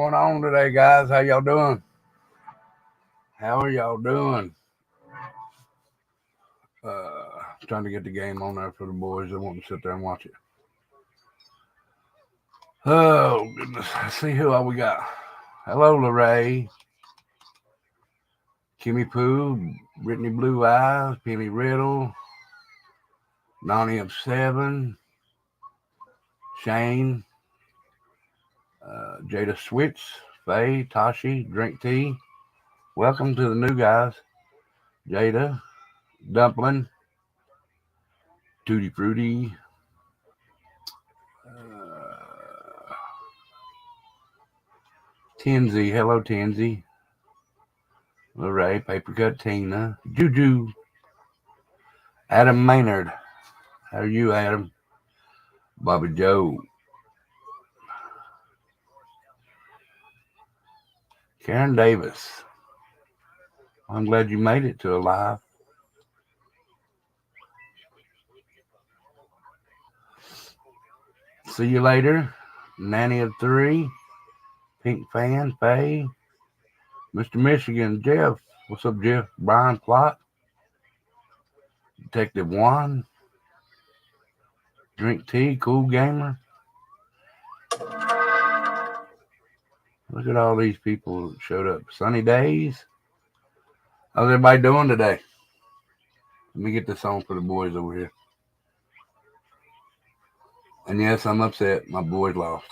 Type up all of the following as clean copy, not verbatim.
going on today, guys? How y'all doing? How are y'all doing? Trying to get the game on there for the boys that want to sit there and watch it. Oh, goodness. Let's see who all we got. Hello, Lorraine. Kimmy Pooh, Brittany Blue Eyes, Penny Riddle, Nani of 7, Shane, Jada Switz, Faye, Tashi, Drink Tea. Welcome to the new guys. Jada, Dumpling, Tutti Frutti, Tinsy, hello Tinsy, Lorraine, Papercut Tina, Juju, Adam Maynard, how are you, Adam? Bobby Joe, Karen Davis, I'm glad you made it to alive. See you later, Nanny of 3, Pink Fan, Faye, Mr. Michigan, Jeff, what's up, Jeff? Brian Plott, Detective Juan, Drink Tea, Cool Gamer. Look at all these people that showed up. Sunny Days. How's everybody doing today? Let me get this on for the boys over here. And yes, I'm upset. My boys lost.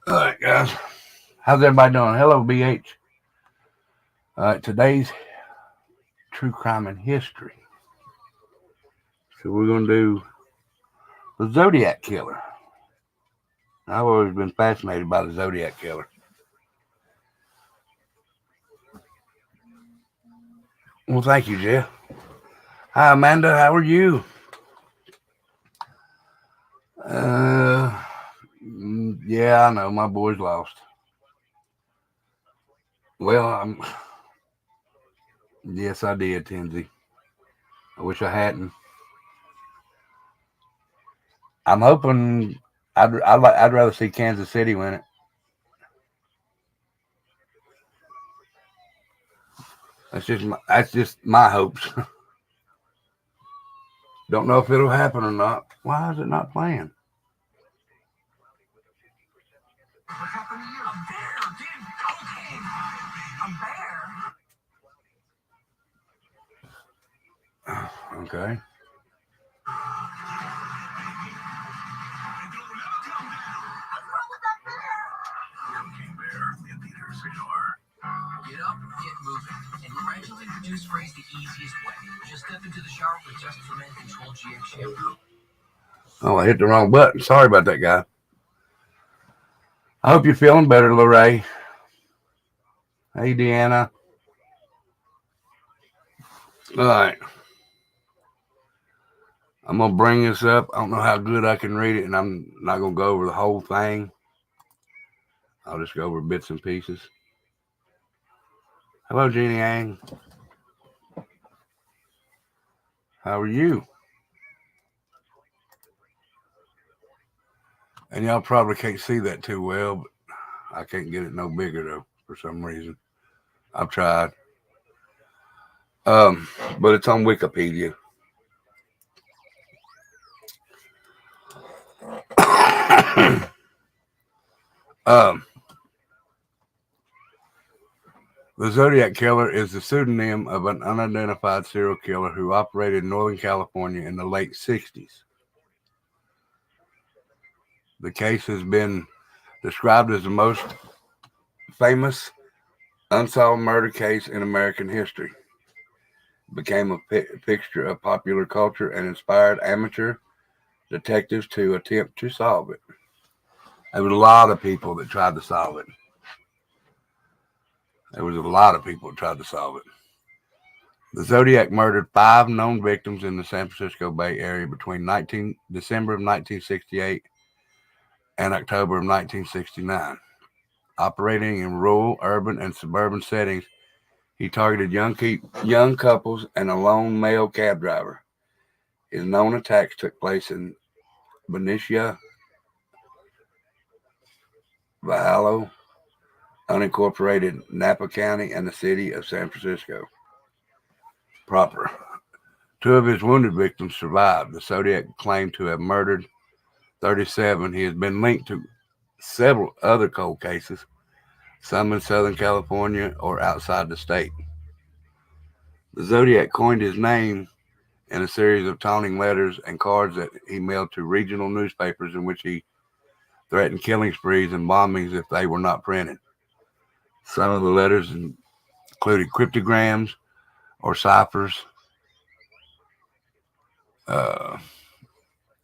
All right, guys. How's everybody doing? Hello, BH. All right, today's true crime and history. So we're going to do the Zodiac Killer. I've always been fascinated by the Zodiac Killer. Well, thank you, Jeff. Hi, Amanda. How are you? Yeah, I know. My boys lost. Well, yes, I did, Tinsy. I wish I hadn't. I'm hoping I'd rather see Kansas City win it. That's just my hopes. Don't know if it'll happen or not. Why is it not playing? Okay. Get up, get moving, and gradually reduce sprays the easiest way. Just step into the shower with Just for Men Control GX shampoo. Oh, I hit the wrong button. Sorry about that, guy. I hope you're feeling better, Lorraine. Hey, Deanna. All right. I'm going to bring this up. I don't know how good I can read it, and I'm not going to go over the whole thing. I'll just go over bits and pieces. Hello, Jeannie Yang. How are you? And y'all probably can't see that too well, but I can't get it no bigger, though, for some reason. I've tried. But it's on Wikipedia. The Zodiac Killer is the pseudonym of an unidentified serial killer who operated in Northern California in the late 60s. The case has been described as the most famous unsolved murder case in American history. It became a fixture of popular culture and inspired amateur detectives to attempt to solve it. There was a lot of people that tried to solve it. The Zodiac murdered 5 known victims in the San Francisco Bay Area between December of 1968 and October of 1969. Operating in rural, urban, and suburban settings, He targeted young couples and a lone male cab driver. His known attacks took place in Benicia, Valhalla, unincorporated Napa County, and the city of San Francisco proper. Two of his wounded victims survived. The Zodiac claimed to have murdered 37. He has been linked to several other cold cases, some in Southern California or outside the state. The Zodiac coined his name in a series of taunting letters and cards that he mailed to regional newspapers in which he threatened killing sprees and bombings if they were not printed. Some of the letters included cryptograms or ciphers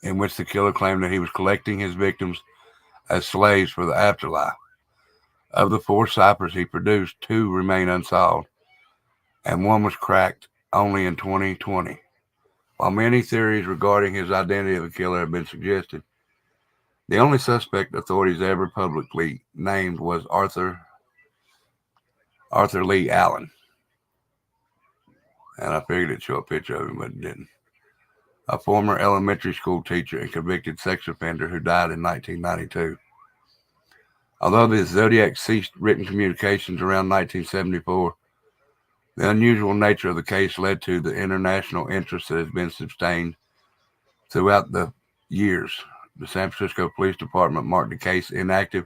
in which the killer claimed that he was collecting his victims as slaves for the afterlife. Of the 4 ciphers he produced, 2 remain unsolved, and one was cracked only in 2020. While many theories regarding his identity of the killer have been suggested, the only suspect authorities ever publicly named was Arthur Lee Allen. And I figured it'd show a picture of him, but it didn't. A former elementary school teacher and convicted sex offender who died in 1992. Although the Zodiac ceased written communications around 1974, the unusual nature of the case led to the international interest that has been sustained throughout the years. The San Francisco Police Department marked the case inactive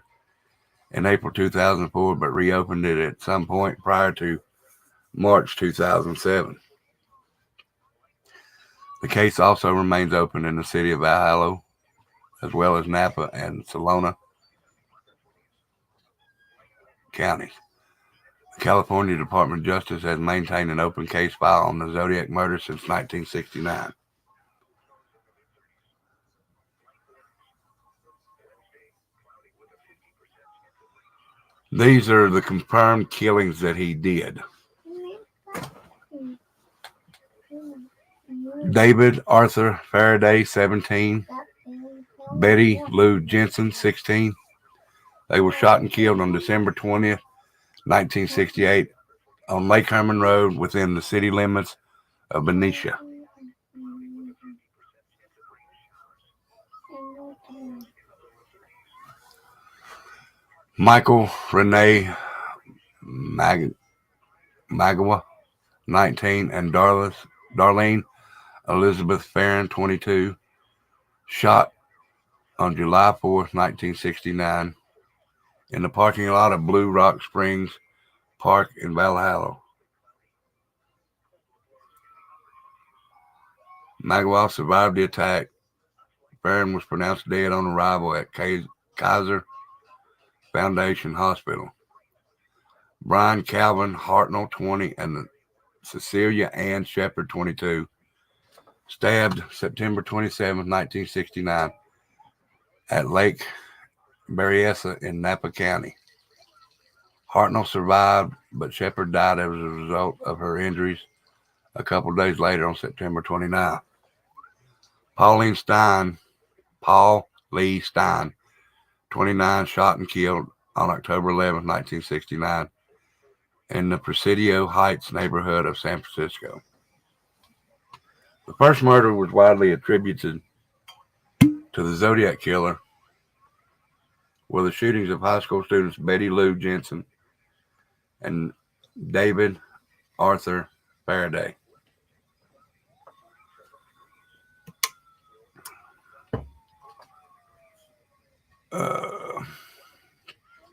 in April 2004, but reopened it at some point prior to March 2007. The case also remains open in the city of Valhalla, as well as Napa and Salona counties. The California Department of Justice has maintained an open case file on the Zodiac murder since 1969. These are the confirmed killings that he did. David Arthur Faraday, 17. Betty Lou Jensen, 16. They were shot and killed on December 20th, 1968, on Lake Herman Road within the city limits of Benicia. Michael Renee Magawa, 19, and Darlene Elizabeth Farron, 22, shot on July 4th, 1969, in the parking lot of Blue Rock Springs Park in Valhalla. Magawa survived the attack. Farron was pronounced dead on arrival at Kaiser Foundation Hospital. Brian Calvin Hartnell, 20, and Cecilia Ann Shepard, 22, stabbed September 27, 1969, at Lake Berryessa in Napa County. Hartnell survived, but Shepard died as a result of her injuries a couple days later on September 29. Paul Lee Stein, 29, shot and killed on October 11, 1969, in the Presidio Heights neighborhood of San Francisco. The first murder was widely attributed to the Zodiac killer, were the shootings of high school students Betty Lou Jensen and David Arthur Faraday.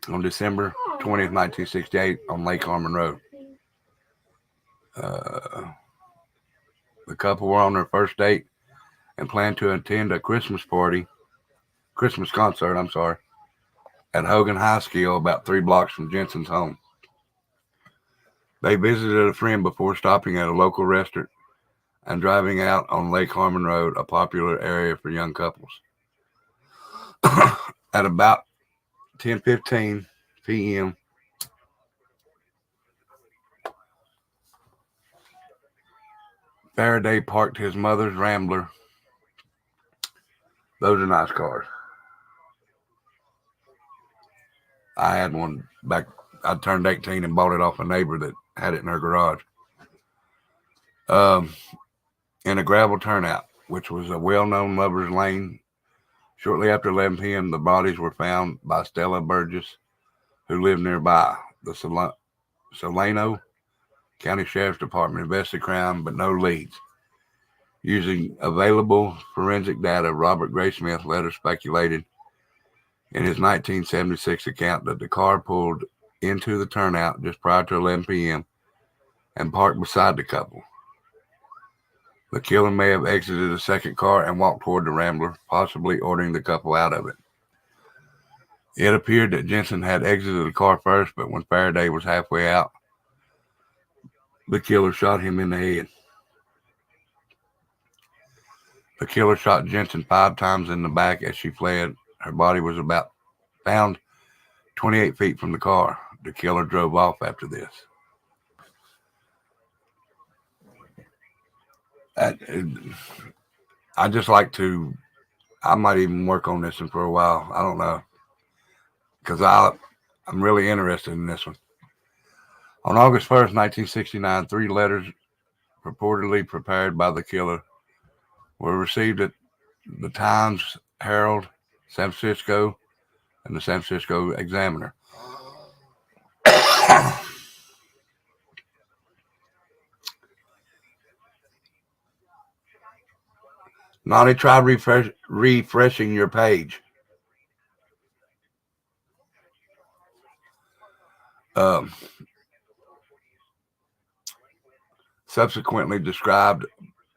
On December 20th, 1968, on Lake Harmon Road. The couple were on their first date and planned to attend a Christmas concert, at Hogan High School, about 3 blocks from Jensen's home. They visited a friend before stopping at a local restaurant and driving out on Lake Harmon Road, a popular area for young couples. At about 10:15 p.m., Faraday parked his mother's Rambler. Those are nice cars. I had one back. I turned 18 and bought it off a neighbor that had it in her garage. Um, in a gravel turnout, which was a well-known lover's lane. Shortly after 11 p.m., the bodies were found by Stella Burgess, who lived nearby. The Solano County Sheriff's Department investigated the crime, but no leads. Using available forensic data, Robert Graysmith later speculated in his 1976 account that the car pulled into the turnout just prior to 11 p.m. and parked beside the couple. The killer may have exited a second car and walked toward the Rambler, possibly ordering the couple out of it. It appeared that Jensen had exited the car first, but when Faraday was halfway out, the killer shot him in the head. The killer shot Jensen 5 times in the back as she fled. Her body was found 28 feet from the car. The killer drove off after this. I just like to, I might even work on this one for a while. I don't know. Because I'm really interested in this one. On August 1st, 1969, 3 letters purportedly prepared by the killer were received at the Times Herald, San Francisco, and the San Francisco Examiner. Lonnie, try refreshing your page. Subsequently described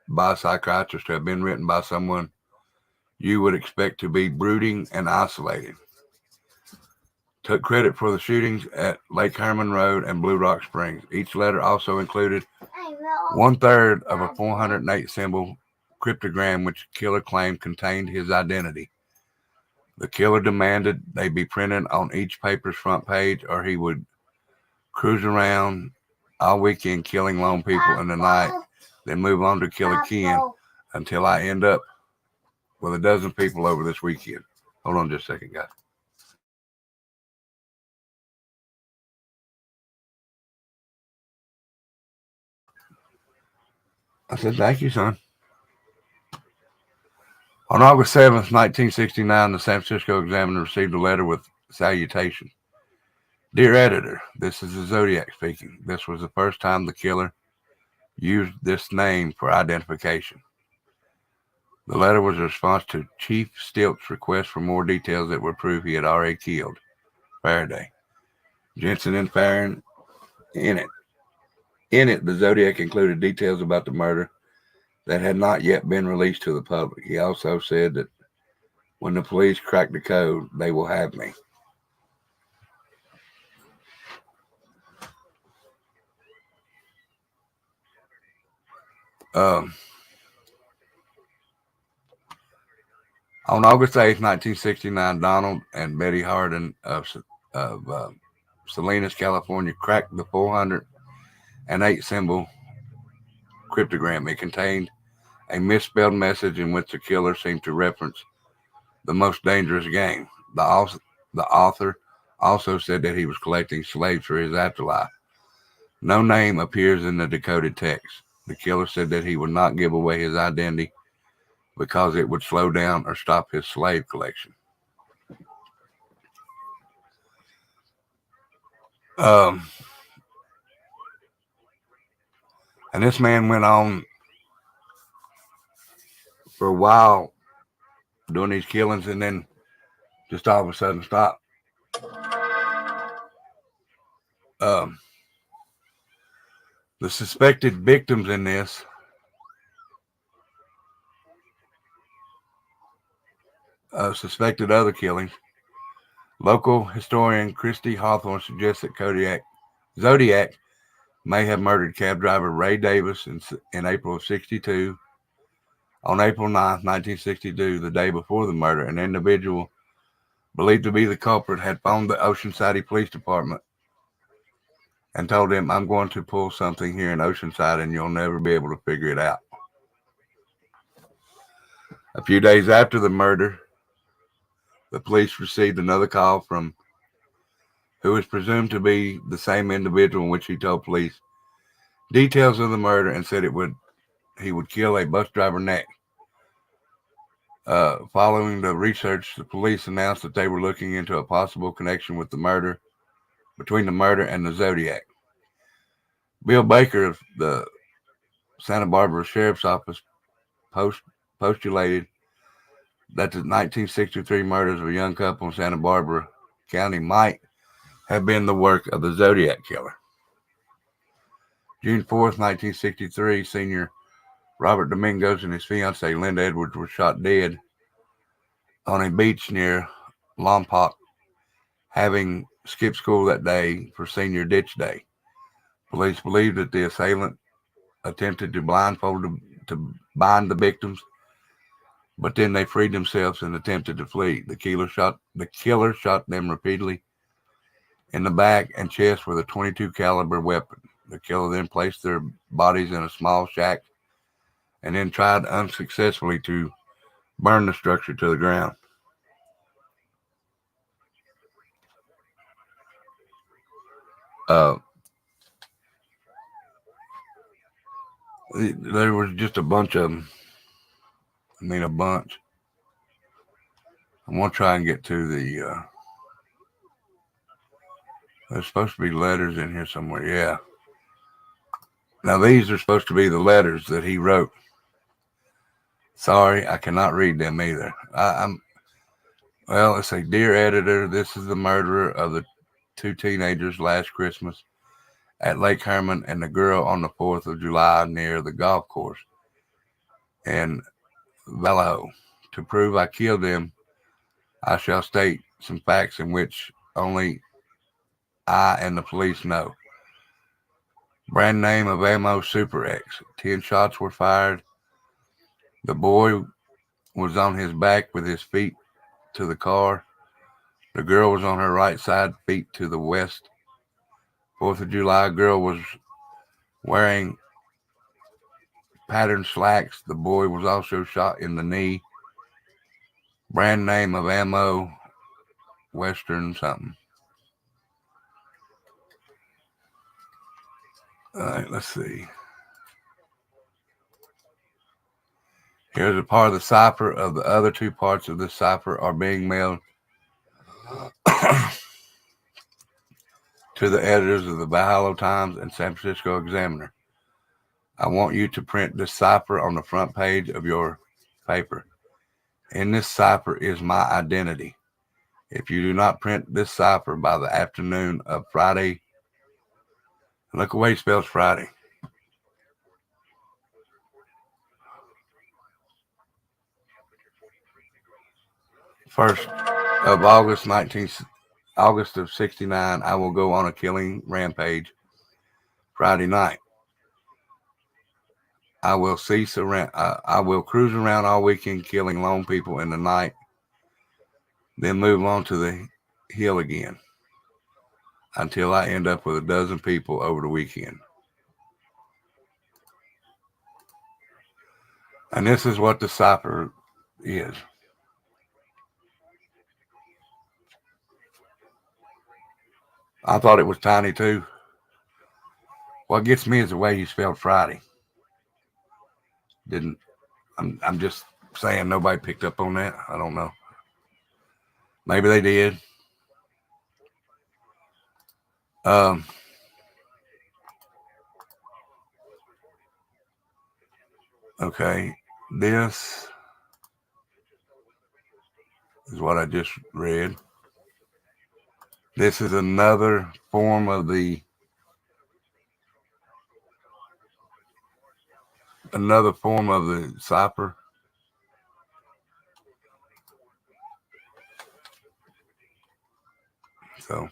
by psychiatrists to have been written by someone you would expect to be brooding and isolated. Took credit for the shootings at Lake Herman Road and Blue Rock Springs. Each letter also included 1/3 of a 408 symbol cryptogram, which the killer claimed contained his identity. The killer demanded they be printed on each paper's front page, or he would cruise around all weekend killing lone people in the night, then move on to kill again until I end up with a dozen people over this weekend. Hold on just a second, guys. I said, thank you, son. On August 7th, 1969, the San Francisco Examiner received a letter with salutation. Dear editor, this is the Zodiac speaking. This was the first time the killer used this name for identification. The letter was a response to Chief Stilt's request for more details that would prove he had already killed Faraday, Jensen, and Farron in it. In it, the Zodiac included details about the murder that had not yet been released to the public. He also said that when the police crack the code, they will have me. On August 8th, 1969, Donald and Betty Hardin of Salinas, California, cracked the 408 symbol cryptogram. It contained a misspelled message in which the killer seemed to reference the most dangerous game. The author also said that he was collecting slaves for his afterlife. No name appears in the decoded text. The killer said that he would not give away his identity because it would slow down or stop his slave collection. And this man went on for a while doing these killings and then just all of a sudden stopped. The suspected victims in this suspected other killings. Local historian Christy Hawthorne suggests that Zodiac may have murdered cab driver Ray Davis in April of 62. On April 9th, 1962, the day before the murder, an individual believed to be the culprit had phoned the Oceanside Police Department and told them, I'm going to pull something here in Oceanside and you'll never be able to figure it out. A few days after the murder, the police received another call from who is presumed to be the same individual in which he told police details of the murder and said he would kill a bus driver next. Following the research, the police announced that they were looking into a possible connection with the murder between the murder and the Zodiac. Bill Baker of the Santa Barbara Sheriff's Office postulated that the 1963 murders of a young couple in Santa Barbara County might have been the work of the Zodiac killer. June 4th, 1963, senior Robert Domingos and his fiancee Linda Edwards were shot dead on a beach near Lompoc, having skipped school that day for senior ditch day. Police believe that the assailant attempted to bind the victims, but then they freed themselves and attempted to flee. The killer shot them repeatedly in the back and chest with a .22 caliber weapon. The killer then placed their bodies in a small shack and then tried unsuccessfully to burn the structure to the ground. There was just a bunch of them. I mean, a bunch. I'm going to try and get to the. There's supposed to be letters in here somewhere. Yeah. Now, these are supposed to be the letters that he wrote. Sorry, I cannot read them either. Well, let's say, Dear Editor, this is the murderer of the two teenagers last Christmas at Lake Herman and the girl on the 4th of July near the golf course in Vallejo. To prove I killed them, I shall state some facts in which only I and the police know. Brand name of ammo Super X. 10 shots were fired. The boy was on his back with his feet to the car. The girl was on her right side, feet to the west. 4th of July, girl was wearing patterned slacks. The boy was also shot in the knee. Brand name of ammo, Western something. All right, let's see. Here's a part of the cipher. Of the other two parts of this cipher are being mailed to the editors of the Valhalla Times and San Francisco Examiner. I want you to print this cipher on the front page of your paper. In this cipher is my identity. If you do not print this cipher by the afternoon of Friday, look away spells Friday. First of August of '69, I will go on a killing rampage. Friday night, I will cruise around all weekend killing lone people in the night, then move on to the hill again until I end up with a dozen people over the weekend. And this is what the cipher is. I thought it was tiny too. What gets me is the way you spelled Friday. Didn't I'm just saying nobody picked up on that. I don't know. Maybe they did. Okay. This is what I just read. This is another form of the cipher. So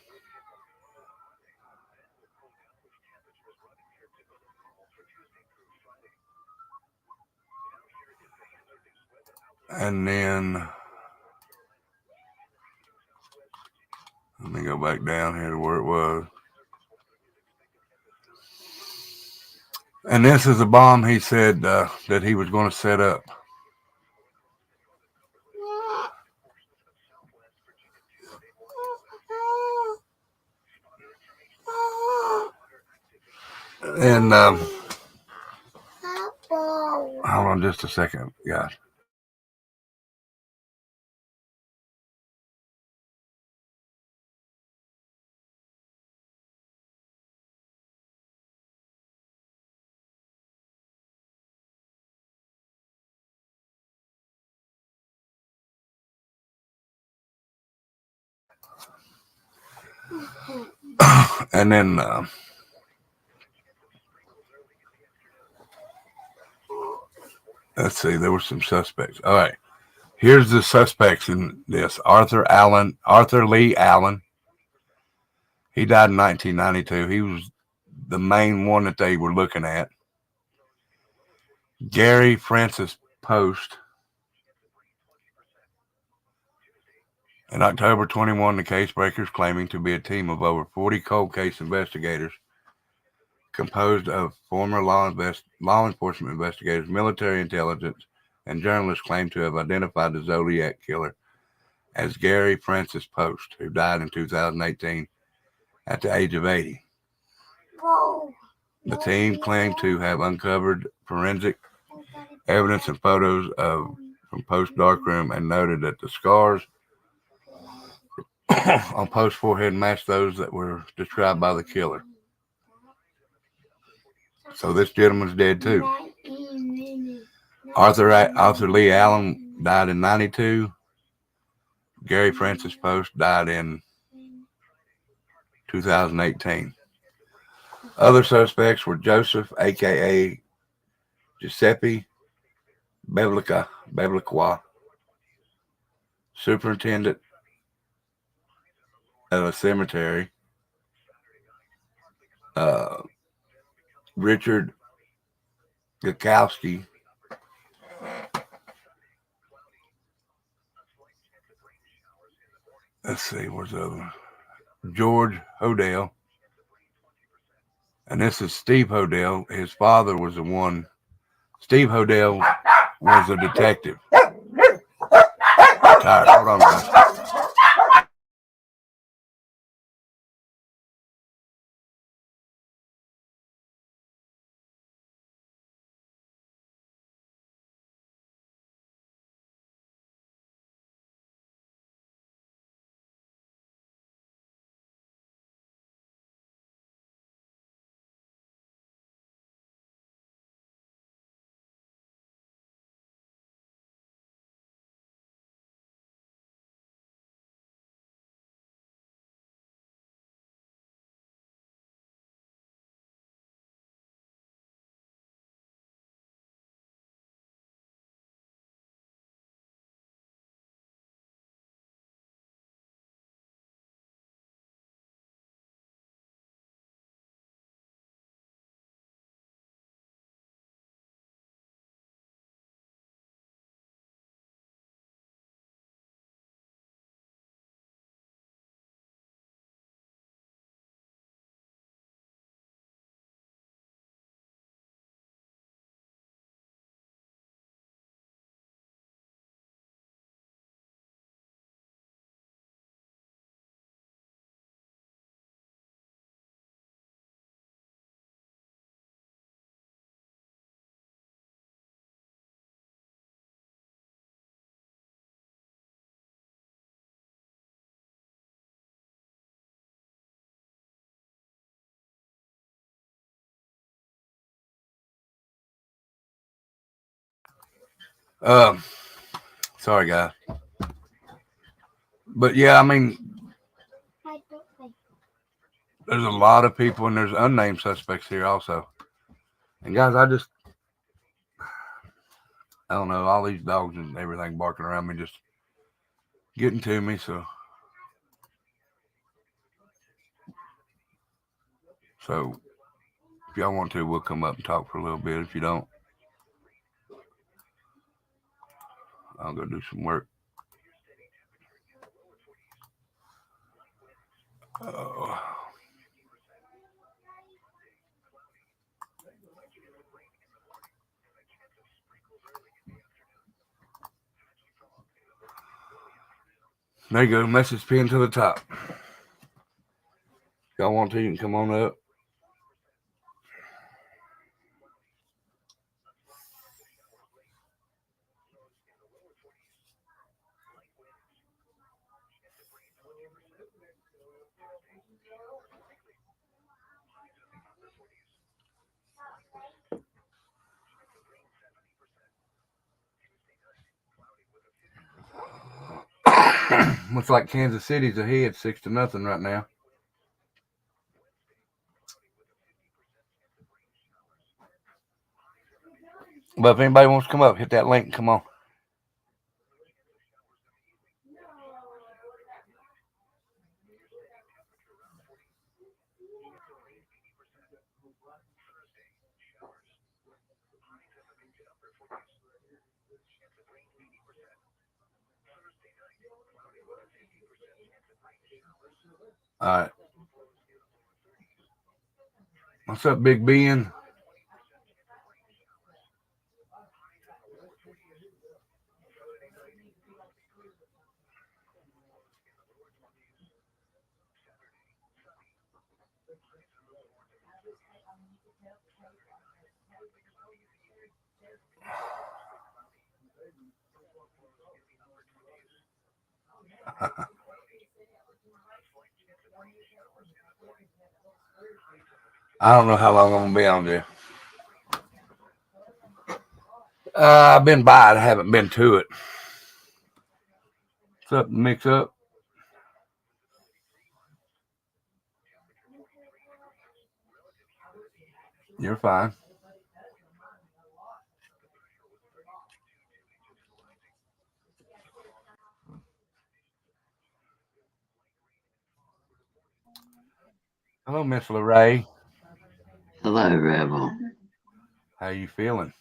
and then let me go back down here to where it was. And this is a bomb he said that he was going to set up. And hold on just a second, guys. And then let's see, there were some suspects. All right. Here's the suspects in this. Arthur Lee Allen. He died in 1992. He was the main one that they were looking at. Gary Francis Post. In October 21, the case breakers, claiming to be a team of over 40 cold case investigators composed of former law enforcement investigators, military intelligence, and journalists, claimed to have identified the Zodiac killer as Gary Francis Post, who died in 2018 at the age of 80. The team claimed to have uncovered forensic evidence and photos from Post's darkroom and noted that the scars on Post's forehead matched those that were described by the killer. So this gentleman's dead too. Arthur Lee Allen died in 92. Gary Francis Post died in 2018. Other suspects were Joseph, a.k.a. Giuseppe Bevilacqua, superintendent of a cemetery, Richard Gakowski, let's see, where's the other one? George Hodell, and this is Steve Hodell. His father was the one. Steve Hodell was a detective. Tired. Hold on, guys. Um, Sorry, guys. But yeah, I mean, there's a lot of people and there's unnamed suspects here also. And guys, I don't know, all these dogs and everything barking around me just getting to me. So if y'all want to, we'll come up and talk for a little bit. If you don't, I'll go do some work. Oh. There you go. Message pinned to the top. If y'all want to, you can come on up. Looks like Kansas City's ahead 6-0 right now. But if anybody wants to come up, hit that link and come on. All right. What's up, Big Ben? I don't know how long I'm gonna be on there. I've been by it. I haven't been to it. What's up, Mix Up? You're fine. Hello, Miss LeRae. Hello, Rebel. How you feeling?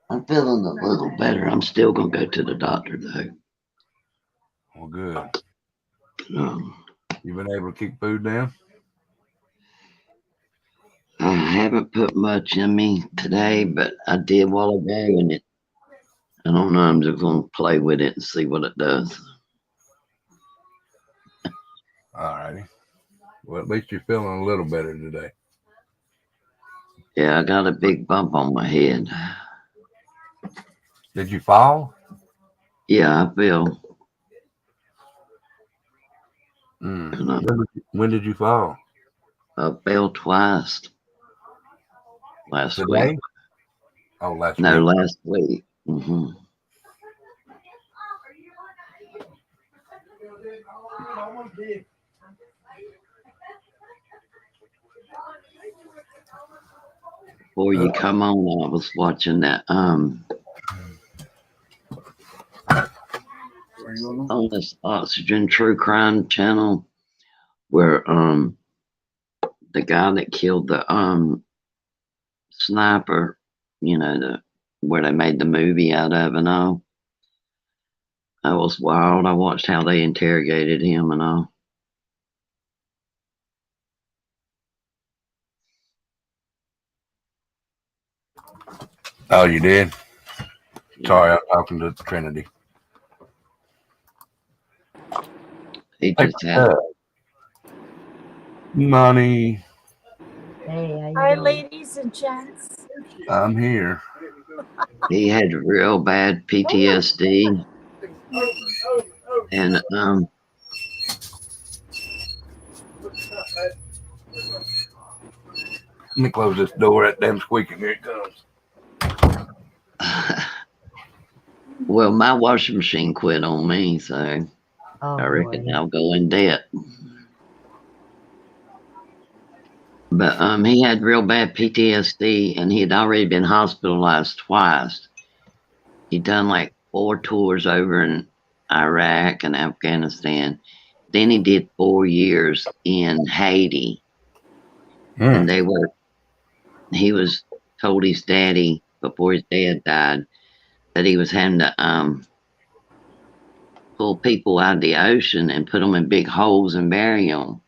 I'm feeling a little better. I'm still going to go to the doctor, though. Well, good. Um, You been able to keep food down? I haven't put much in me today, but I did a while ago, and I don't know. I'm just going to play with it and see what it does. All righty. Well, at least you're feeling a little better today. Yeah, I got a big bump on my head. Did you fall? Yeah, I feel. Mm. When did you fall? I fell twice last week. Today? Oh, last No, week. last week. Before you come on, I was watching that on this Oxygen True Crime channel where the guy that killed the sniper, where they made the movie out of and all. That was wild. I watched how they interrogated him and all. Oh, you did? Yeah. Sorry, I'm talking to Trinity. He just had money. Hey, Hi, ladies and gents. I'm here. he had real bad PTSD. And Let me close this door. That damn squeaking. Here it comes. well, my washing machine quit on me, so I reckon boy. I'll go in debt. But he had real bad PTSD, and he had already been hospitalized twice. He'd done like 4 tours over in Iraq and Afghanistan. Then he did 4 years in Haiti, and he was told his daddy before his dad died that he was having to pull people out of the ocean and put them in big holes and bury them,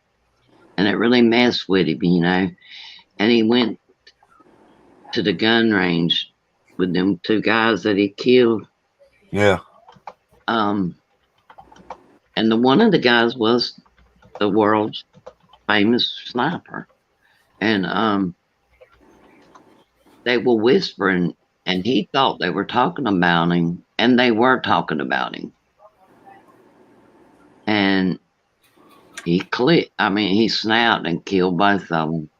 and it really messed with him. And he went to the gun range with them 2 guys that he killed. Yeah. And one of the guys was the world's famous sniper. And they were whispering, and he thought they were talking about him, and they were talking about him. And he he snapped and killed both of them.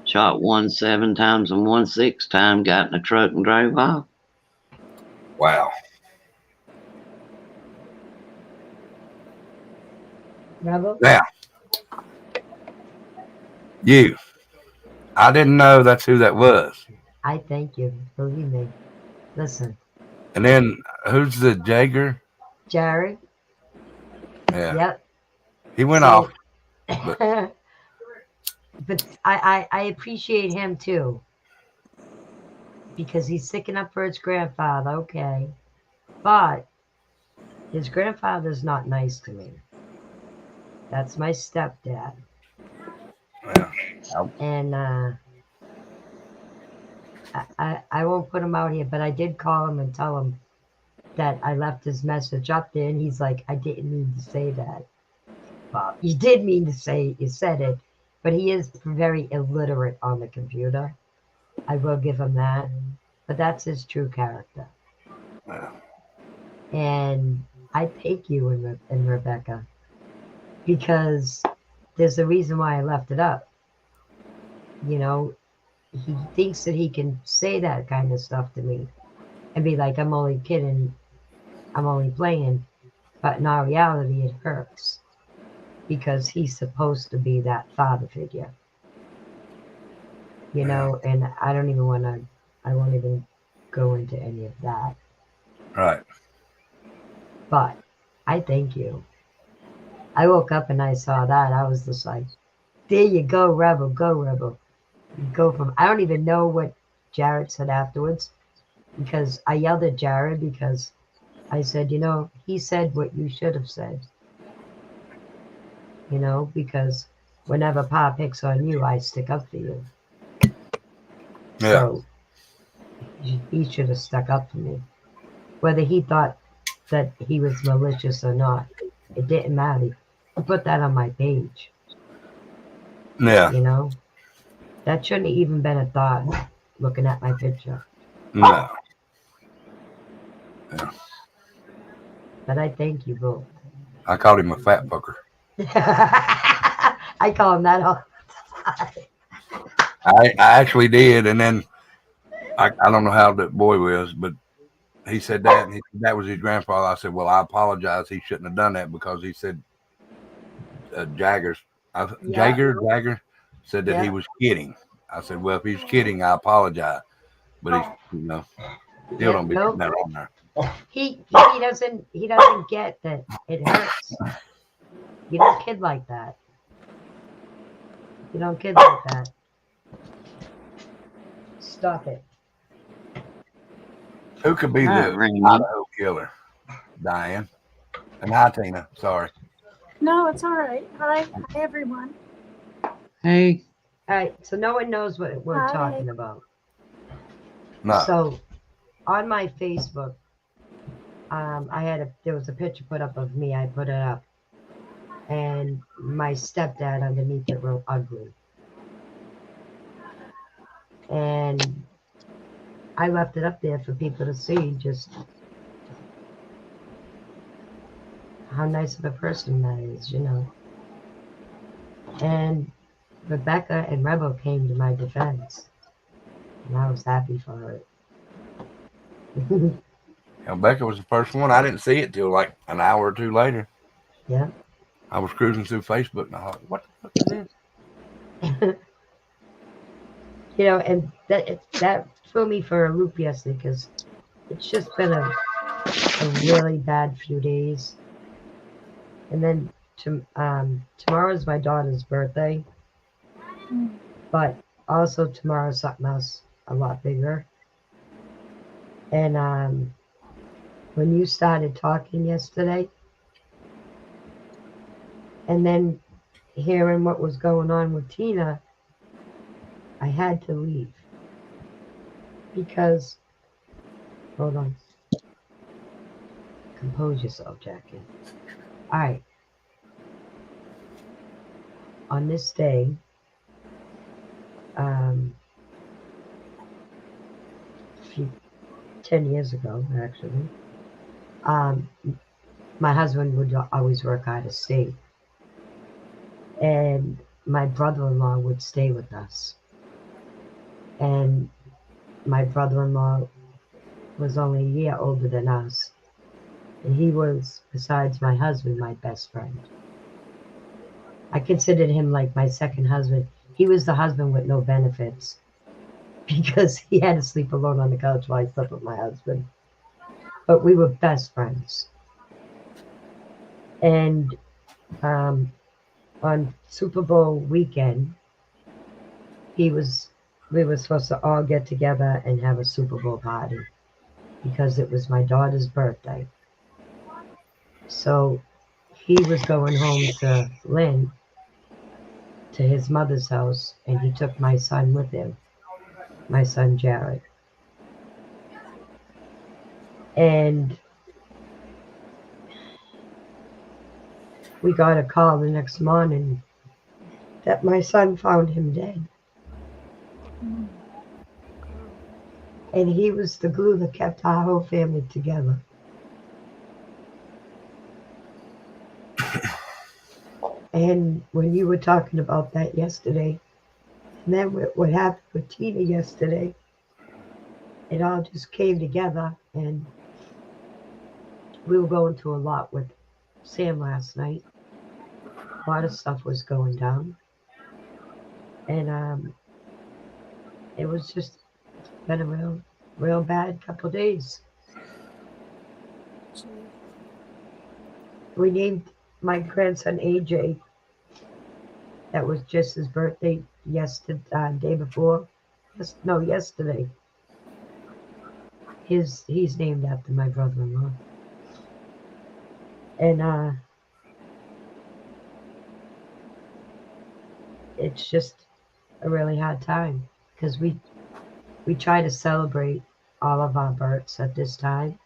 Shot one 7 times and one 6 times, got in a truck and drove off. Wow. Rebel, Now, you. I didn't know that's who that was. I thank you. Believe me. Listen, And then who's the Jager? Jared. Yeah, Yep. he went See, off, but but I appreciate him too because he's sticking up for his grandfather. Okay, but his grandfather's not nice to me. That's my stepdad, yeah, and I won't put him out here, but I did call him and tell him that I left his message up there, and he's like, I didn't mean to say that. Well, you did mean to say you said it, but he is very illiterate on the computer. I will give him that, but that's his true character. yeah, And I thank you and Rebecca because there's a reason why I left it up. You know, he thinks that he can say that kind of stuff to me and be like, I'm only kidding, I'm only playing. But in our reality, it hurts because he's supposed to be that father figure, you yeah. know, and I don't even want to, I won't even go into any of that. Right. But I thank you. I woke up and I saw that. I was just like, there you go, Rebel, go, Rebel. You go from, I don't even know what Jared said afterwards because I yelled at Jared because I said, you know, he said what you should have said, you know, because whenever Pa picks on you, I stick up for you. Yeah. So he should have stuck up for me. Whether he thought that he was malicious or not, it didn't matter. He put that on my page, Yeah. you know. That shouldn't have even been a thought looking at my picture. No. Yeah. But I thank you both. I called him a fat fucker. I call him that all the time. I actually did, and then I don't know how that boy was, but he said that, and that was his grandfather. I said, well, I apologize. He shouldn't have done that because he said Jaggers, Yeah, Jagger said that he yeah, was kidding. I said, well, if he's kidding, I apologize. But he's, still yeah. don't be putting No, that on there. he doesn't get that it hurts. You don't kid like that. You don't kid like that. Stop it. Who could be All right, the Raymond. Idaho killer? Diane. And hi, Tina. Sorry. No, it's all right. Hi, everyone. Hey, All right, so no one knows what we're Hi. talking about. No. So on my Facebook, there was a picture put up of me. I put it up, and my stepdad underneath it wrote ugly, and I left it up there for people to see just how nice of a person that is, you know. And Rebecca and Rebel came to my defense, and I was happy for it. Becca was the first one. I didn't see it till like an hour or two later. Yeah. I was cruising through Facebook and I thought, what the fuck is this? You know, and that threw me for a loop yesterday because it's just been a really bad few days. And then tomorrow's my daughter's birthday, but also tomorrow's something else a lot bigger. And when you started talking yesterday, and then hearing what was going on with Tina, I had to leave because, hold on, compose yourself, Jackie. All right. On this day, 10 years ago, actually, um, my husband would always work out of state. And my brother-in-law would stay with us. And my brother-in-law was only a year older than us. And he was, besides my husband, my best friend. I considered him like my second husband. He was the husband with no benefits because he had to sleep alone on the couch while I slept with my husband. But we were best friends. And on Super Bowl weekend, we were supposed to all get together and have a Super Bowl party because it was my daughter's birthday. So he was going home to Lynn, to his mother's house, and he took my son with him, my son Jared. And we got a call the next morning that my son found him dead. And he was the glue that kept our whole family together. And when you were talking about that yesterday, and then what happened with Tina yesterday, it all just came together. And we were going through a lot with Sam last night. A lot of stuff was going down. And it was just been a real bad couple of days. We named my grandson AJ. That was just his birthday yesterday, day before. Yesterday. He's named after my brother-in-law. And it's just a really hard time because we try to celebrate all of our births at this time,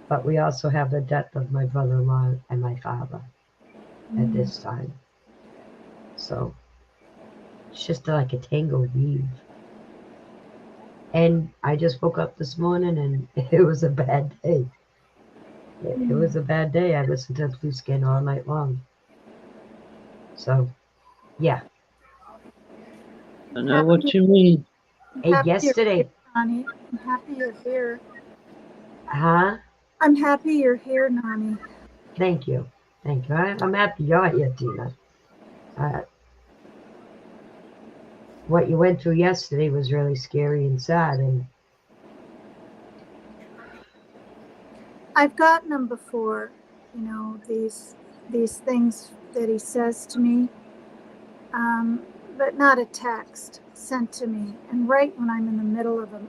but we also have the death of my brother-in-law and my father at this time. So it's just like a tangled weave. And I just woke up this morning and it was a bad day. It was a bad day. I listened to Blue Skin all night long. So, yeah. I know what you mean. Hey, yesterday. Nani. I'm happy you're here. Huh? I'm happy you're here, Nani. Thank you. Thank you. I'm happy you're here, Tina. What you went through yesterday was really scary and sad. And I've gotten them before, these things that he says to me, but not a text sent to me. And right when I'm in the middle of a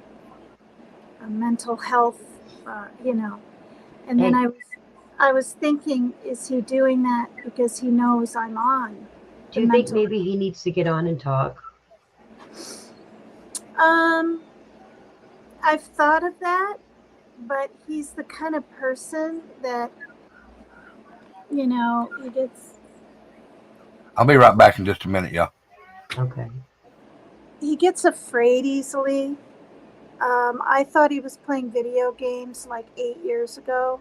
mental health, And then I was thinking, is he doing that because he knows I'm on? Do you think maybe he needs to get on and talk? I've thought of that, but he's the kind of person that, he gets. I'll be right back in just a minute, y'all. Okay. He gets afraid easily. I thought he was playing video games like 8 years ago.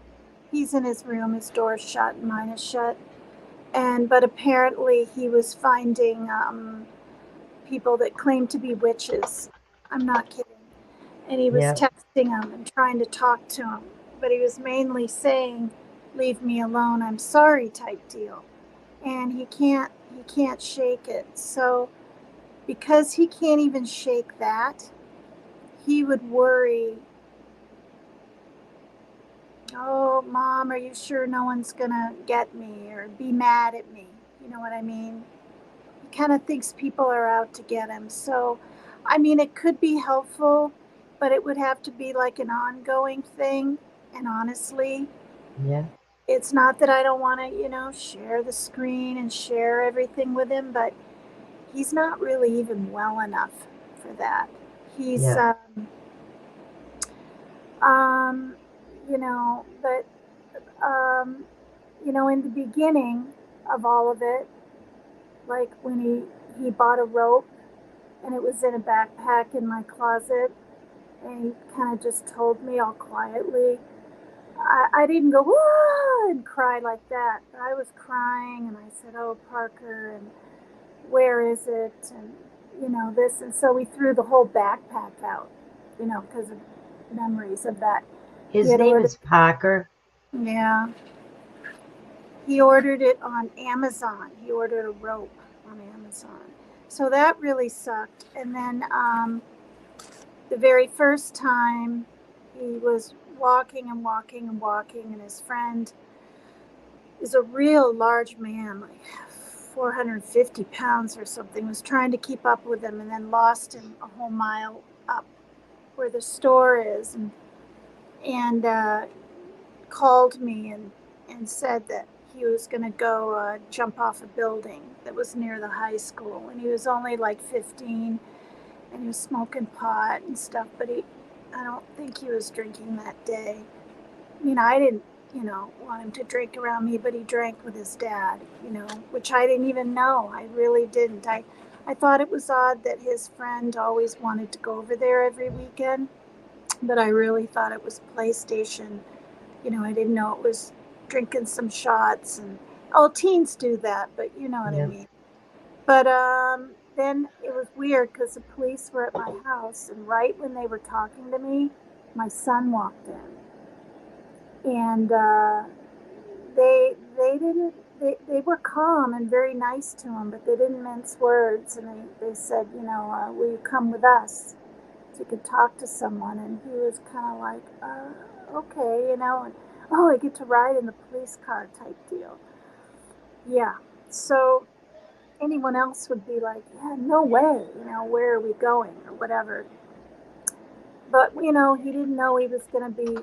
He's in his room, his door's shut, and mine is shut. But apparently he was finding people that claim to be witches. I'm not kidding. And he was texting them and trying to talk to them. But he was mainly saying, "Leave me alone, I'm sorry," type deal. And he can't shake it. So because he can't even shake that, he would worry, "Oh, Mom, are you sure no one's going to get me or be mad at me?" You know what I mean? He kind of thinks people are out to get him. So, it could be helpful, but it would have to be like an ongoing thing. And honestly, it's not that I don't want to, share the screen and share everything with him, but he's not really even well enough for that. He's, in the beginning of all of it, like when he bought a rope and it was in a backpack in my closet, and he kind of just told me all quietly. I didn't go, "Whoa," and cry like that. I was crying, and I said, "Oh, Parker, and where is it?" And, this. And so we threw the whole backpack out, because of memories of that. His name is Parker. Yeah. He ordered it on Amazon. He ordered a rope on Amazon. So that really sucked. And then the very first time he was walking and walking and walking, and his friend is a real large man, like 450 pounds or something, was trying to keep up with him and then lost him a whole mile up where the store is, and called me and said that he was going to go jump off a building that was near the high school. And he was only like 15, and he was smoking pot and stuff, but I don't think he was drinking that day. I mean, I didn't, want him to drink around me, but he drank with his dad, which I didn't even know. I really didn't. I thought it was odd that his friend always wanted to go over there every weekend, but I really thought it was PlayStation. I didn't know it was drinking some shots, and teens do that, but you know what I mean. But then it was weird because the police were at my house, and right when they were talking to me, my son walked in, and they were calm and very nice to him, but they didn't mince words, and they said, will you come with us so you could talk to someone? And he was kind of like, okay, and I get to ride in the police car type deal. Yeah. So anyone else would be like, yeah, no way, where are we going or whatever. But, he didn't know he was going to be,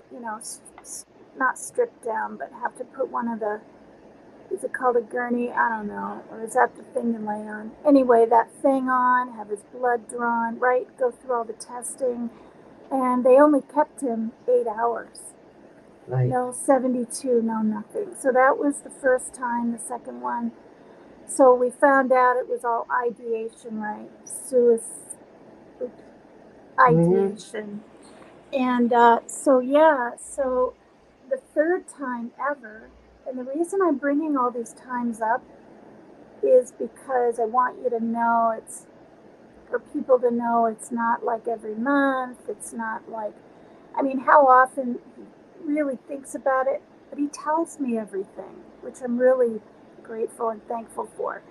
not stripped down, but have to put one of the, is it called a gurney? I don't know. Or is that the thing you lay on? Anyway, that thing on, have his blood drawn, right? Go through all the testing. And they only kept him 8 hours. Right. No 72, no nothing. So that was the first time. The second one, so we found out it was all ideation, right? Ideation. And so the third time ever, and the reason I'm bringing all these times up is because I want you to know, it's for people to know it's not like every month. It's not like, how often he really thinks about it, but he tells me everything, which I'm really grateful and thankful for.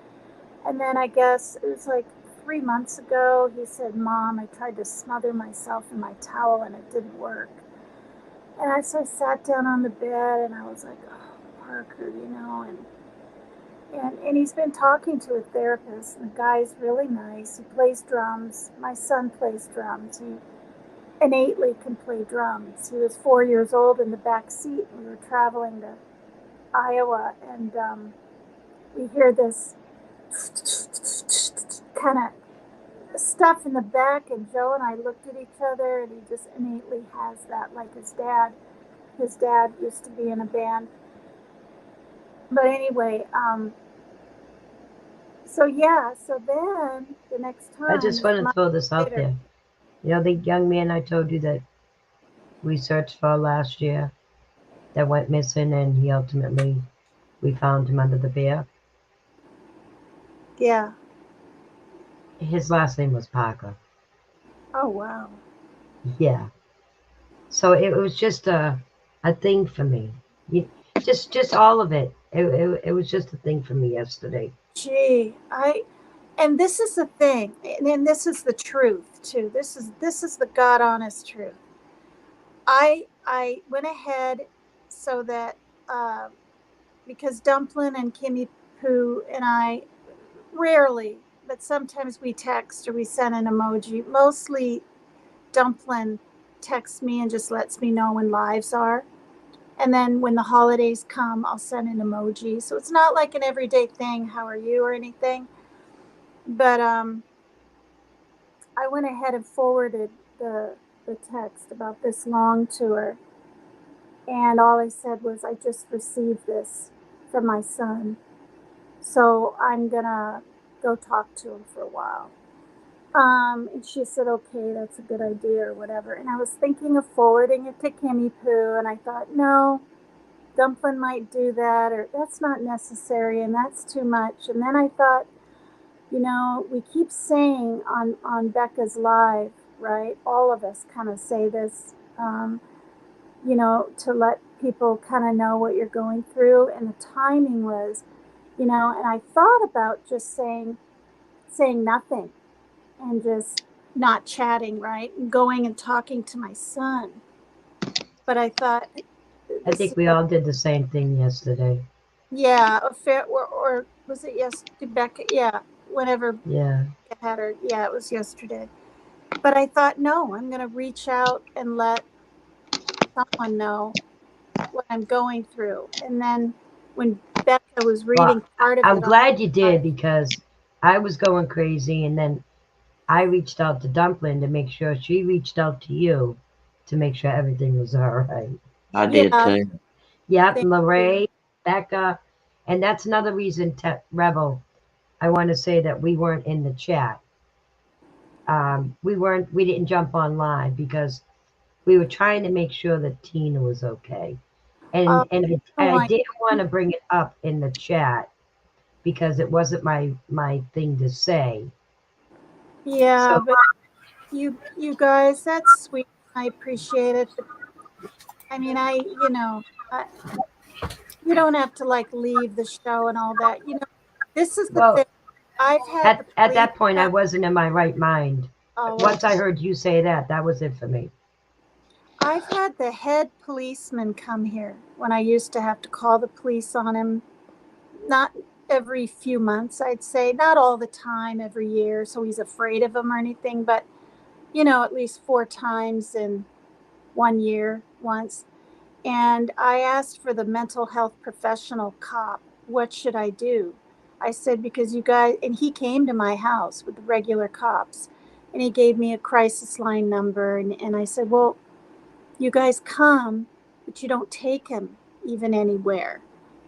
And then I guess it was like 3 months ago, he said, Mom, I tried to smother myself in my towel and it didn't work. And so I sat down on the bed and I was like, oh, Parker, and he's been talking to a therapist, and the guy's really nice. He plays drums. My son plays drums. He innately can play drums. He was 4 years old in the back seat. We were traveling to Iowa, and we hear this kind of stuff in the back, and Joe and I looked at each other, and he just innately has that, like his dad. His dad used to be in a band. But anyway, so then the next time. I just want to throw this out there. The young man I told you that we searched for last year that went missing, and we found him under the bear. Yeah. His last name was Parker. Oh, wow. Yeah. So it was just a thing for me. Just all of it. It was just a thing for me yesterday. Gee, and this is the thing, and this is the truth too. This is the God honest truth. I went ahead so that because Dumplin' and Kimmy Poo and I rarely, but sometimes we text or we send an emoji. Mostly Dumplin' texts me and just lets me know when lives are. And then when the holidays come, I'll send an emoji. So it's not like an everyday thing, how are you or anything. But I went ahead and forwarded the text about this long tour. And all I said was, I just received this from my son. So I'm going to go talk to him for a while. And she said, okay, that's a good idea or whatever. And I was thinking of forwarding it to Kimmy Poo. And I thought, no, Dumplin' might do that, or that's not necessary, and that's too much. And then I thought, we keep saying on Becca's Live, right? All of us kind of say this, to let people kind of know what you're going through, and the timing was, and I thought about just saying nothing and just not chatting, right? And going and talking to my son. But I thought, I think we all did the same thing yesterday. yeah, or was it yesterday, Becca? Yeah, whenever Yeah. Becca had her, yeah, it was yesterday. But I thought, no, I'm going to reach out and let someone know what I'm going through. And then when Becca was reading part of I'm it, glad you did, because I was going crazy, and then I reached out to Dumpling to make sure she reached out to you to make sure everything was all right. I did yeah, too. Yep, thank Lorraine, you. Becca, and that's another reason, Rebel, I want to say that we weren't in the chat. We didn't jump on live because we were trying to make sure that Tina was okay. And I didn't want to bring it up in the chat because it wasn't my thing to say. Yeah, So, but you guys, that's sweet. I appreciate it. But I mean, I, you don't have to like leave the show and all that. This is the well, thing. I've had the at police. that point, I wasn't in my right mind. Oh, Once I heard you say that was it for me. I've had the head policeman come here when I used to have to call the police on him. Not every few months, I'd say, not all the time, every year, so he's afraid of him or anything, but at least 4 times in 1 year once. And I asked for the mental health professional cop. What should I do? I said, because you guys, and he came to my house with the regular cops, and he gave me a crisis line number. And I said, well, you guys come, but you don't take him even anywhere.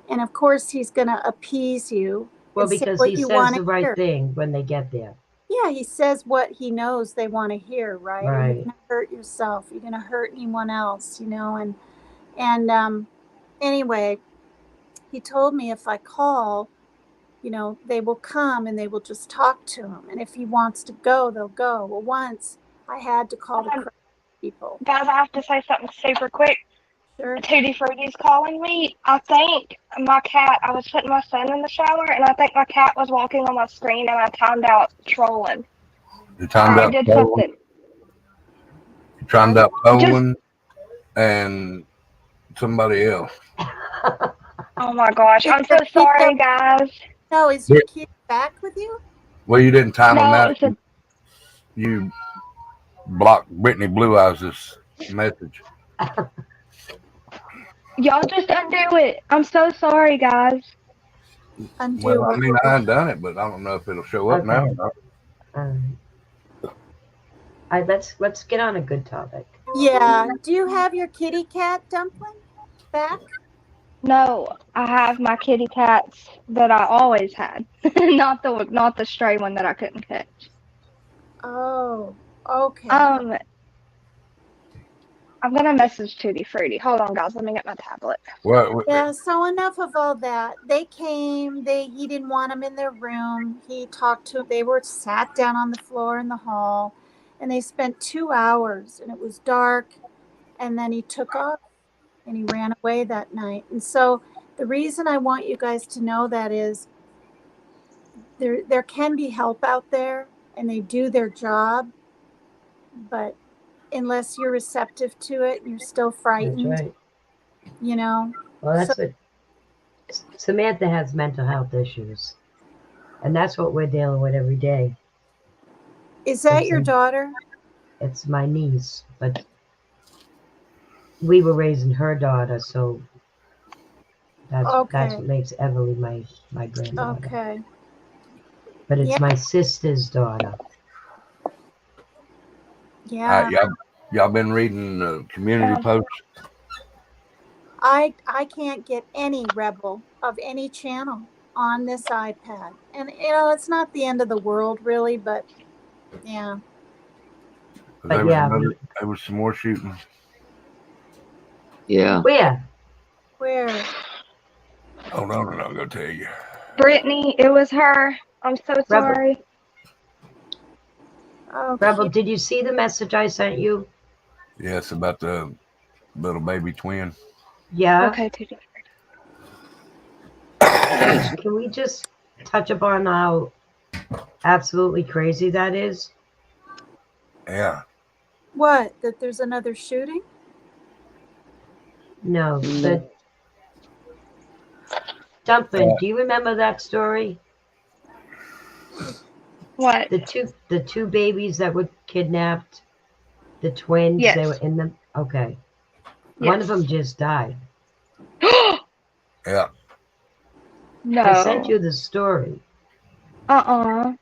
And of course, he's going to appease you Well, and say because he what you says want to the right hear. thing when they get there. Yeah, he says what he knows they want to hear, right? Are you Right. going to hurt yourself? Are you going to hurt anyone else? And anyway, he told me if I call, they will come and they will just talk to him. And if he wants to go, they'll go. Well, once I had to call the people. Guys, I have to say something super quick. Sure. Tutti Fruity's calling me. I think my cat, I was putting my son in the shower, and I think my cat was walking on my screen, and I timed out trolling. You timed I out did Poland. something. You timed out Just, Poland and somebody else. oh my gosh, Is I'm your so kid sorry, guys. No, is your kid back with you? Well, you didn't time them No, out. it's a, You blocked Brittany Blue Eyes' message. y'all just undo it. I'm so sorry, guys. Undo Well, I what? mean, I hadn't done it, but I don't know if it'll show up now or not. Let's get on a good topic. Yeah. Do you have your kitty cat, Dumpling, back? No, I have my kitty cats that I always had, not the stray one that I couldn't catch. Oh, okay. I'm gonna message Tutti Fruity. Hold on, guys. Let me get my tablet. Well, Yeah, so enough of all that. They came, he didn't want them in their room. He talked to them. They were sat down on the floor in the hall, and they spent 2 hours, and it was dark, and then he took off and he ran away that night. And so the reason I want you guys to know that is there can be help out there, and they do their job, but unless you're receptive to it and you're still frightened, That's right. Well, So that's what Samantha has, mental health issues, and that's what we're dealing with every day. is that your daughter? It's my niece, but we were raising her daughter, so that's what makes Everly my granddaughter. Okay. But it's my sister's daughter. Yeah. y'all been reading the community posts? I can't get any Rebel of any channel on this iPad. And it's not the end of the world really, but yeah. There was some more shooting. Yeah. Where? Hold on, and I'll go tell you. Brittany, it was her. I'm so sorry. Rebel, did you see the message I sent you? Yes, about the little baby twin. Yeah. Okay, 2 different. Can we just touch upon how absolutely crazy that is? Yeah. What? That there's another shooting? No. The Dumpling, do you remember that story? What? The two babies that were kidnapped, the twins, Yes. they were in them. Okay. Yes. One of them just died. Yeah. No. I sent you the story. Oh,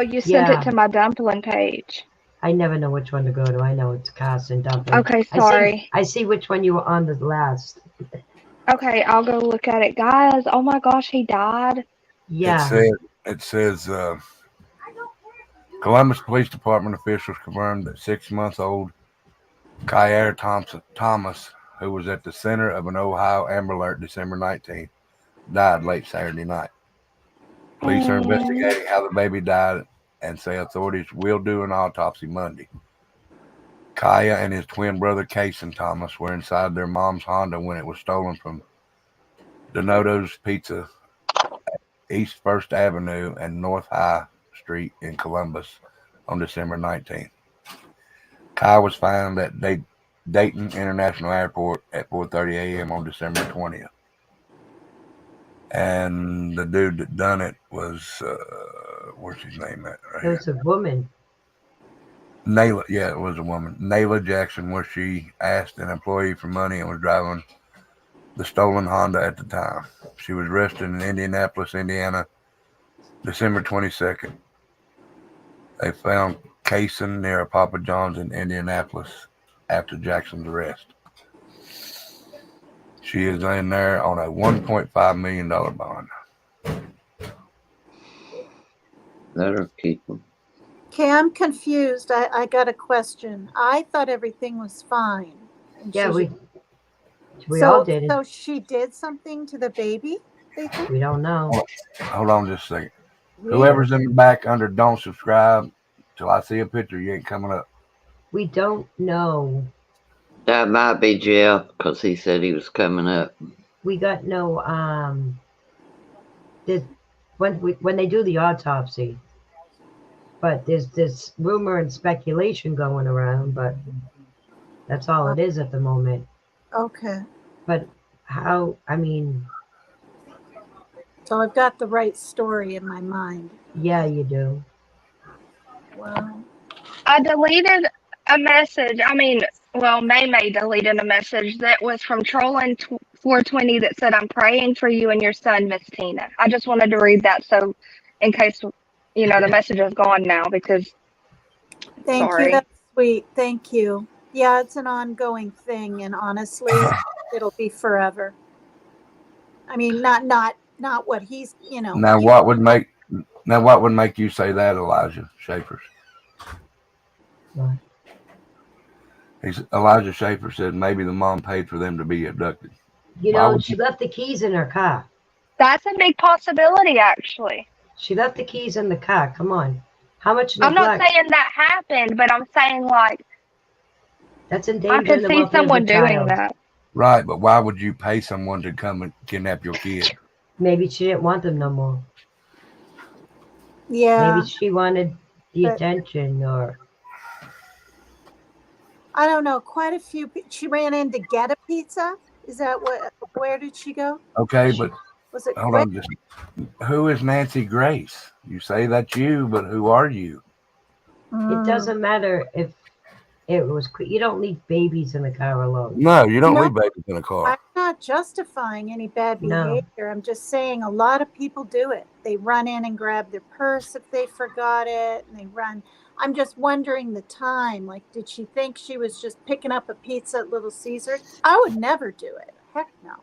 you sent it to my dumpling page. I never know which one to go to. I know it's Cast and Dumpling. Okay, sorry. I see which one you were on the last. Okay, I'll go look at it. Guys, oh my gosh, he died. Yeah. It says Columbus Police Department officials confirmed that 6-month-old Kyair Thomas, who was at the center of an Ohio Amber Alert December 19th, died late Saturday night. Police are investigating how the baby died and say authorities will do an autopsy Monday. Kaya and his twin brother Kason Thomas were inside their mom's Honda when it was stolen from Donato's Pizza at East 1st Avenue and North High Street in Columbus on December 19th. Kaya was found at Dayton International Airport at 4:30 a.m. on December 20th. And the dude that done it was, where's his name at? Right It was a woman. Nayla, yeah, it was a woman. Nayla Jackson, where she asked an employee for money and was driving the stolen Honda at the time. She was arrested in Indianapolis, Indiana, December 22nd. They found Kaysen near a Papa John's in Indianapolis after Jackson's arrest. She is in there on a $1.5 million bond. That'll keep them. Okay, I'm confused. I got a question. I thought everything was fine. Yeah, we all did it. So she did something to the baby, they think? We don't know. Hold on just a second. Whoever's in the back under don't subscribe till I see a picture, you ain't coming up. We don't know. That might be Jeff because he said he was coming up. We got no when they do the autopsy, but there's this rumor and speculation going around, but that's all it is at the moment. Okay. But how, I mean, So I've got the right story in my mind. yeah, you do. Wow. I deleted a message. May deleted a message that was from Trolling 420 that said, "I'm praying for you and your son, Miss Tina." I just wanted to read that so in case, the message is gone now because Thank sorry. you. That's sweet. Thank you. Yeah, it's an ongoing thing, and honestly, it'll be forever. I mean, not what he's, Now what would make you say that, Elijah Schaefer? What? Elijah Schaefer said maybe the mom paid for them to be abducted. She left the keys in her car. That's a big possibility, actually. She left the keys in the car. Come on. How much I'm neglect? not saying that happened, but I'm saying That's I endangering could the see welfare of someone the doing child. that. Right, but why would you pay someone to come and kidnap your kid? Maybe she didn't want them no more. Yeah. Maybe she wanted the attention, or I don't know. Quite a few. She ran in to get a pizza. Is that where did she go? Okay, but Was it hold on. Who is Nancy Grace? You say that's you, but who are you? it doesn't matter if it was. You don't leave babies in the car alone. No, you don't leave babies in a car. I'm not justifying any bad No. behavior. I'm just saying a lot of people do it. They run in and grab their purse if they forgot it, and they run. I'm just wondering the time. Like, did she think she was just picking up a pizza at Little Caesars? I would never do it. Heck no.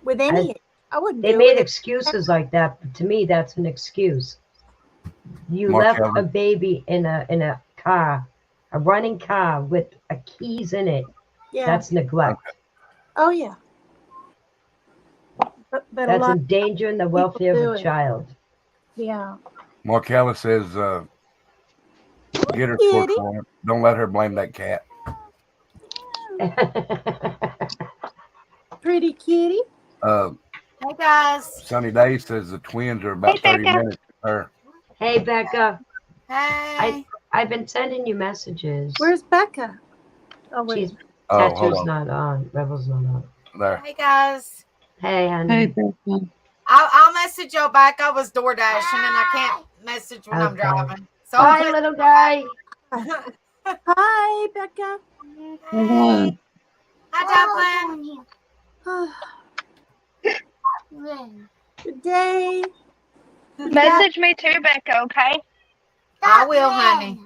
With any age, I wouldn't do it. They made excuses like that, but to me, that's an excuse. You left a baby in a car, a running car with keys in it. Yeah. That's neglect. Oh yeah. But that's endangering the welfare of the child. Yeah. Markella says, get her sports woman. Don't let her blame that cat. pretty kitty. Hey guys. Sunny Day says the twins are about Hey, 30 Becca. minutes from her. Hey, Becca. Hey. I've been sending you messages. Where's Becca? Oh wait. She's Oh, hold Tattoo's on. not on. Rebel's not on. There. Hey guys. Hey, honey. Hey, Becca. I'll message y'all back. I was door dashing and I can't message when I'm Okay. driving. So Bye, little guy. Hi, Becca. Hello. Hi, Dublin. Good day. Message me too, Becca, okay? I will, honey.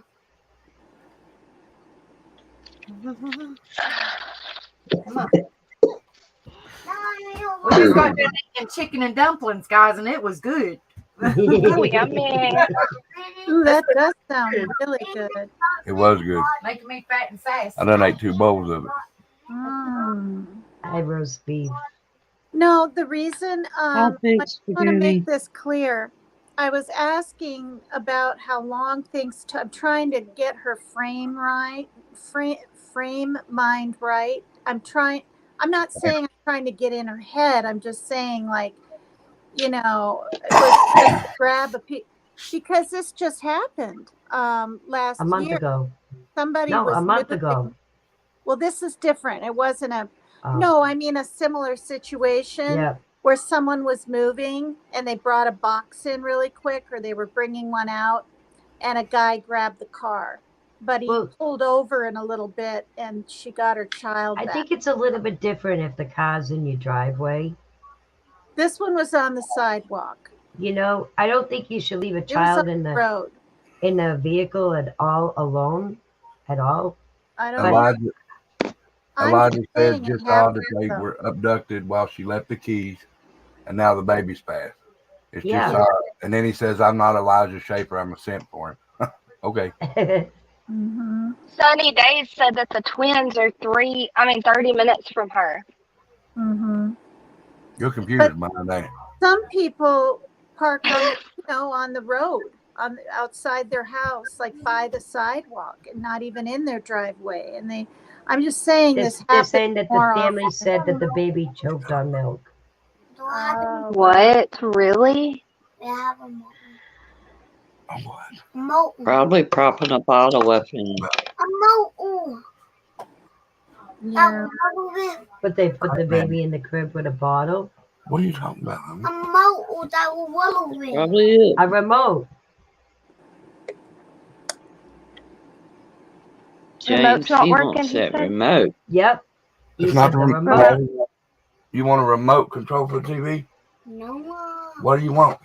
We just got done eating chicken and dumplings, guys, and it was good. Oh, yummy. Ooh, that does sound really good. It was good. Making me fat and sassy. I done ate 2 bowls of it. Mm. I roast beef. No, the reason I'll I take just want to make spaghetti. this clear. I was asking about how long things. I'm trying to get her frame right, frame mind right. I'm not saying I'm trying to get in her head. I'm just saying, like, it was just to grab a piece because this just happened last A month year. ago. Somebody No, was a month moving. ago. Well, this is different. It wasn't a. Oh, No, I mean a similar situation yeah. where someone was moving and they brought a box in really quick, or they were bringing one out, and a guy grabbed the car. But he Well, pulled over in a little bit, and she got her child I back. think it's a little bit different if the car's in your driveway. This one was on the sidewalk. I don't think you should leave a It was child on the road. in a vehicle at all alone at all. I don't. Elijah, I'm Elijah just says saying it just odd that happened, they though. were abducted while she left the keys, and now the baby's passed. It's Yeah. just odd. And then he says, "I'm not Elijah Schaefer. I'm a sent for him." Okay. Mm-hmm. Sunny Days said that the twins are 30 minutes from her. Mm-hmm. Your computer's behind that. Some people park on the road, outside their house, like by the sidewalk, and not even in their driveway. And I'm just saying this They're happens saying that the more family often. said that the baby choked on milk. Oh, What? Really? Oh, what? Probably propping a bottle up in. yeah. But they put the baby in the crib with a bottle. What are you talking about? Honey? Probably is. A remote. James, Remote's not he working, wants he that said. remote. Yep. He It's not said the the remote. remote. You want a remote control for the TV? What do you want?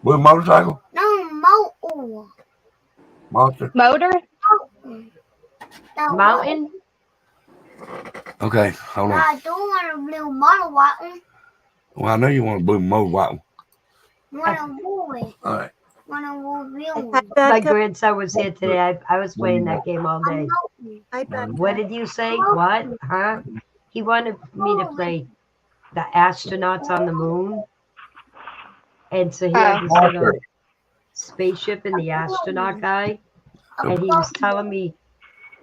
Blue motorcycle? Monster? Motor? Mountain? Okay, hold on. Well, I know you want a blue motorcycle. All right. Hi, My Becca. grandson was here today. I was playing that game all day. Hi, Becca. What did you say? What? Huh? He wanted me to play the astronauts on the moon. And so he had this little spaceship and the astronaut guy. And he was telling me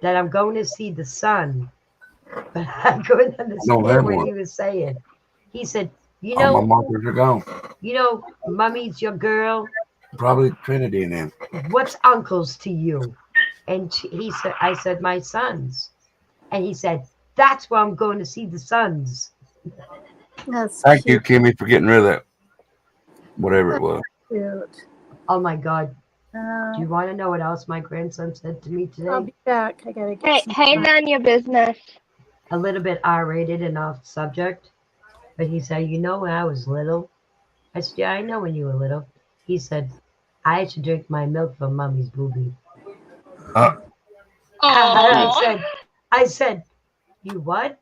that I'm going to see the sun. But I couldn't understand what he was saying. He said, All my markers are gone. Mummy's your girl. Probably Trinity in them. What's uncles to you? And I said, my sons. And he said, that's why I'm going to see the sons. That's Thank you, cute. Kimmy, for getting rid of that. Whatever it was. Cute. Oh my God. Do you want to know what else my grandson said to me I'll today? be back. I gotta get Hey, none your business. A little bit R-rated and off subject. But he said, when I was little? I said, yeah, I know when you were little. He said, I used to drink my milk from Mommy's boobie. I said, you what?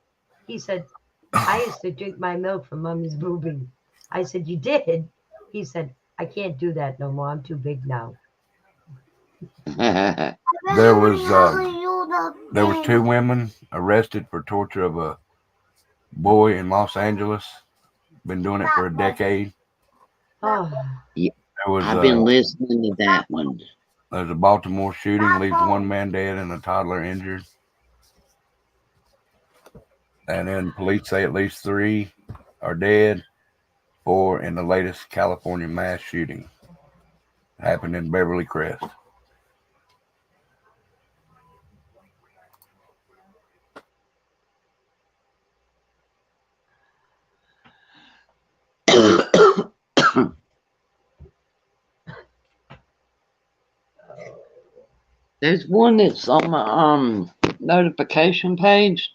He said, I used to drink my milk from Mommy's boobie. I said, you did? He said, I can't do that no more. I'm too big now. There was 2 women arrested for torture of a boy in Los Angeles. Been doing it for a decade. Oh, There was I've been listening to that one. there's a Baltimore shooting, leaves one man dead and a toddler injured. And then police say at least 3 are dead. 4 in the latest California mass shooting happened in Beverly Crest. There's one that's on my notification page,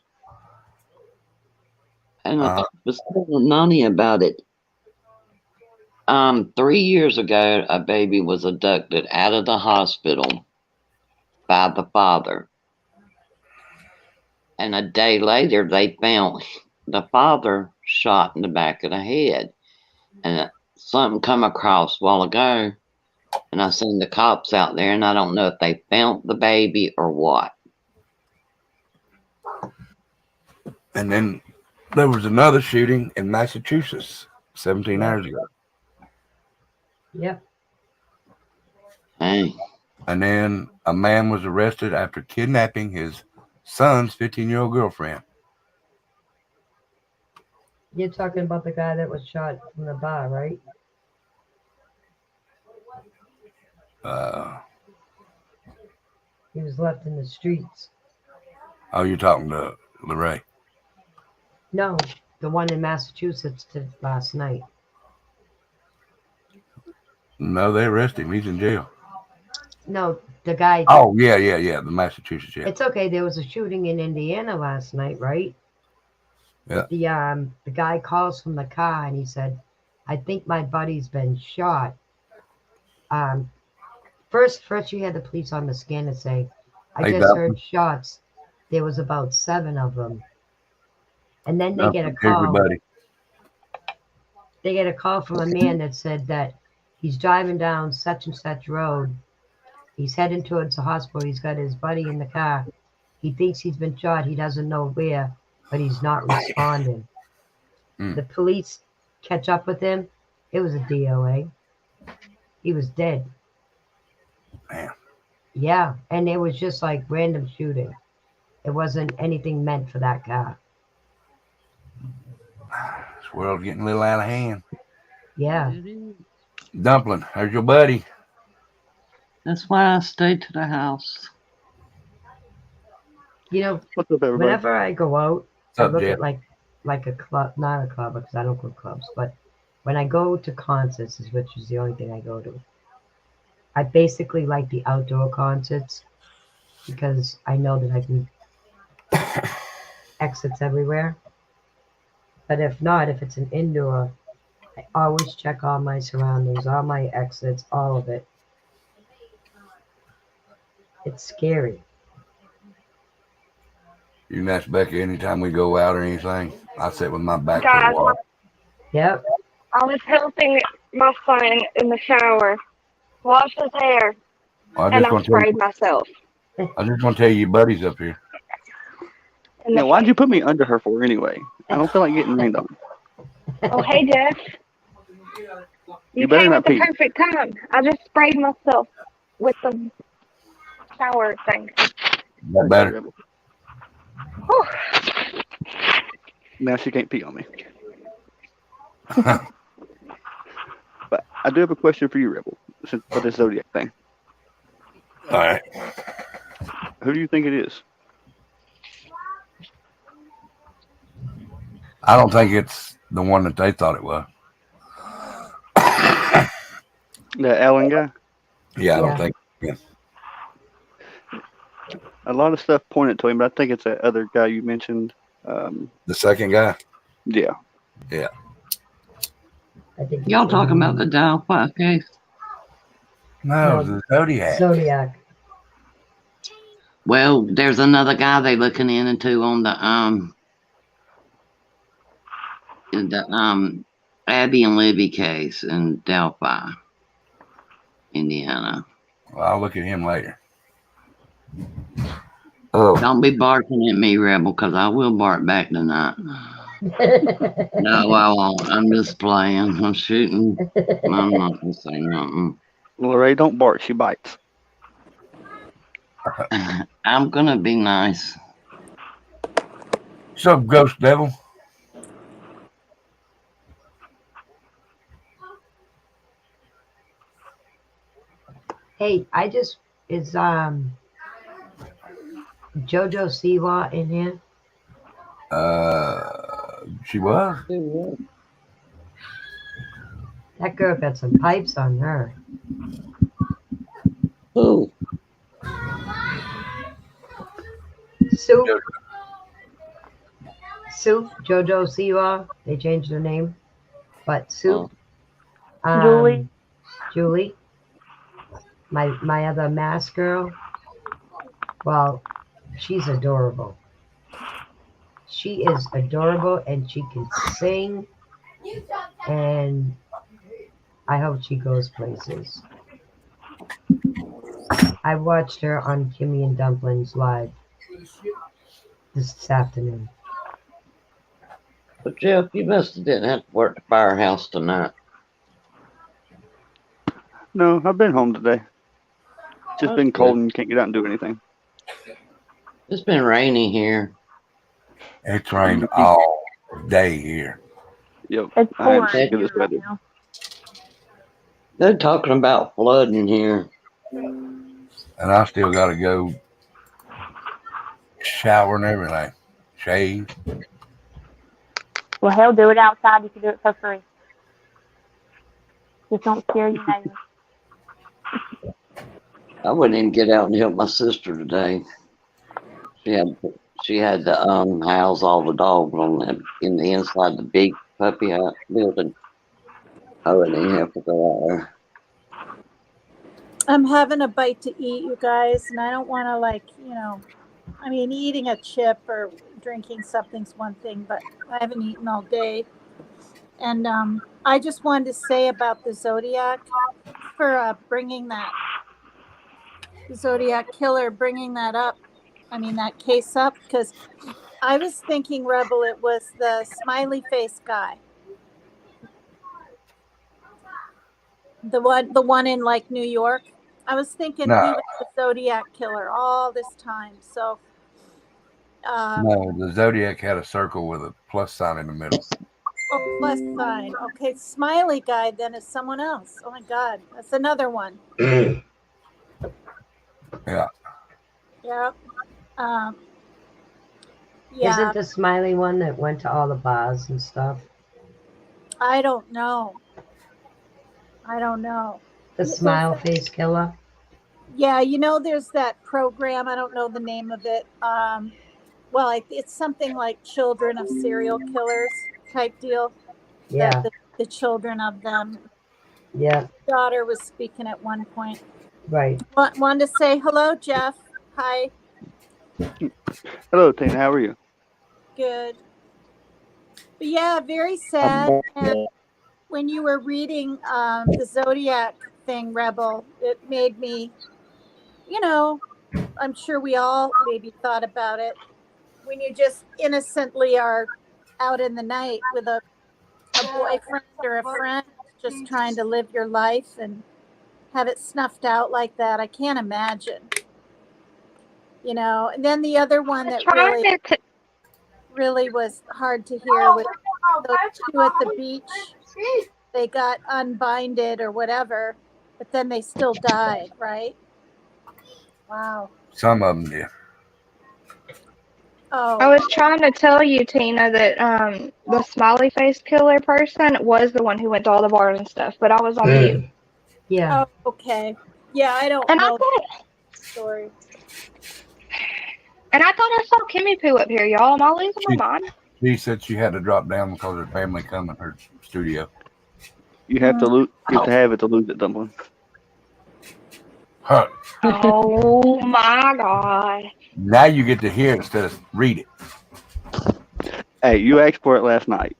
and I was telling Nani about it. 3 years ago, a baby was abducted out of the hospital by the father, and a day later, they found the father shot in the back of the head. And something come across a while ago, and I seen the cops out there, and I don't know if they found the baby or what. And then there was another shooting in Massachusetts 17 hours ago. Yep. Hey, And then a man was arrested after kidnapping his son's 15-year-old girlfriend. You're talking about the guy that was shot from the bar, right? He was left in the streets. Oh, you're talking to LeRae. No, the one in Massachusetts last night. No, they arrested him. He's in jail. No, the guy. Oh, yeah. The Massachusetts, yeah. It's okay. There was a shooting in Indiana last night, right? Yeah. The guy calls from the car and he said, "I think my buddy's been shot." First you had the police on the scanner say, "I just heard shots." There was about 7 of them, and then they get a call. Everybody. They get a call from a man that said that he's driving down such and such road. He's heading towards the hospital. He's got his buddy in the car. He thinks he's been shot. He doesn't know where, but he's not responding. The police catch up with him. It was a DOA. He was dead. Man. Yeah, and it was just like random shooting. It wasn't anything meant for that car. This world's getting a little out of hand. Yeah. Dumpling, there's your buddy. that's why I stayed to the house. You know, What's up, everybody? whenever I go out, What's up, I look Jeff? at like a club, not a club because I don't go to clubs, but when I go to concerts, which is the only thing I go to, I basically like the outdoor concerts because I know that I can exits everywhere. But if not, if it's an indoor, I always check all my surroundings, all my exits, all of it. It's scary. You can ask Becky anytime we go out or anything. I sit with my back to Guys, the wall. Yep. I was helping my son in the shower wash his hair, I and just I want to tell sprayed you, myself. I just want to tell you, your buddy's up here. in the Now, why'd you put me under her for anyway? I don't feel like getting rained on. Oh, hey, Jeff. You better came not at the pee. perfect time. I just sprayed myself with the shower thing. That better. Whew. Now she can't pee on me. But I do have a question for you, Rebel, for this Zodiac thing. All right. Who do you think it is? I don't think it's the one that they thought it was. The Allen guy? Yeah, I don't Yeah. think. Yeah. A lot of stuff pointed to him, but I think it's that other guy you mentioned. The second guy. Yeah. I think Y'all talking about the Delphi case? No, No, the Zodiac. Zodiac. Well, there's another guy they looking into on the Abby and Libby case in Delphi, Indiana. Well, I'll look at him later. Oh, Don't be barking at me, Rebel, because I will bark back tonight. No, I won't. I'm just playing. I'm shooting. I'm not gonna say nothing. Lorraine, don't bark. She bites. I'm gonna be nice. What's up, Ghost Devil? Hey, is JoJo Siwa in here? She was. That girl got some pipes on her. Who? Soup, JoJo Siwa. They changed her name, but Soup. Julie. Julie. My other mask girl. Well, she's adorable. She is adorable, and she can sing. And I hope she goes places. I watched her on Kimmy and Dumplings live this afternoon. But Jeff, you must have didn't have to work the firehouse tonight. No, I've been home today. It's just been cold and can't get out and do anything. It's been rainy here. It's rained all day here. Yep. It's I am pouring sick of here this right weather. now. They're talking about flooding here. And I still got to go shower and everything. Shave. Well, hell, do it outside. You can do it for free. Just don't scare your neighbors. I wouldn't even get out and help my sister today. She had to house all the dogs in the inside the big puppy house building. I wouldn't even have to go out there. I'm having a bite to eat, you guys, and I don't want to, I mean, eating a chip or drinking something's one thing, but I haven't eaten all day. And I just wanted to say about the Zodiac for bringing that Zodiac killer, bringing that up. I mean, that case up, because I was thinking, Rebel, it was the smiley face guy. The one in like New York. I was thinking No. he was the Zodiac killer all this time. So No, the Zodiac had a circle with a plus sign in the middle. oh, plus sign. Okay, smiley guy then is someone else. Oh my God, that's another one. Yeah. Yeah. Yeah. Isn't the smiley one that went to all the bars and stuff? I don't know. The smile face killer? Yeah, there's that program. I don't know the name of it. Well, it's something like Children of Serial Killers type deal. Yeah. The children of them. Yeah. Daughter was speaking at one point. Right. Wanted to say hello, Jeff. Hi. Hello, Tina. How are you? Good. But yeah, very sad. And when you were reading the Zodiac thing, Rebel, it made me, I'm sure we all maybe thought about it. When you just innocently are out in the night with a boyfriend or a friend just trying to live your life and have it snuffed out like that. I can't imagine. And then the other one that really was hard to hear was those two at the beach. They got unbinded or whatever, but then they still died, right? Wow. Some of them did. Oh. I was trying to tell you, Tina, that the smiley face killer person was the one who went to all the bars and stuff, but I was on mute. Yeah. Oh, okay. Yeah, I don't know the story. And I thought I saw Kimmy Poo up here, y'all. Am I losing my mind? She said she had to drop down because her family come in her studio. You have to lose. You have to have it to lose it, Dumpling. Huh. Oh my God. Now you get to hear it instead of read it. Hey, you asked for it last night.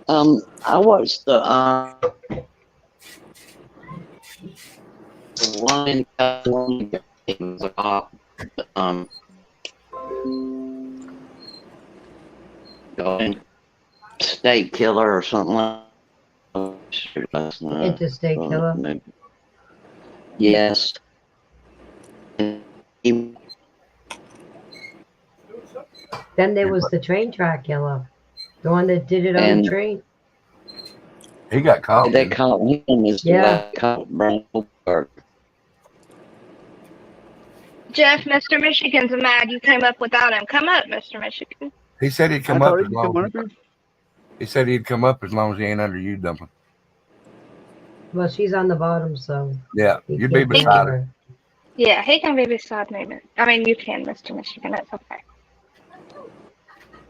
I watched the one in California. State killer or something like that. Interstate killer. Yes. He- Then there was the train track killer, the one that did it on the And train. He got caught. they didn't he? caught him as Yeah. they caught Brownberg. Jeff, Mr. Michigan's mad you came up without him. Come up, Mr. Michigan. He said he'd I come up told as him to long come on as up here. he said he'd come up as long as he ain't under you, Dumpling. Well, she's on the bottom, so Yeah, he you'd be can't get beside her. her. Yeah, he can be beside me. I mean, you can, Mr. Michigan. That's okay.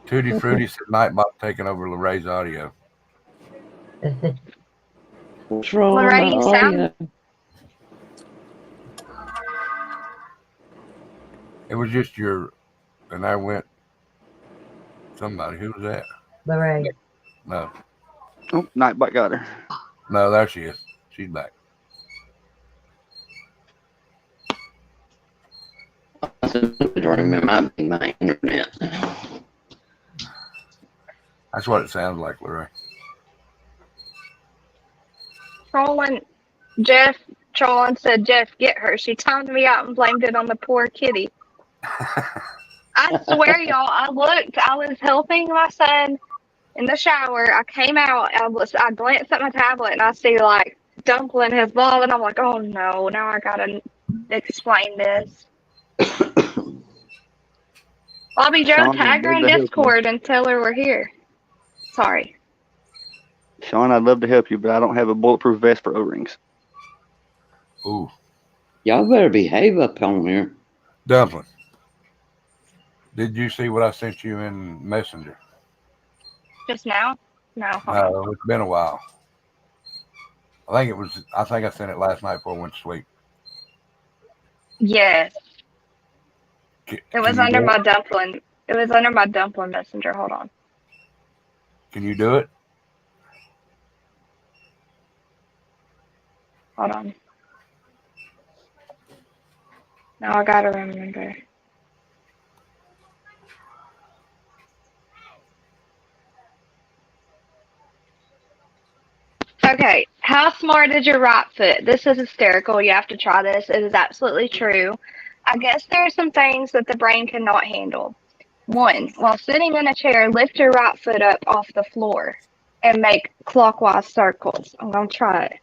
Tutti Frutti said Nightbot taking over Lorraine's audio. What's wrong with Lorraine, my you sound- audio? It was just your, and I went, somebody, who was that? Lorraine. No, Oh, Nightbot got her. no, there she is. She's back. It might be my internet. That's what it sounds like, Lorraine. Trolling. Trolling said, Jeff, get her. She timed me out and blamed it on the poor kitty. I swear, y'all, I was helping my son in the shower. I came out, I glanced at my tablet and I see like Dumpling his ball, and I'm like, oh no, now I gotta explain this. Bobby Joe, Sean, tag her I'd in love to help you. Discord and tell her we're here. Sorry. Sean, I'd love to help you, but I don't have a bulletproof vest for O-rings. Ooh, Y'all better behave up on here. Dumpling. Did you see what I sent you in Messenger? Just now? No. hold on. No, it's been a while. I think I sent it last night before I went to sleep. Yes. Can It was you under do my Dumpling. It was under my Dumpling Messenger. Hold on. Can you do it? Hold on. Now I gotta remember. Okay, how smart is your right foot? This is hysterical. You have to try this. It is absolutely true. I guess there are some things that the brain cannot handle. 1, while sitting in a chair, lift your right foot up off the floor and make clockwise circles. I'm going to try it.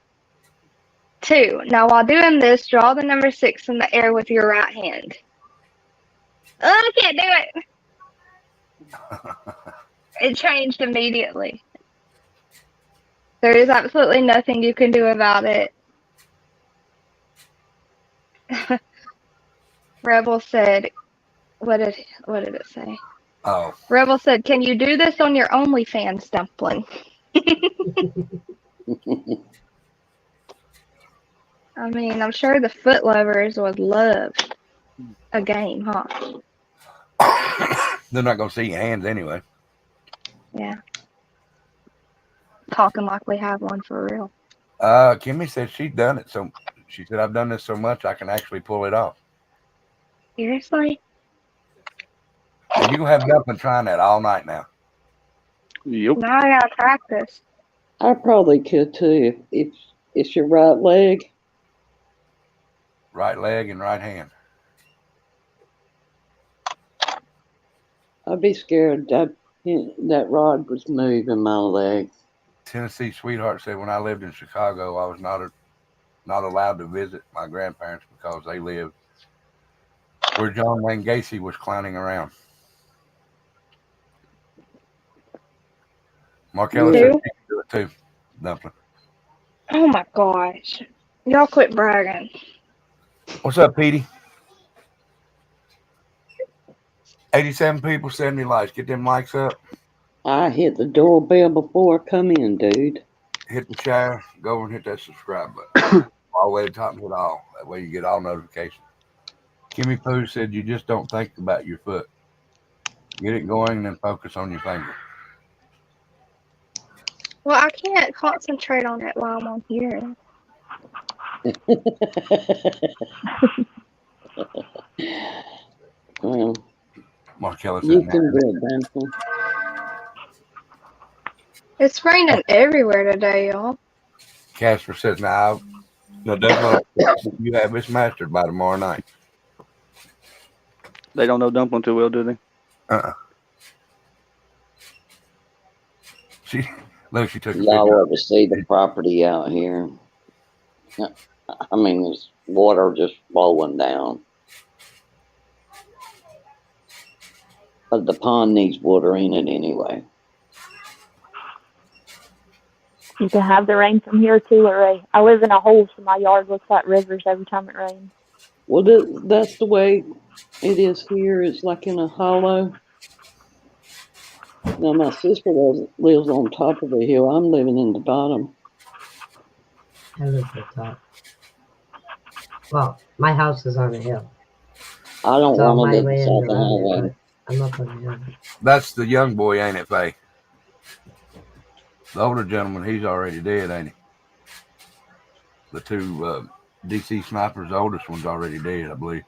2, now while doing this, draw the number 6 in the air with your right hand. Oh, I can't do it. It changed immediately. There is absolutely nothing you can do about it. Rebel said, what did it say? Oh, Rebel said, can you do this on your OnlyFans, Dumpling? I mean, I'm sure the foot lovers would love a game, huh? they're not going to see your hands anyway. Yeah. Talking like we have one for real. Kimmy said she's done it. So she said, I've done this so much I can actually pull it off. Seriously? And you going to have Dumpling trying that all night now. Yep. Now I gotta practice. I probably could too if it's your right leg. Right leg and right hand. I'd be scared that rod was moving my leg. Tennessee Sweetheart said, when I lived in Chicago, I was not allowed to visit my grandparents because they lived where John Wayne Gacy was clowning around. Mark Ellis said she can do it too. Dumpling. Oh my gosh. Y'all quit bragging. What's up, Petey? 87 people, 70 likes. Get them likes up. I hit the doorbell before I come in, dude. Hit the share. Go over and hit that subscribe button. All the way to the top and hit all. That way you get all notifications. Kimmy Pooh said you just don't think about your foot. Get it going and then focus on your finger. Well, I can't concentrate on it while I'm on here. Well, Markella says You now. can do it, Benson. It's raining everywhere today, y'all. Casper says now. No, definitely. You have this mastered by tomorrow night. They don't know dumpling too well, do they? She she took a Y'all picture. ought to see the property out here. I mean, there's water just flowing down. But the pond needs water in it anyway. You can have the rain from here too, Ray. I live in a hole, so my yard looks like rivers every time it rains. Well, that's the way it is here. It's like in a hollow. Now, my sister lives on top of the hill. I'm living in the bottom. I live at the top. Well, my house is on a hill. I don't It's all want my to live beside land the around it, highway. but I'm up on the hill. That's the young boy, ain't it, Faye? The older gentleman, he's already dead, ain't he? The two DC snipers, the oldest one's already dead, I believe.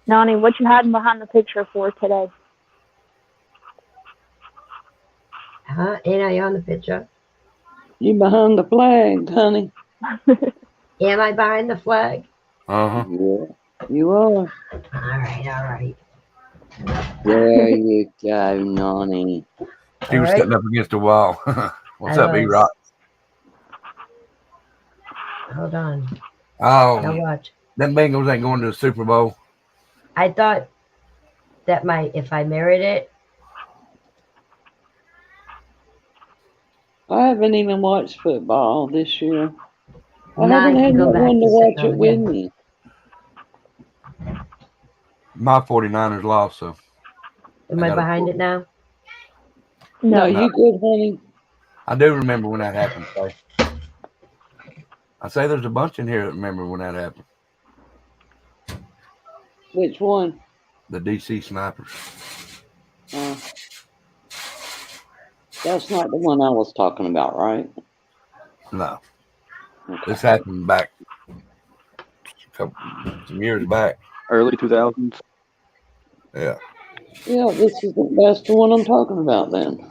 Nani, what you hiding behind the picture for today? Huh? Ain't I on the picture? You behind the flag, honey. Am I behind the flag? Uh-huh. Yeah, you are. All right. There you go, Nani. He was sitting up against the wall. What's up, E-Rock? Hold on. Oh, Now watch. them Bengals ain't going to the Super Bowl. I thought that if I married it. I haven't even watched football this year. I Now haven't I had can no go back one to to watch sitting it on with the me. My 49ers lost, so. Am I behind it now? No, you good, honey. I do remember when that happened, Faye. I say there's a bunch in here that remember when that happened. Which one? The DC snipers. That's not the one I was talking about, right? No. Okay. This happened back some years back. Early 2000s. Yeah. Yeah, that's the one I'm talking about then.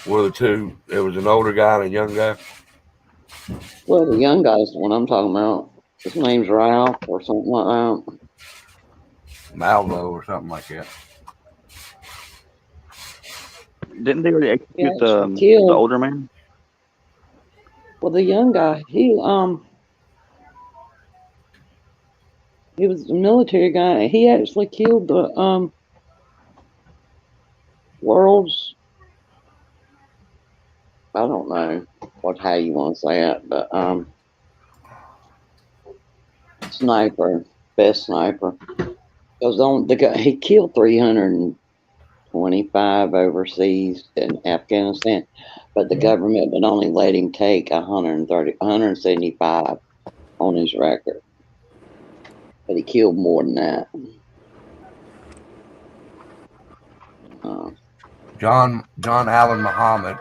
Were the two, there was an older guy and a young guy. Well, the young guy's the one I'm talking about. His name's Ralph or something like that. Malvo or something like that. Didn't they already execute the older man? Well, the young guy, he was a military guy. He actually killed the world's, I don't know how you want to say it, but sniper, best sniper. Because he killed 325 overseas in Afghanistan, but the government would only let him take 175 on his record. But he killed more than that. John Allen Muhammad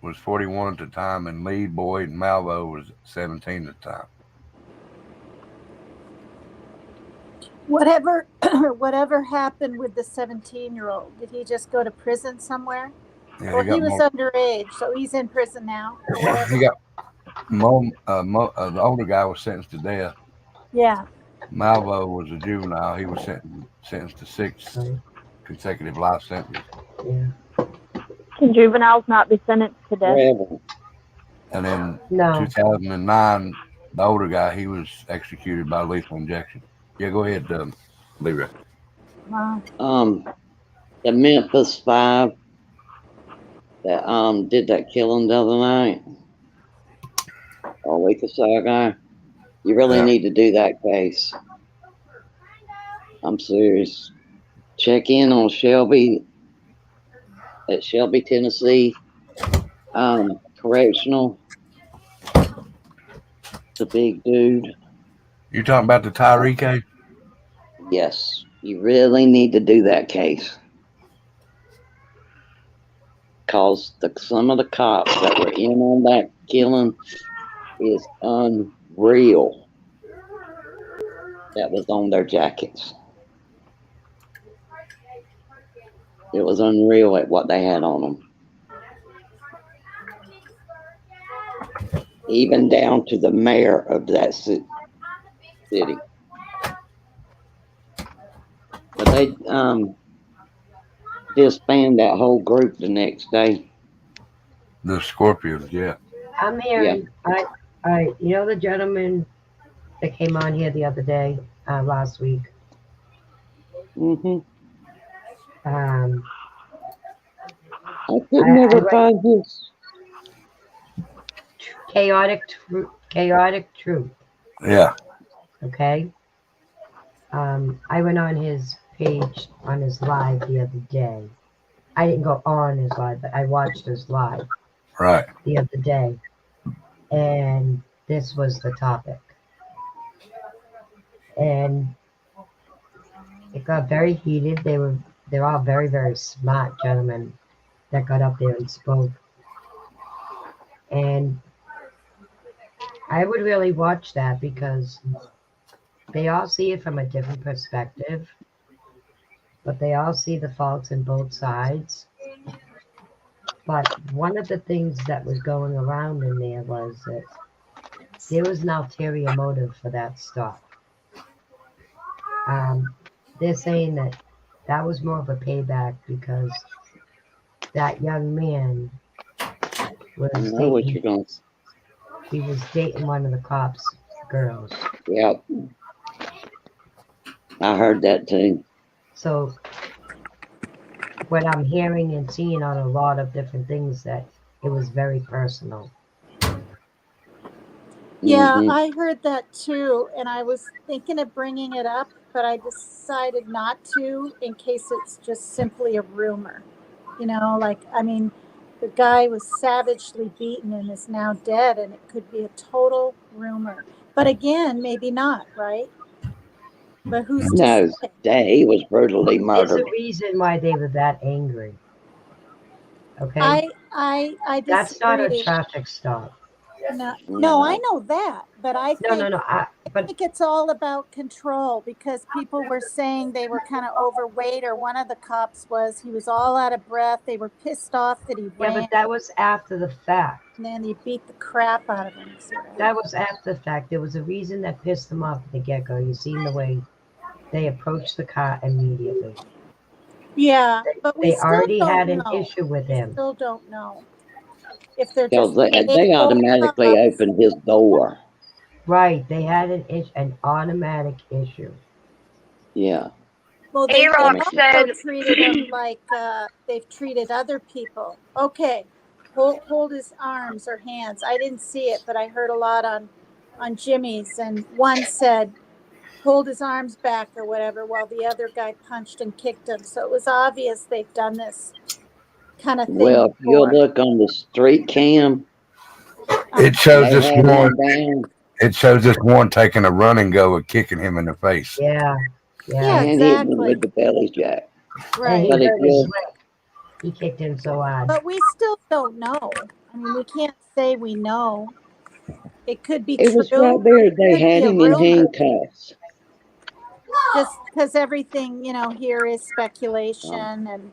was 41 at the time, and Lee Boyd Malvo was 17 at the time. Whatever happened with the 17-year-old? Did he just go to prison somewhere? Yeah, Well, he was underage, so he's in prison now. He got the older guy was sentenced to death. Yeah. Malvo was a juvenile. He was sentenced to 6 consecutive life sentences. Yeah. Can juveniles not be sentenced to death? Forever. And then No. 2009, the older guy, he was executed by lethal injection. Yeah, go ahead, Leroy. The Memphis 5 that did that killing the other night, a week or so ago. You really need to do that case. I'm serious. Check in on Shelby at Shelby, Tennessee. Correctional. The big dude. You talking about the Tyree case? Yes. You really need to do that case. Because some of the cops that were in on that killing is real that was on their jackets. It was unreal at what they had on them. Even down to the mayor of that city. But they disbanded that whole group the next day. The Scorpions, yeah. I'm hearing. You know the gentleman that came on here the other day, last week. Mm-hmm. Um, I could never find his chaotic truth. Yeah. Okay. I went on his page on his live the other day. I didn't go on his live, but I watched his live Right. the other day, and this was the topic, and it got very heated. They're all very, very smart gentlemen that got up there and spoke, and I would really watch that because they all see it from a different perspective, but they all see the faults in both sides. But one of the things that was going around in there was that there was an ulterior motive for that stop. They're saying that that was more of a payback because that young man was he was dating one of the cops' girls. Yep. I heard that too. So what I'm hearing and seeing on a lot of different things that it was very personal. Yeah, Mm-hmm. I heard that too, and I was thinking of bringing it up, but I decided not to in case it's just simply a rumor. You know, like, I mean, the guy was savagely beaten and is now dead, and it could be a total rumor. But again, maybe not, right? But who's to say? That he was brutally murdered. There's a reason why they were that angry. Okay? I disagree. That's not a traffic stop. No, I know that, but I think I think it's all about control because people were saying they were kind of overweight, or one of the cops he was all out of breath. They were pissed off that he ran. Yeah, but that was after the fact. And then he beat the crap out of him. That was after the fact. There was a reason that pissed them off at the get-go. You seen the way they approached the car immediately. Yeah, but we they still already don't had know. an issue with him. We still don't know if they're Because just they automatically opened his door. Right, they had an automatic issue. Yeah. Well, they also treated him like they've treated other people. Okay, hold his arms or hands. I didn't see it, but I heard a lot on Jimmy's, and one said, hold his arms back or whatever, while the other guy punched and kicked him. So it was obvious they've done this kind of thing. Well, if you look on the street cam, it shows this one. It shows this one taking a run and go and kicking him in the face. Yeah, and exactly. Hitting him with the belly jack. Right. But he kicked him so hard. But we still don't know. I mean, we can't say we know. It could be true. It was right there. They had him in handcuffs. Just because everything, here is speculation, and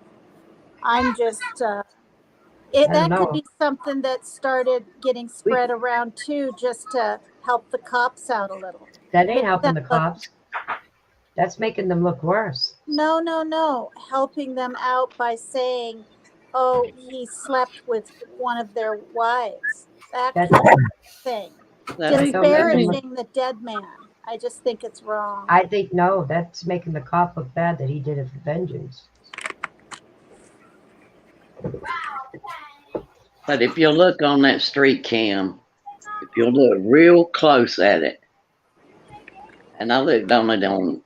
I'm just, that could be something that started getting spread around too, just to help the cops out a little. That ain't helping the cops. That's making them look worse. No. Helping them out by saying, oh, he slept with one of their wives. That kind of thing. Disparaging the dead man. I just think it's wrong. I think, no, that's making the cop look bad that he did it for vengeance. But if you look on that street cam, if you look real close at it, and I looked on it on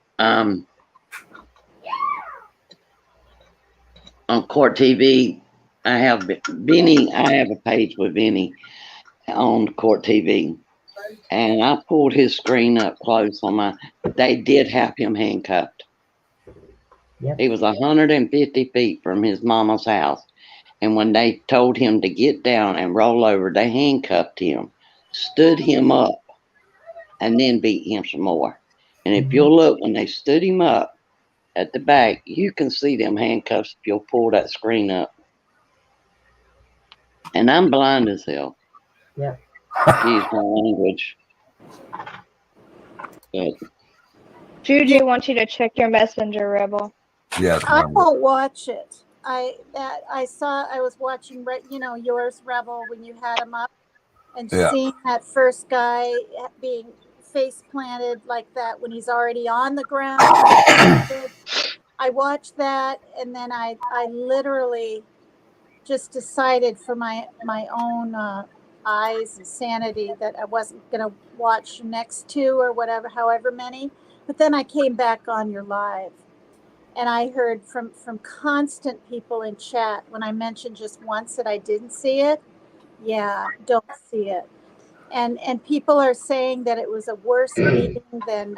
Court TV, I have a page with Vinny on Court TV. And I pulled his screen up close they did have him handcuffed. Yep. He was 150 feet from his mama's house. And when they told him to get down and roll over, they handcuffed him, stood him up, and then beat him some more. And if Mhm. you'll look, when they stood him up at the back, you can see them handcuffs if you'll pull that screen up. And I'm blind as hell. Yep. Excuse my language. But Juju wants you to check your messenger, Rebel. Yes, I ma'am. won't watch it. I was watching, yours, Rebel, when you had him up, and Yeah. seeing that first guy being face planted like that when he's already on the ground. I watched that, and then I literally just decided for my own eyes and sanity that I wasn't going to watch the next two or whatever, however many. But then I came back on your live, and I heard from constant people in chat when I mentioned just once that I didn't see it. Yeah, don't see it. And people are saying that it was a worse beating than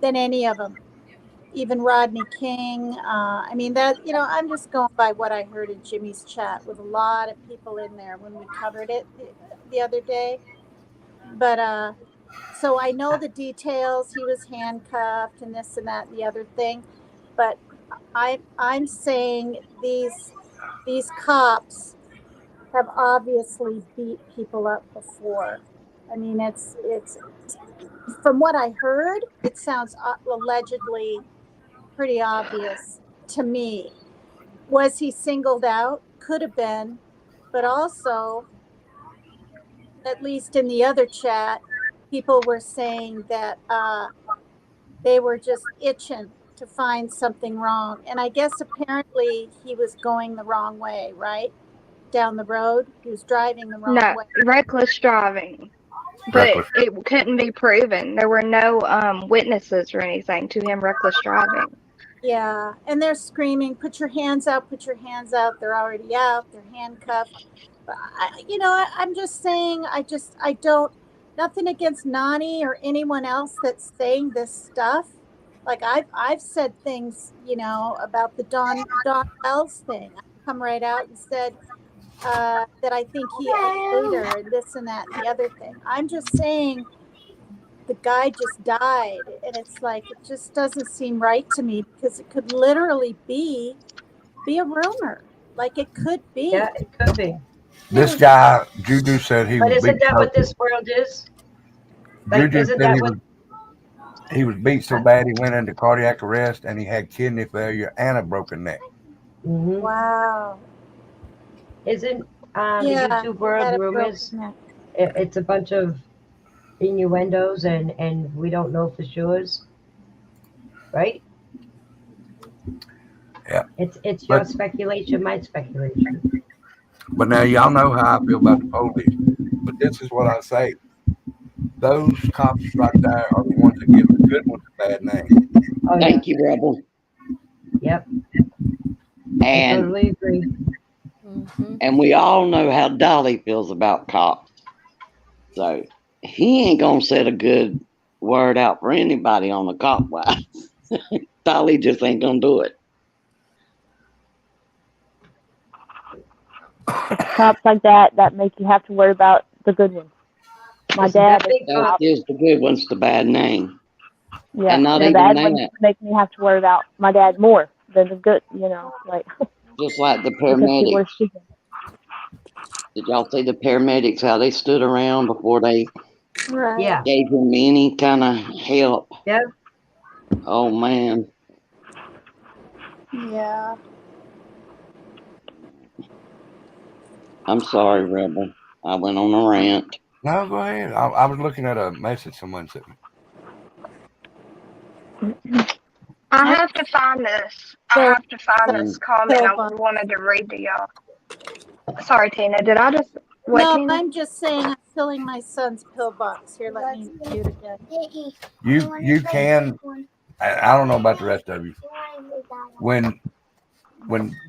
any of them, even Rodney King. I mean, that, I'm just going by what I heard in Jimmy's chat with a lot of people in there when we covered it the other day. But so I know the details. He was handcuffed and this and that and the other thing. But I'm saying these cops have obviously beat people up before. I mean, it's from what I heard, it sounds allegedly pretty obvious to me. Was he singled out? Could have been, but also, at least in the other chat, people were saying that they were just itching to find something wrong. And I guess apparently he was going the wrong way, right? Down the road. He was driving the wrong No, way. reckless driving. But Reckless. it couldn't be proven. There were no witnesses or anything to him reckless driving. Yeah. And they're screaming, put your hands out, put your hands out. They're already out. They're handcuffed. I'm just saying, I don't, nothing against Nani or anyone else that's saying this stuff. Like I've said things, about the Don Wells thing. I come right out and said that I think he a traitor and this and that and the other thing. I'm just saying the guy just died, and it's like it just doesn't seem right to me because it could literally be a rumor. Like it could be. Yeah, it could be. This guy, Juju said he But was isn't beat that so. what this world is? Like, Juju isn't said that what? he was beat so bad he went into cardiac arrest and he had kidney failure and a broken neck. Mm-hmm. Wow. Isn't the Yeah, YouTube he world had a rumors? broken neck. It's a bunch of innuendos, and we don't know for sure's, right? Yeah. It's your But speculation, my speculation. but now y'all know how I feel about the police. But this is what I say. Those cops right there are the ones that give the good ones a bad name. Oh yeah. thank you, Rebel. Yep. I And totally agree. and we all know how Dolly feels about cops. So he ain't gonna set a good word out for anybody on the cop wise. Dolly just ain't gonna do it. It's cops like that make you have to worry about the good ones. My Listen, dad that is big a That cop. cop. gives the good ones the bad name. Yeah, And not the even bad ones that. make me have to worry about my dad more than the good. Like Just like the because people are paramedics. stupid. Did y'all see the paramedics how they stood around before they Right. Yeah. gave him any kind of help? Yep. Oh man. Yeah. I'm sorry, Rebel. I went on a rant. No, go ahead. I was looking at a message someone sent me. I have to find this. I have to find this comment I wanted to read to y'all. Sorry, Tina. Did I just what, No, Tina? I'm just saying I'm filling my son's pill box. Here, let me do it again. You can. I don't know about the rest of you. When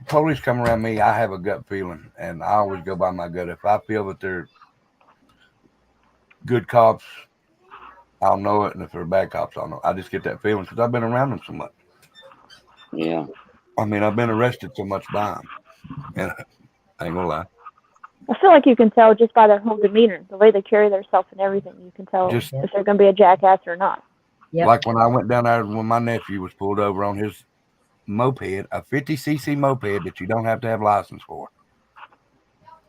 police come around me, I have a gut feeling, and I always go by my gut. If I feel that they're good cops, I'll know it, and if they're bad cops, I'll know. I just get that feeling because I've been around them so much. Yeah. I mean, I've been arrested so much by them, and I ain't gonna lie. I feel like you can tell just by their whole demeanor, the way they carry themselves and everything. You can tell Just if they're going to be a jackass or not. Yep. like when I went down there when my nephew was pulled over on his moped, a 50cc moped that you don't have to have license for.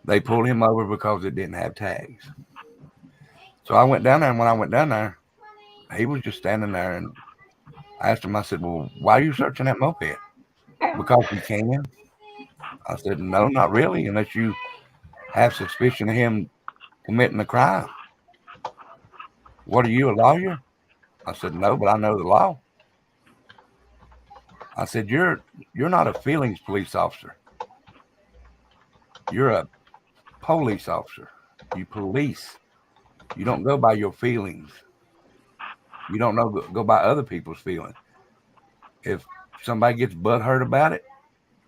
They pulled him over because it didn't have tags. So I went down there, and when I went down there, he was just standing there, and I asked him, I said, well, why are you searching that moped? Because we can. I said, no, not really, unless you have suspicion of him committing a crime. What are you, a lawyer? I said, no, but I know the law. I said, you're not a feelings police officer. You're a police officer. You police. You don't go by your feelings. You don't go by other people's feelings. If somebody gets butthurt about it,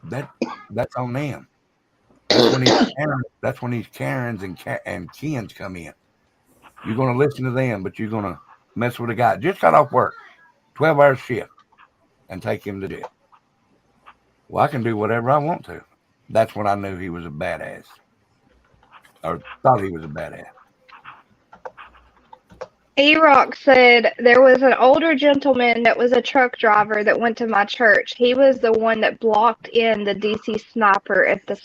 that's on them. That's when these Karens and Kens come in. You're going to listen to them, but you're going to mess with a guy just got off work, 12-hour shift, and take him to jail. Well, I can do whatever I want to. That's when I knew he was a badass, or thought he was a badass. E-Rock said there was an older gentleman that was a truck driver that went to my church. He was the one that blocked in the DC sniper at the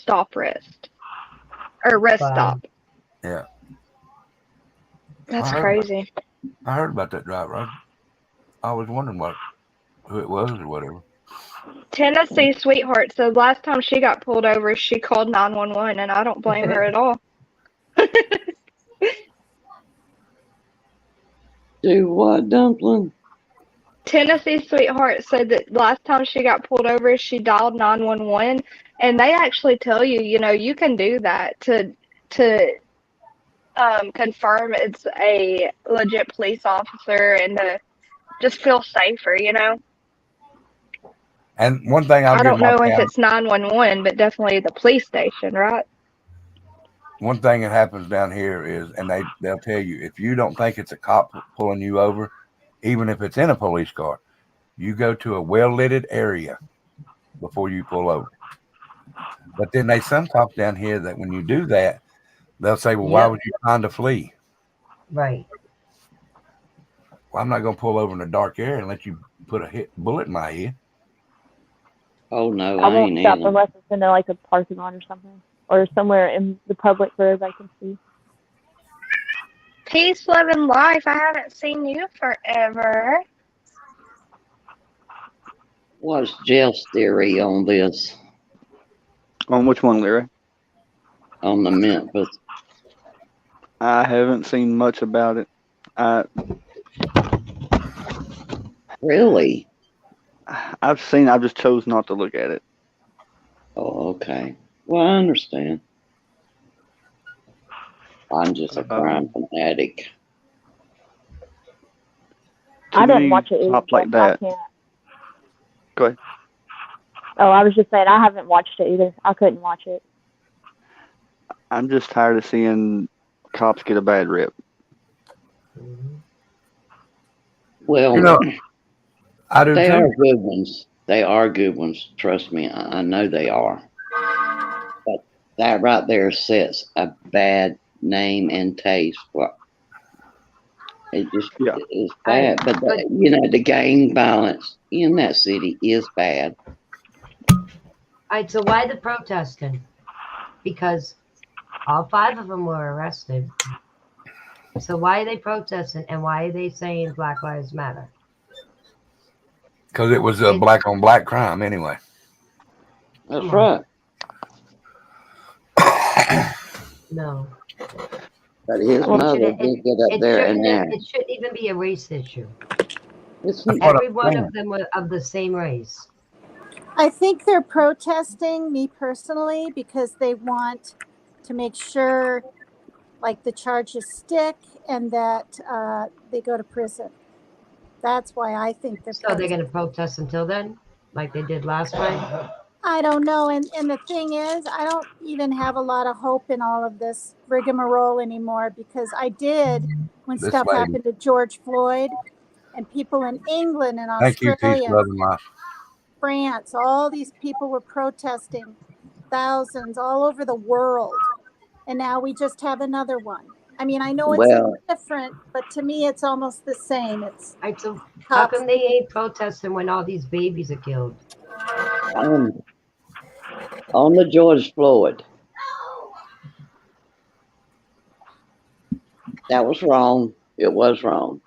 rest Wow. stop. Yeah. That's crazy. I heard about that driver. I was wondering who it was or whatever. Tennessee Sweetheart said last time she got pulled over, she called 911, and I don't blame her at all. Do what, Dumpling? Tennessee Sweetheart said that last time she got pulled over, she dialed 911, and they actually tell you, you can do that to confirm it's a legit police officer and to just feel safer, And one thing I don't know if it's 911, but definitely the police station, right? One thing that happens down here is, and they'll tell you, if you don't think it's a cop pulling you over, even if it's in a police car, you go to a well-lit area before you pull over. But then some cops down here that when you do that, they'll say, well, why would you trying to flee? Right. Well, I'm not going to pull over in a dark area and let you put a bullet in my head. Oh, no, I won't stop unless it's in like a parking lot or something. Or somewhere in the public where everybody can see. Peace, love, and life. I haven't seen you forever. What's Jeff's theory on this? On which one, Larry? On the Memphis. I haven't seen much about it. Really? I've just chose not to look at it. Oh, okay. Well, I understand. I'm just a crime fanatic. I didn't watch it either. Like that. I can't. Go ahead. Oh, I was just saying I haven't watched it either. I couldn't watch it. I'm just tired of seeing cops get a bad rep. Well, I do they too. are good ones. They are good ones. Trust me, I know they are. But that right there sets a bad name and taste. Well, it just is bad. But the gang violence in that city is bad. All right, so why the protesting? Because all 5 of them were arrested. So why are they protesting, and why are they saying Black Lives Matter? Because it was a black-on-black crime anyway. That's right. No. But his mother did get up there and there. It shouldn't even be a race issue. Every one of them were of the same race. I think they're protesting, me personally, because they want to make sure, like, the charges stick and that they go to prison. That's why I think they're So they're going to protest until then, like they did last time? I don't know. And the thing is, I don't even have a lot of hope in all of this rigmarole anymore, because I did when stuff happened to George Floyd, and people in England and Australia, France, all these people were protesting, thousands all over the world. and now we just have another one. I mean, I know it's Well, different, but to me, it's almost the same. It's So how cops. come they ain't protesting when all these babies are killed? on the George Floyd, that was wrong. It was wrong.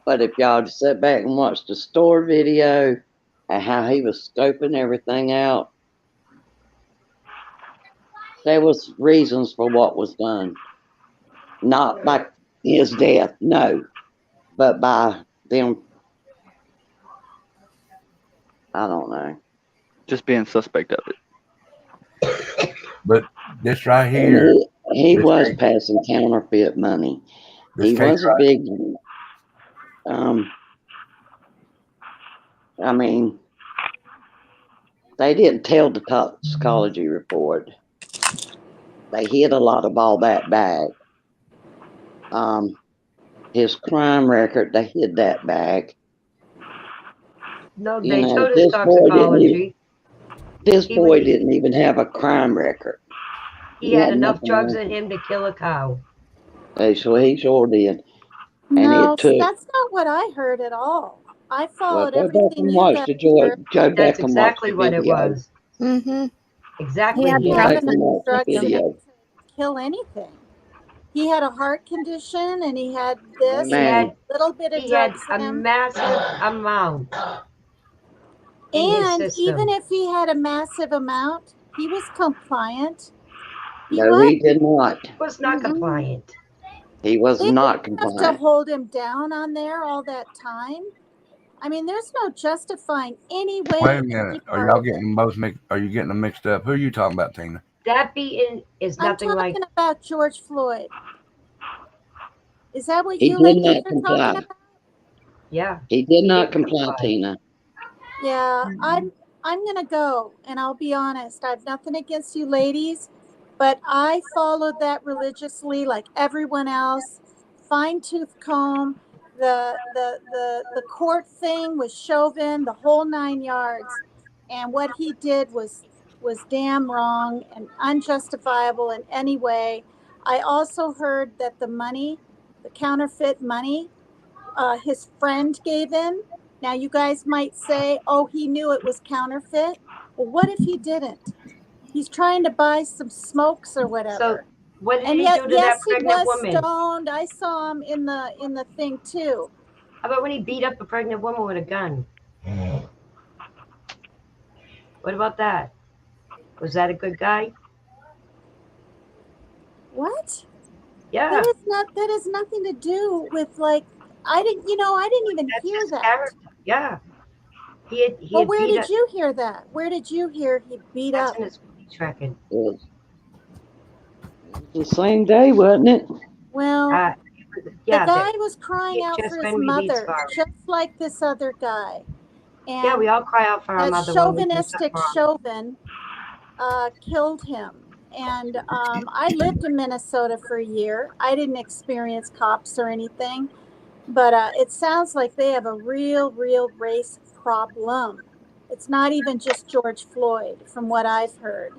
But if y'all sit back and watch the store video and how he was scoping everything out, there was reasons for what was done. Not by his death, no, but by them. I don't know. Just being suspect of it. But this right And here, he this was case, passing counterfeit money. this He case was a right, big. I mean, they didn't tell the toxicology report. They hid a lot of all that back. His crime record, they hid that back. No, You they know, showed his toxicology. this He boy was- didn't even have a crime record. He had enough nothing drugs wrong. in him to kill a cow. So he sure did. And No, it took. that's not what I heard at all. I Well, followed go back everything and you watch guys the Joe heard. back That's and watch exactly the what it video. was. Mm-hmm. Exactly. He had He Go had back and enough watch the drugs in him video. to kill anything. He had a heart condition, and he had Oh, this, He and man. had little bit of he had drugs a in him. massive amount in his And even system. if he had a massive amount, he was compliant. He No, was. he did not. He was not compliant. He was They not didn't have to compliant. hold him down on there all that time. I mean, there's no justifying any way. wait a to minute. keep Are out y'all of it. getting them both mixed? Are you getting them mixed up? Who are you talking about, Tina? That beating is I'm nothing like. talking about George Floyd. Is that what He you did ladies not are talking comply. about? Yeah. He did He not didn't comply, comply. Tina. Yeah, I'm gonna go, and I'll be honest. I have nothing against you ladies, but I followed that religiously, like everyone else. Fine tooth comb. The court thing with Chauvin, the whole 9 yards, and what he did was damn wrong and unjustifiable in any way. I also heard that the money, the counterfeit money, his friend gave him. Now, you guys might say, oh, he knew it was counterfeit. Well, what if he didn't? He's trying to buy some smokes or So whatever. what did And he yet, do to yes, that he pregnant was woman? stoned. I saw him in the thing too. How about when he beat up a pregnant woman with a gun? What about that? Was that a good guy? What? Yeah. That has nothing to do with like I didn't even That's hear his that. character. Yeah. He Well, had where beat did up. you hear that? Where did you hear he beat That's up? in his police record. It was the same day, wasn't it? Well, Yeah. the guy was crying he had out just for his been released mother, for it. just like this other guy. Yeah, And we all cry out for our that mother when we do something chauvinistic wrong. Chauvin killed him. And I lived in Minnesota for a year. I didn't experience cops or anything, but it sounds like they have a real race problem. It's not even just George Floyd, from what I've heard.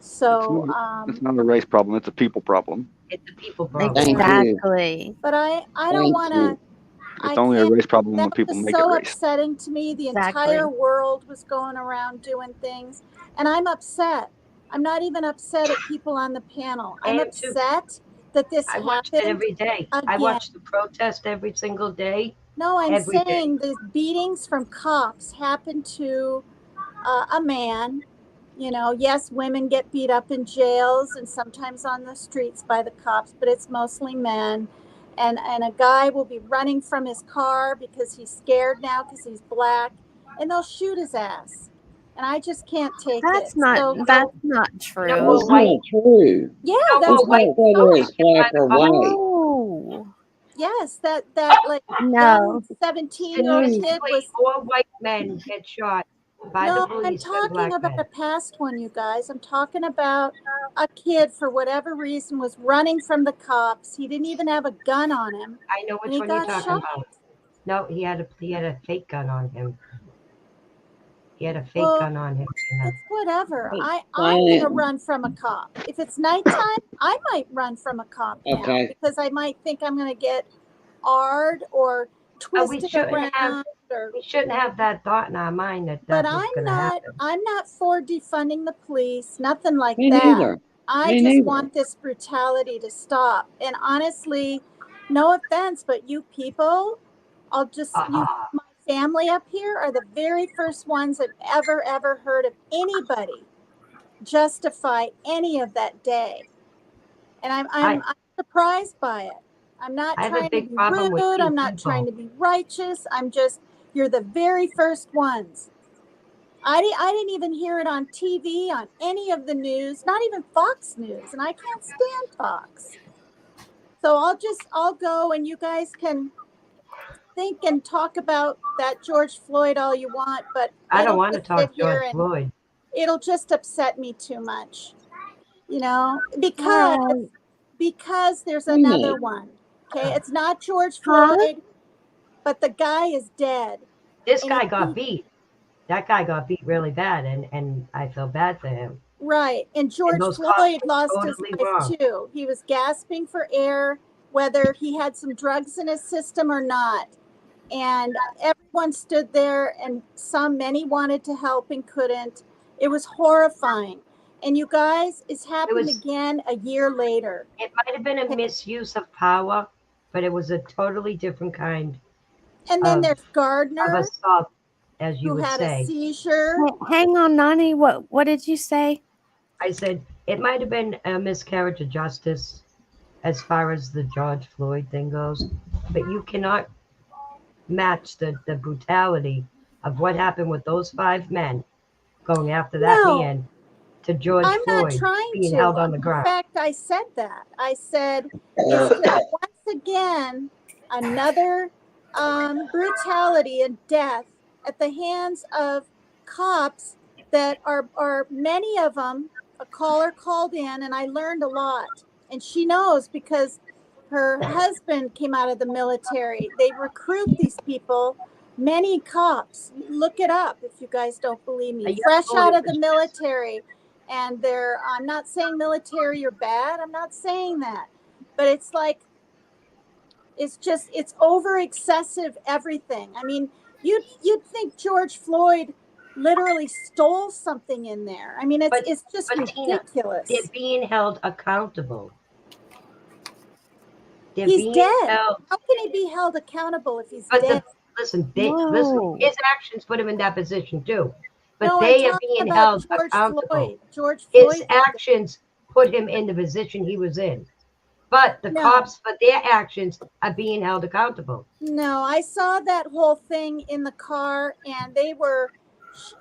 So, It's not a race problem. It's a people problem. It's a people problem. Thank you. Exactly. but I don't Thank want you. to. It's I only a can't. race problem when That people was make it so race. upsetting to me. The Exactly. entire world was going around doing things, and I'm upset. I'm not even upset at people on the panel. I'm I am too. upset that this I watch it happened every day. I again. watch the protest every single day. No, I'm every day. saying the beatings from cops happen to a man. You know, yes, women get beat up in jails and sometimes on the streets by the cops, but it's mostly men. And a guy will be running from his car because he's scared now because he's black, and they'll shoot his ass. And I just can't take That's it. not So, that's not true. You know That's what white? not true. yeah, You know that's It's what white not whether it's black or white. No. yes, that like No. young 17-year-old kid Statistically, was. all white men get shot by the No, I'm police than talking black about men. a past one, you guys. I'm talking about a kid, for whatever reason, was running from the cops. He didn't even have a gun on him, I know and which he one you're got talking shot. about. No, he had a fake gun on him. He had a fake Well, gun on him. it's whatever. Hey, I'm Diane. gonna run from a cop. If it's nighttime, I might run from a cop now Okay. because I might think I'm gonna get R'd or But we twisted shouldn't have. around. Or, We shouldn't have that thought in our mind that but that's what's going to happen. I'm not for defunding the police. Nothing like Me that. neither. I Me just neither. want this brutality to stop. And honestly, no offense, but you people, you, my family up here are the very first ones that ever heard of anybody justify any of that day. And I'm surprised by it. I'm not trying to be rude. I'm not trying to be righteous. I'm just, you're the very first ones. I didn't even hear it on TV, on any of the news, not even Fox News, and I can't stand Fox. So I'll go, and you guys can think and talk about that George Floyd all you want, but I don't want to talk George Floyd. It'll just upset me too much, you know, because there's another one. Okay, it's not George Floyd, but the guy is dead. This guy got beat. That guy got beat really bad, and I feel bad for him. Right, and George Floyd lost his life too. He was gasping for air, whether he had some drugs in his system or not. And everyone stood there, and many wanted to help and couldn't. It was horrifying. And you guys, it's happened again a year later. It might have been a misuse of power, but it was a totally different kind. And then there's Gardner, of assault, as you would had say. A seizure. Hang on, Nani. What did you say? I said it might have been a miscarriage of justice as far as the George Floyd thing goes, but you cannot match the brutality of what happened with those 5 men going after that man to George Floyd not trying being held on the ground. In fact, I said that. I said it's once again another brutality and death at the hands of cops that are many of them. A caller called in, and I learned a lot. And she knows because her husband came out of the military. They recruit these people, many cops. Look it up if you guys don't believe me. Fresh out of the military. And I'm not saying military are bad. I'm not saying that. But it's like, it's over excessive everything. I mean, you'd think George Floyd literally stole something in there. I mean, it's just ridiculous. They're being held accountable. He's dead. How can he be held accountable if he's dead? Listen, his actions put him in that position too. But they are being held accountable. His actions put him in the position he was in. But the cops, for their actions, are being held accountable. No, I saw that whole thing in the car, and they were.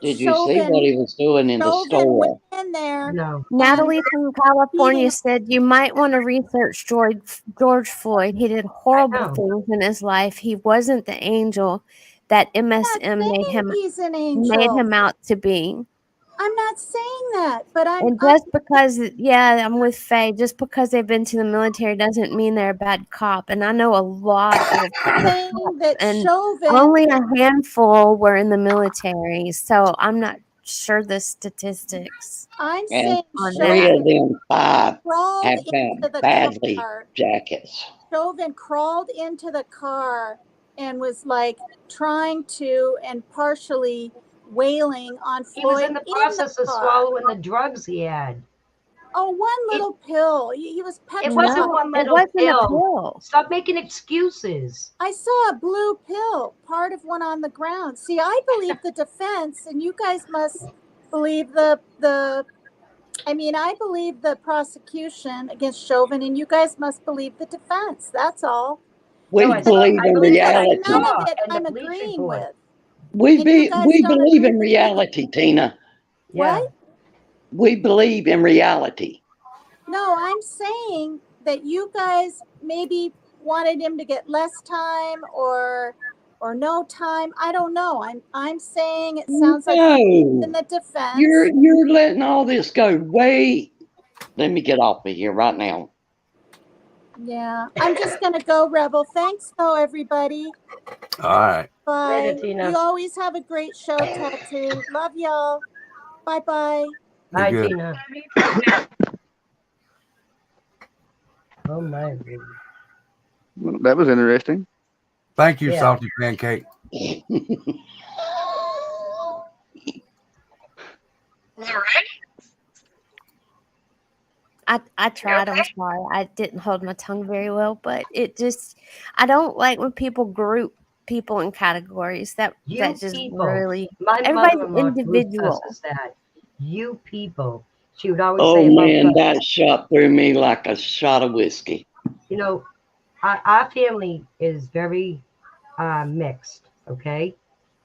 Did you see what he was doing in the store? In there. No. Natalie from California said you might want to research George Floyd. He did horrible things in his life. He wasn't the angel that MSM made him out to be. I'm not saying that, but And just because, I'm with Faye. Just because they've been to the military doesn't mean they're a bad cop. And I know a lot of cops, and only a handful were in the military. So I'm not sure the statistics. I'm saying 3 of them 5 have got badly jackets. Chauvin crawled into the car and was like trying to and partially wailing on Floyd. He was in the process of swallowing the drugs he had. Oh, one little pill. He was petrified. It wasn't one little pill. Stop making excuses. I saw a blue pill, part of one on the ground. See, I believe the defense, and you guys must believe I believe the prosecution against Chauvin, and you guys must believe the defense. That's all. We believe in reality. None of it I'm agreeing with. We believe in reality, Tina. What? We believe in reality. No, I'm saying that you guys maybe wanted him to get less time or no time. I don't know. I'm saying it sounds like in the defense. You're letting all this go way. Let me get off of here right now. Yeah. I'm just going to go, Rebel. Thanks, though, everybody. All right. Bye. Later, Tina. You always have a great show, Tattoo. Love y'all. Bye-bye. Be Bye, good. Tina. Oh, my goodness. Well, that was interesting. Thank you, Yeah. Salty Pancake. All right. I tried. I'm sorry. I didn't hold my tongue very well, but it just I don't like when people group people in categories. That just people. really My everybody's mother-in-law individual. says that. You people. She would always Oh say about man, us. that shot through me like a shot of whiskey. You know, our family is very mixed, okay?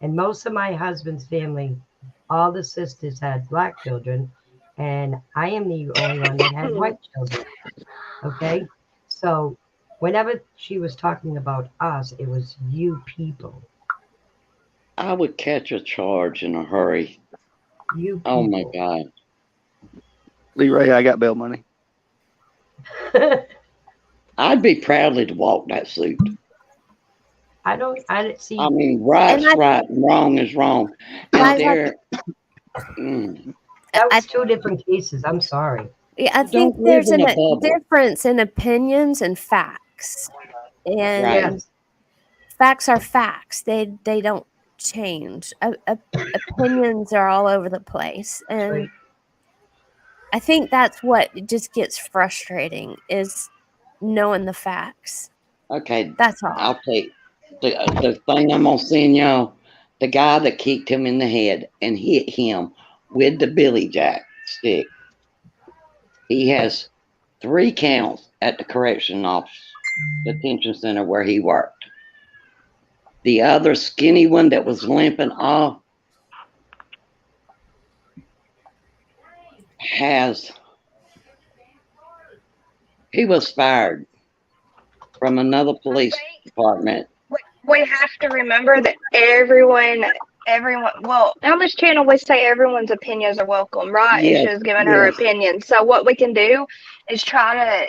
And most of my husband's family, all the sisters had black children, and I am the only one that had white children, okay? So whenever she was talking about us, it was you people. I would catch a charge in a hurry. You people. Oh my God. Leroy, I got bail money. I'd be proudly to walk that suit. I don't see. I mean, right's right and wrong is wrong. And Guys, that was two different cases. I'm sorry. Yeah, I think there's a difference in opinions and facts, and facts are facts. They don't change. Opinions are all over the place, and I think that's what just gets frustrating is knowing the facts. Okay, that's all. I'll take the thing I'm gonna send y'all. The guy that kicked him in the head and hit him with the Billy Jack stick. He has 3 counts at the correction office, detention center where he worked. The other skinny one that was limping off he was fired from another police department. We have to remember that everyone, well, on this channel we say everyone's opinions are welcome, right? Yes, And she's given her opinion. So what we can do is try to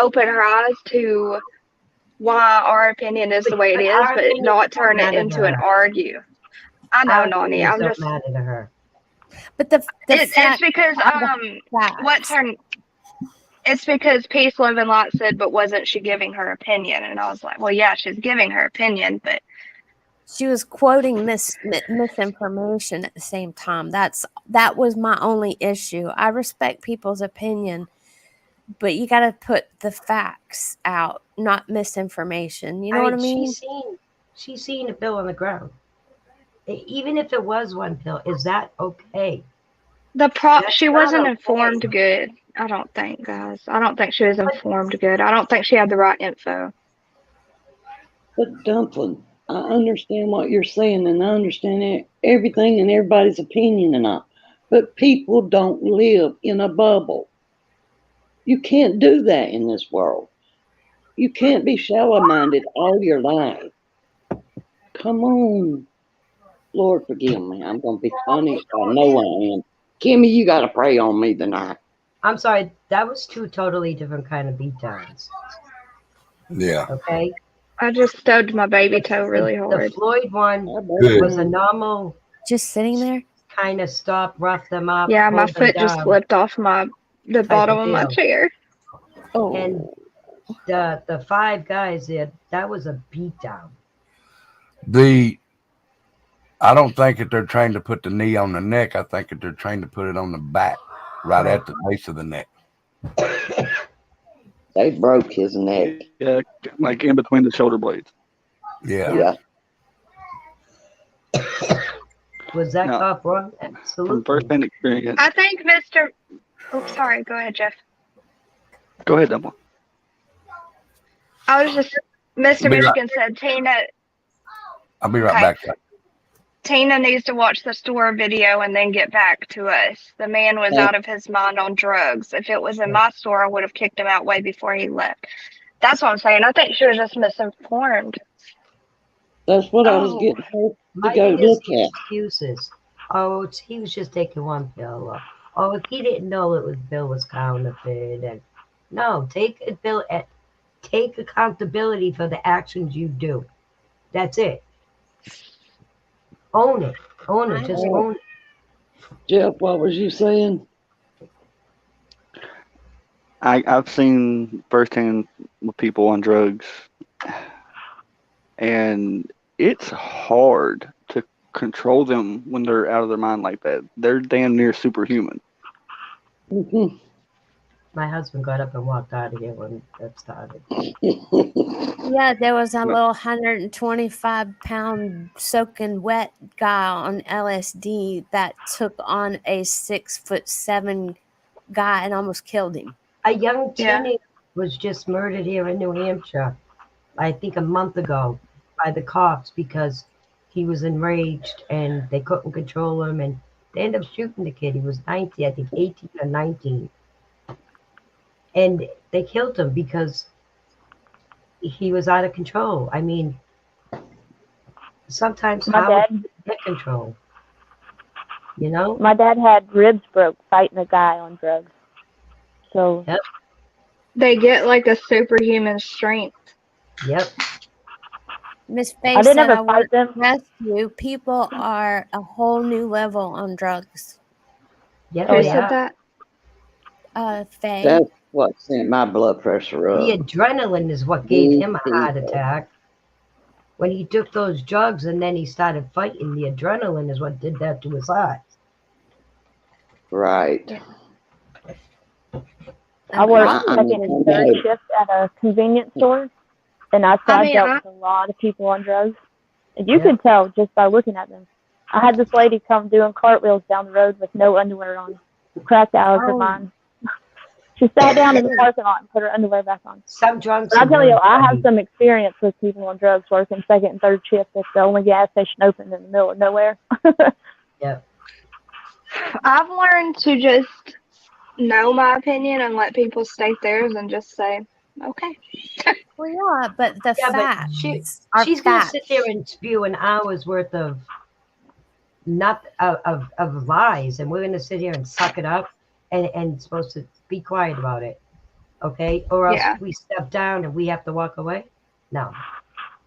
open her eyes to why our opinion is the way it is, but not turn it into an argue. I know, Nani. I'm just mad at her. But it's because it's because Peace Living Light said, but wasn't she giving her opinion? And I was like, well, yeah, she's giving her opinion, but she was quoting misinformation at the same time. That was my only issue. I respect people's opinion, but you got to put the facts out, not misinformation. You know what I mean? She's seen a pill on the ground. Even if it was one pill, is that okay? She wasn't informed good. I don't think, guys. I don't think she was informed good. I don't think she had the right info. But Dumpling, I understand what you're saying, and I understand everything and everybody's opinion and all. But people don't live in a bubble. You can't do that in this world. You can't be shallow-minded all your life. Come on. Lord, forgive me. I'm going to be punished. I know I am. Kimmy, you got to pray on me tonight. I'm sorry. That was 2 totally different kind of beatdowns. Yeah. Okay. I just stubbed my baby toe really hard. The Floyd one was a normal. Just sitting there? Kind of stop, rough them up. Yeah, my foot just slipped off the bottom of my chair. Oh. And the 5 guys there, that was a beatdown. I don't think that they're trying to put the knee on the neck. I think that they're trying to put it on the back, right at the base of the neck. They broke his neck. Yeah, like in between the shoulder blades. Yeah. Was that cop wrong? Absolutely. From first-hand experience. I think Mr. Oh, sorry. Go ahead, Jeff. Go ahead, Dumpling. I was just Mr. Michigan said Tina. I'll be right back. Tina needs to watch the store video and then get back to us. The man was out of his mind on drugs. If it was in my store, I would have kicked him out way before he left. That's what I'm saying. I think she was just misinformed. That's what I was getting her to go look at. Excuses. Oh, he was just taking one pill. Oh, he didn't know Bill was counterfeit. And no, take a pill at Take accountability for the actions you do. That's it. Own it. Own it. Just own it. Jeff, what was you saying? I've seen firsthand with people on drugs, and it's hard to control them when they're out of their mind like that. They're damn near superhuman. Mm-hmm. My husband got up and walked out of here when that started. Yeah, there was a little 125-pound soaking wet guy on LSD that took on a 6'7" guy and almost killed him. A young teenager was just murdered here in New Hampshire, I think a month ago, by the cops because he was enraged and they couldn't control him, and they ended up shooting the kid. He was 19, I think 18 or 19. And they killed him because he was out of control. I mean, sometimes My how dad get control, you know? My dad had ribs broke fighting a guy on drugs. So Yep. They get like a superhuman strength. Yep. Miss I Faye didn't said, ever I want fight to them. rescue. People are a whole new level on drugs. Yeah, Who they said are. that? Faye. That's what sent my blood pressure up. The adrenaline is what gave him a heart attack. When he took those drugs and then he started fighting, the adrenaline is what did that to his heart. Right. I worked second and third shift at a convenience store, and I dealt with a lot of people on drugs. And you could tell just by looking at them. I had this lady come doing cartwheels down the road with no underwear on, cracked out of her mind. She sat down in the parking lot and put her underwear back on. Some drugs. But I'll tell you, I have some experience with people on drugs working second and third shift. It's the only gas station open in the middle of nowhere. Yeah. I've learned to just know my opinion and let people state theirs and just say, okay. Well, yeah, but the facts she's going to sit there and spew an hour's worth of of lies, and we're going to sit here and suck it up and supposed to be quiet about it, okay? Or else we step down and we have to walk away. No,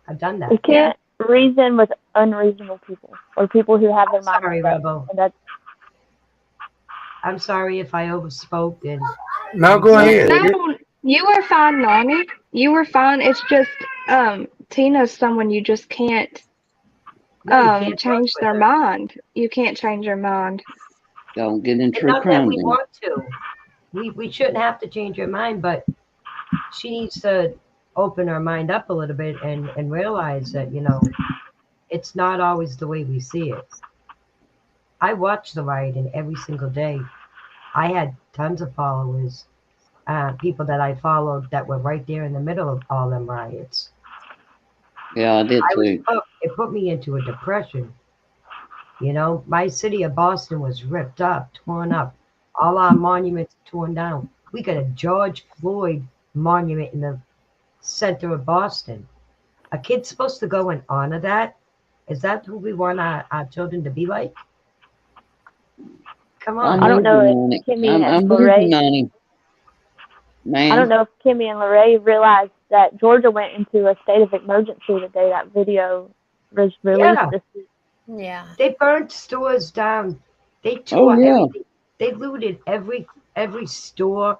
I've done that. You can't reason with unreasonable people or people who have their mind. Sorry, Rebel. I'm sorry if I overspoke. And no, go ahead. No, you were fine, Nani. You were fine. It's just Tina's someone you just can't change their mind. You can't change your mind. Don't get in true Not crime. that we want to. We shouldn't have to change her mind, but she needs to open her mind up a little bit and realize that, you know, it's not always the way we see it. I watch the rioting every single day. I had tons of followers, people that I followed that were right there in the middle of all them riots. Yeah, I did too. It put me into a depression. You know, my city of Boston was ripped up, torn up. All our monuments torn down. We got a George Floyd monument in the center of Boston. A kid's supposed to go and honor that? Is that who we want our children to be like? Come on. I don't know if Kimmy and Lorraine. I don't know if Kimmy and Lorraine realized that Georgia went into a state of emergency the day that video was released this week. Yeah. They burnt stores down. They tore everything. They looted every store.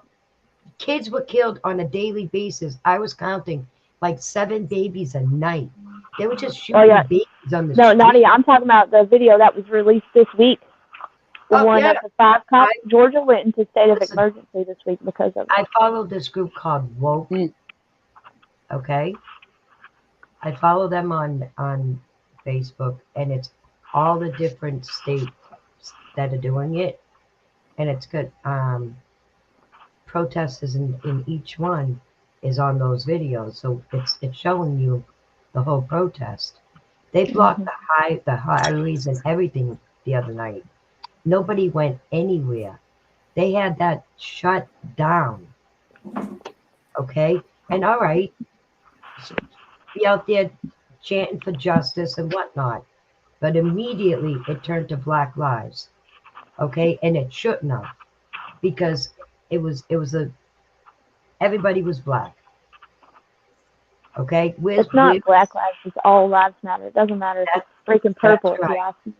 Kids were killed on a daily basis. I was counting like 7 babies a night. They were just shooting babies on the street. No, Nadia, I'm talking about the video that was released this week. The one of the 5 cops. Georgia went into state of emergency this week because of it. I followed this group called Woke. Okay. I follow them on Facebook, and it's all the different states that are doing it. And it's good. Protesters in each one is on those videos. So it's showing you the whole protest. They blocked the highways and everything the other night. Nobody went anywhere. They had that shut down. Okay? And all right, be out there chanting for justice and whatnot. But immediately it turned to Black Lives. Okay? And it shouldn't have. Because it was everybody was black. Okay? It's not Black Lives, it's all lives matter. It doesn't matter if it's freaking purple, if you ask me.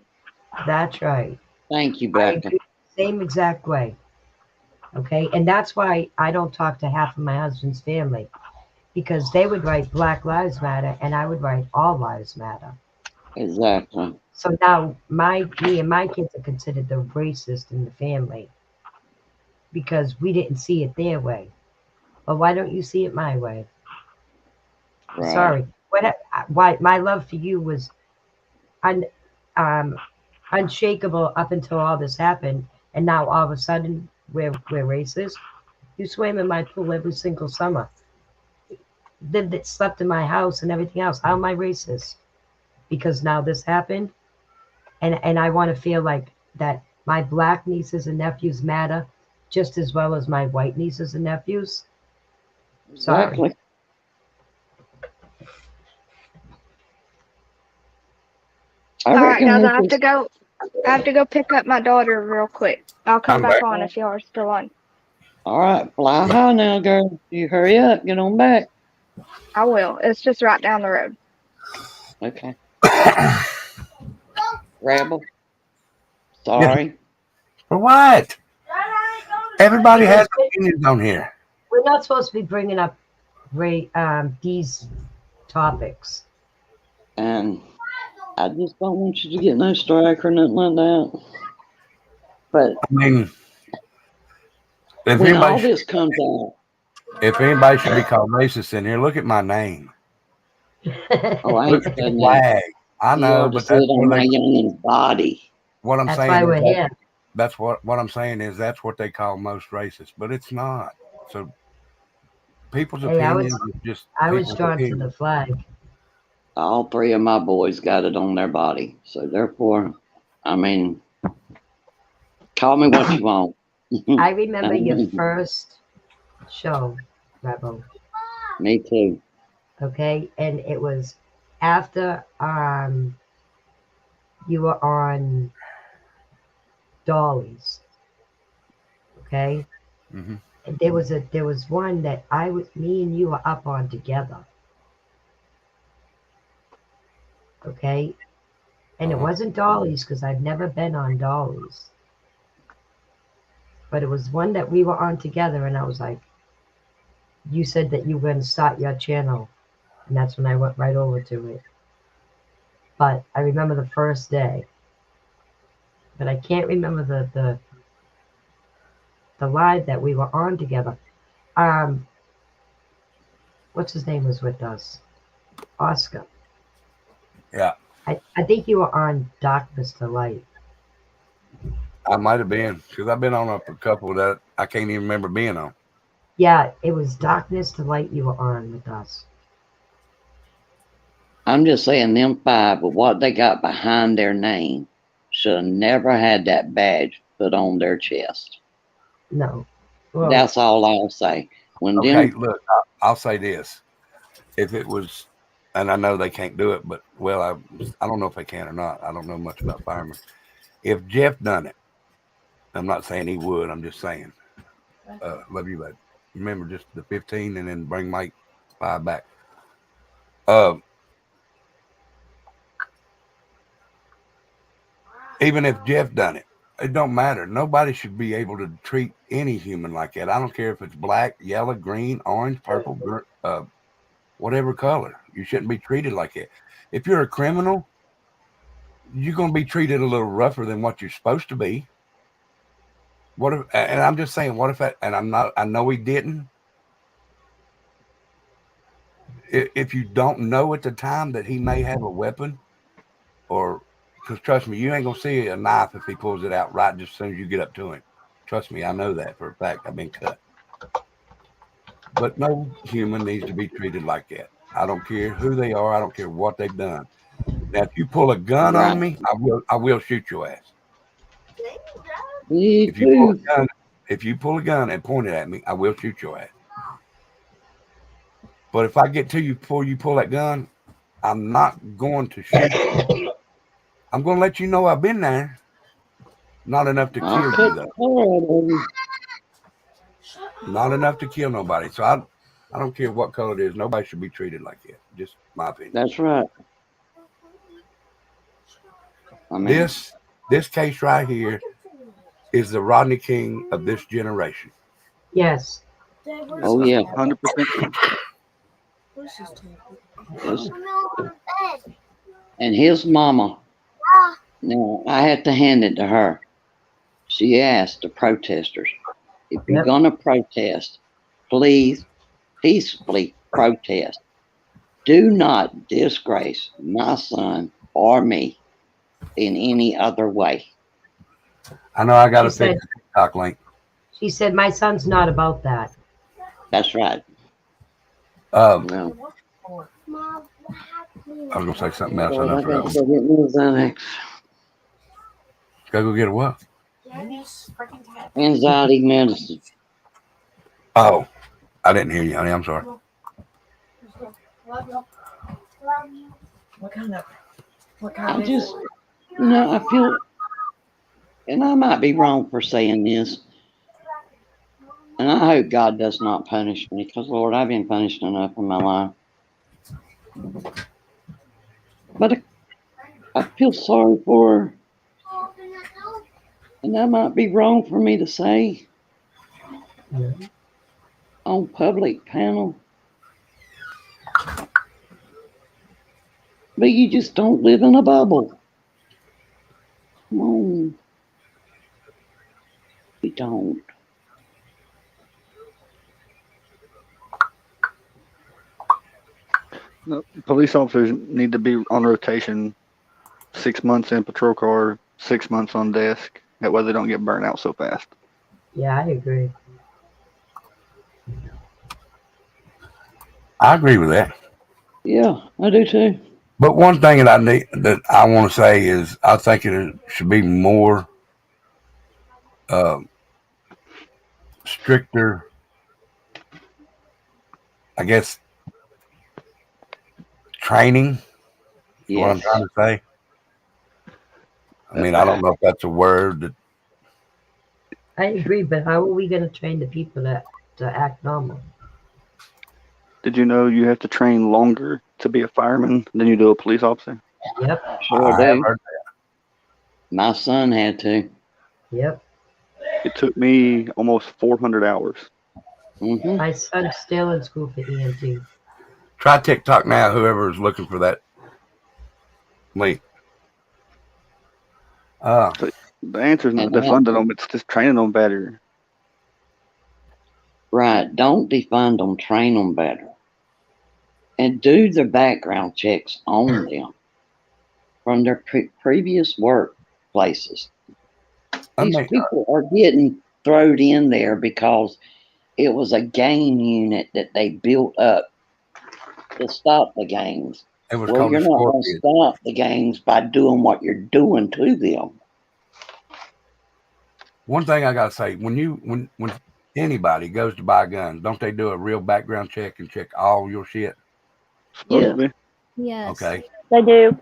That's right. Thank you, Becca. Same exact way. Okay? And that's why I don't talk to half of my husband's family. Because they would write Black Lives Matter and I would write All Lives Matter. Exactly. So now me and my kids are considered the racist in the family because we didn't see it their way. But why don't you see it my way? Right. Sorry. Why my love for you was unshakable up until all this happened, and now all of a sudden we're racist. You swam in my pool every single summer. Slept in my house and everything else. How am I racist? Because now this happened, and I want to feel like that my black nieces and nephews matter just as well as my white nieces and nephews. Sorry. Exactly. All right, guys, I have to go. I have to go pick up my daughter real quick. I'll come back on if y'all are still on. All right, fly high now, girl. You hurry up, get on back. I will. It's just right down the road. Okay. Rebel. Sorry. For what? Everybody has opinions on here. We're not supposed to be bringing up these topics. And I just don't want you to get no strike or nothing like that. But I mean, when all this comes out, if anybody should be called racist in here, look at my name. Look at the flag. I know, but that's on my youngin's body. What I'm that's saying why we're here. That's what I'm saying is that's what they call most racist, but it's not. So people's opinions is just. I was drawn to the flag. All three of my boys got it on their body, so therefore, I mean, call me what you want. I remember your first show, Rebel. Me too. Okay, and it was after you were on Dolly's. Okay, and there was one that me and you were up on together. Okay, and it wasn't Dolly's because I've never been on Dolly's, but it was one that we were on together, and I was like, you said that you were going to start your channel, and that's when I went right over to it. But I remember the first day, but I can't remember the live that we were on together. What's his name was with us? Oscar. Yeah. I think you were on Darkness to Light. I might have been, because I've been on a couple that I can't even remember being on. Yeah, it was Darkness to Light you were on with us. I'm just saying them five, but what they got behind their name should have never had that badge put on their chest. No. Well, that's all I'll say. Look, I'll say this. If it was, and I know they can't do it, but, well, I don't know if they can or not. I don't know much about firemen. If Jeff done it, I'm not saying he would. I'm just saying. Love you, bud. Remember just the 15 and then bring Mike 5 back. Even if Jeff done it, it don't matter. Nobody should be able to treat any human like that. I don't care if it's black, yellow, green, orange, purple, whatever color. You shouldn't be treated like that. If you're a criminal, you're going to be treated a little rougher than what you're supposed to be. What if? And I'm just saying, what if that? And I'm not. I know he didn't. If you don't know at the time that he may have a weapon, or because trust me, you ain't gonna see a knife if he pulls it out right just as soon as you get up to him. Trust me, I know that for a fact. I've been cut. But no human needs to be treated like that. I don't care who they are. I don't care what they've done. Now, if you pull a gun on me, I will shoot your ass. If you pull a gun and point it at me, I will shoot your ass. But if I get to you before you pull that gun, I'm not going to shoot you. I'm going to let you know I've been there. Not enough to kill you, though. Not enough to kill nobody. So I don't care what color it is. Nobody should be treated like that. Just my opinion. That's right. I mean, this case right here is the Rodney King of this generation. Yes. Oh yeah. 100%. And his mama. Now I have to hand it to her. She asked the protesters, if you're gonna protest, please peacefully protest. Do not disgrace my son or me in any other way. I know I got to fix the TikTok link. She said, my son's not about that. That's right. No. I was going to say something else. Well, I got to go get more Zodiac. Go get a what? Anxiety medicine. Oh, I didn't hear you, honey. I'm sorry. Love you. What kind of? I just, I feel, and I might be wrong for saying this, and I hope God does not punish me, because Lord, I've been punished enough in my life. But I feel sorry for her, and that might be wrong for me to say on public panel. But you just don't live in a bubble. Come on. We don't. No, police officers need to be on rotation 6 months in patrol car, 6 months on desk. That way they don't get burnt out so fast. Yeah, I agree. I agree with that. Yeah, I do too. But one thing that I want to say is I think it should be more stricter, I guess, training. Yes. What I'm trying to say. I mean, I don't know if that's a word. I agree, but how are we going to train the people to act normal? Did you know you have to train longer to be a fireman than you do a police officer? Yep. Sure do. My son had to. Yep. It took me almost 400 hours. Mm-hmm. My son's still in school for EMT. Try TikTok now, whoever is looking for that link. So the answer is not defunding them, it's just training them better. Right. Don't defund them, train them better. And do the background checks on them from their previous workplaces. These people are getting thrown in there because it was a gang unit that they built up to stop the gangs. Well, you're not going to stop the gangs by doing what you're doing to them. One thing I gotta say, when anybody goes to buy guns, don't they do a real background check and check all your shit? Supposed to be. Yes. Okay. They do.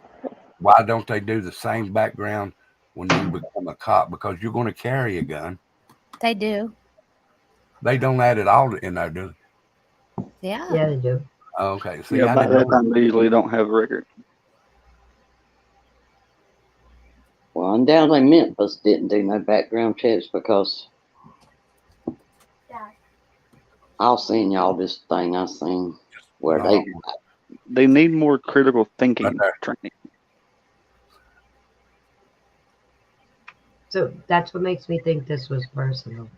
Why don't they do the same background when you become a cop? Because you're going to carry a gun. They do. They don't add it all in there, do they? Yeah. Yeah, they do. Okay. See, yeah, by that time they usually don't have a record. Well, undoubtedly Memphis didn't do no background checks because I'll send y'all this thing I seen where they need more critical thinking training. So that's what makes me think this was personal.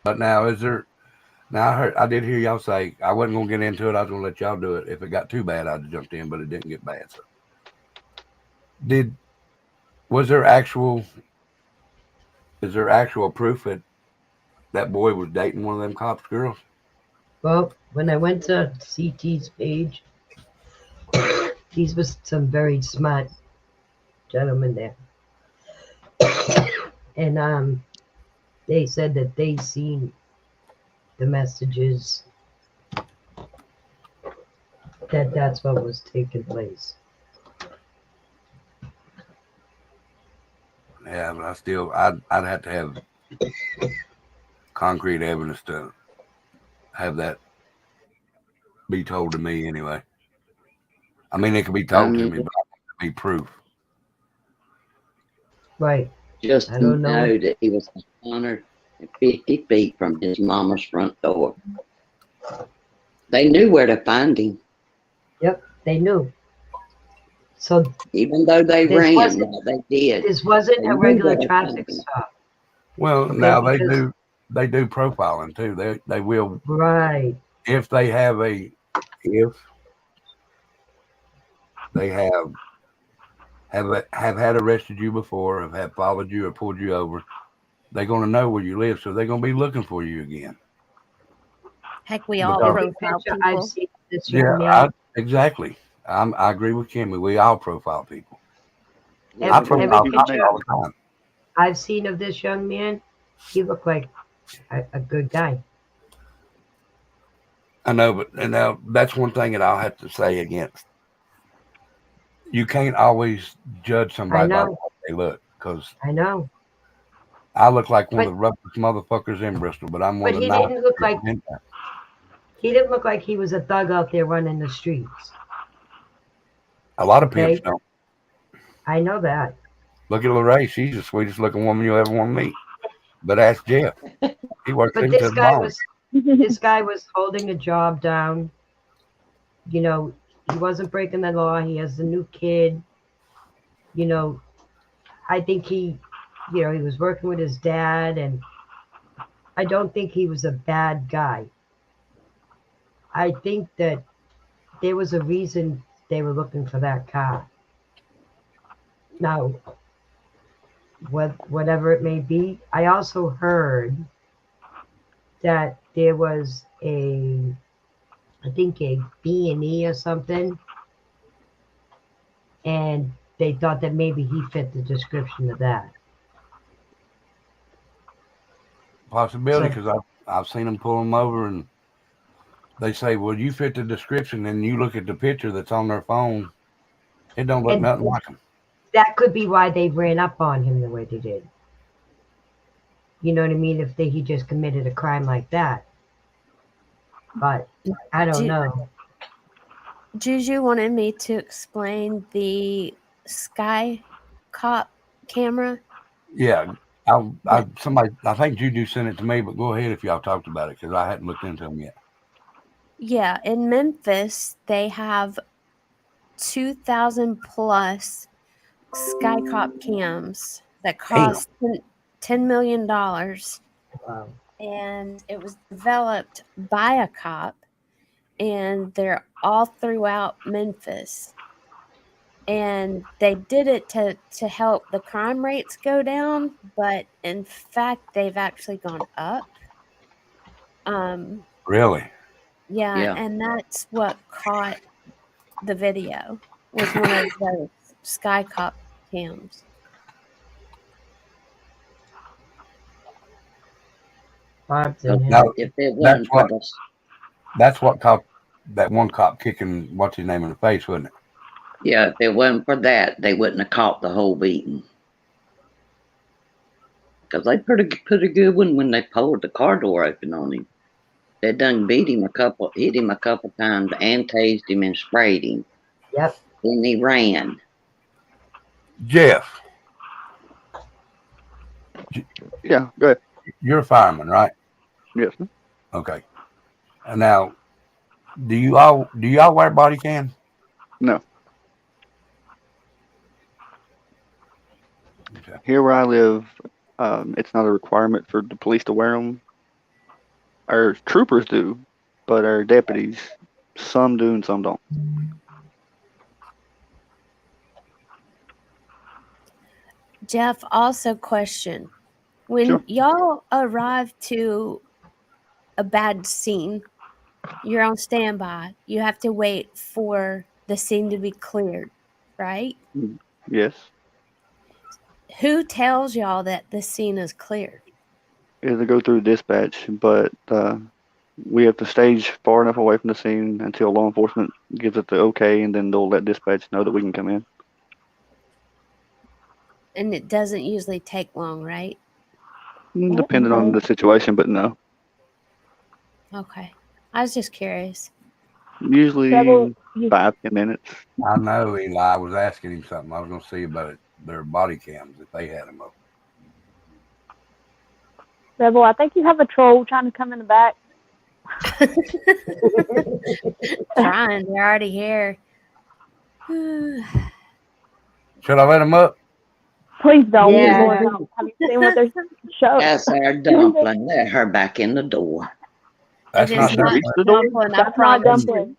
But now, I did hear y'all say I wasn't gonna get into it. I was gonna let y'all do it. If it got too bad, I'd have jumped in, but it didn't get bad. So, is there actual proof that boy was dating one of them cops' girls? Well, when I went to CT's page, these were some very smart gentlemen there. And they said that they seen the messages that's what was taking place. Yeah, but I'd have to have concrete evidence to have that be told to me anyway. I mean, it could be told to me, but I want to be proof. Right. Just I to don't know. know that he was 150 feet from his mama's front door. They knew where to find him. Yep, they knew. So even though they ran, they did. This wasn't a regular traffic stop. Well, Okay, now because- they do profiling too. They will, right, if they have had arrested you before, have followed you or pulled you over, they're going to know where you live, so they're going to be looking for you again. Heck, we all profile people. I've seen this young man. Exactly. I agree with Kimmy. We all profile people. Every profile picture all the time. I've seen of this young man, he looked like a good guy. I know, but now that's one thing that I'll have to say against. You can't always judge somebody by how they look, because I know. I look like one of the roughest motherfuckers in Bristol, but I'm one of the But he didn't look like he didn't look like he was a thug out there running the streets. A lot of pimps don't. I know that. Look at Lorraine. She's the sweetest looking woman you'll ever want to meet. But ask Jeff. He works But into the this guy was holding a job down. You know, he wasn't breaking the law. He has a new kid. You know, I think he was working with his dad, and I don't think he was a bad guy. I think that there was a reason they were looking for that car. Now, whatever it may be, I also heard that there was I think a B&E or something, and they thought that maybe he fit the description of that. possibility, because I've seen them pull them over and they say, well, you fit the description, and you look at the picture that's on their phone, it don't look nothing like him. That could be why they ran up on him the way they did. You know what I mean? If he just committed a crime like that. But I don't know. Juju wanted me to explain the Sky Cop camera. Yeah. I think Juju sent it to me, but go ahead if y'all talked about it, because I hadn't looked into them yet. Yeah, in Memphis, they have 2,000 plus Sky Cop cams that cost $10 million. Wow. And it was developed by a cop, and they're all throughout Memphis. And they did it to help the crime rates go down, but in fact, they've actually gone up. Really? Yeah, and that's what caught the video, was one of those Sky Cop cams. That's what cop, that one cop kicking what's his name in the face, wasn't it? Yeah, if it wasn't for that, they wouldn't have caught the whole beating. Because they put a good one when they pulled the car door open on him. They done hit him a couple times, and tased him and sprayed him. Yep. Then he ran. Jeff. Yeah, go ahead. You're a fireman, right? Yes. Okay. And now, do you all wear body cams? No. Okay. Here where I live, it's not a requirement for the police to wear them. Our troopers do, but our deputies, some do and some don't. Jeff, also question. When y'all arrive to a bad scene, you're on standby. You have to wait for the scene to be cleared, right? Yes. Who tells y'all that the scene is cleared? It'll go through dispatch, but we have to stage far enough away from the scene until law enforcement gives it the okay, and then they'll let dispatch know that we can come in. And it doesn't usually take long, right? Depending on the situation, but no. Okay. I was just curious. Usually Rebel, 5-10 minutes. I know, Eli. I was asking him something. I was going to see about it, their body cams if they had them up. Rebel, I think you have a troll trying to come in the back. Trying. They're already here. Should I let them up? Please don't. Yeah. Lord, have you seen what they're showing? That's our dumpling. Let her back in the door. That's It not is not Dumpling. Dumpling, I That's not promise Dumpling. you.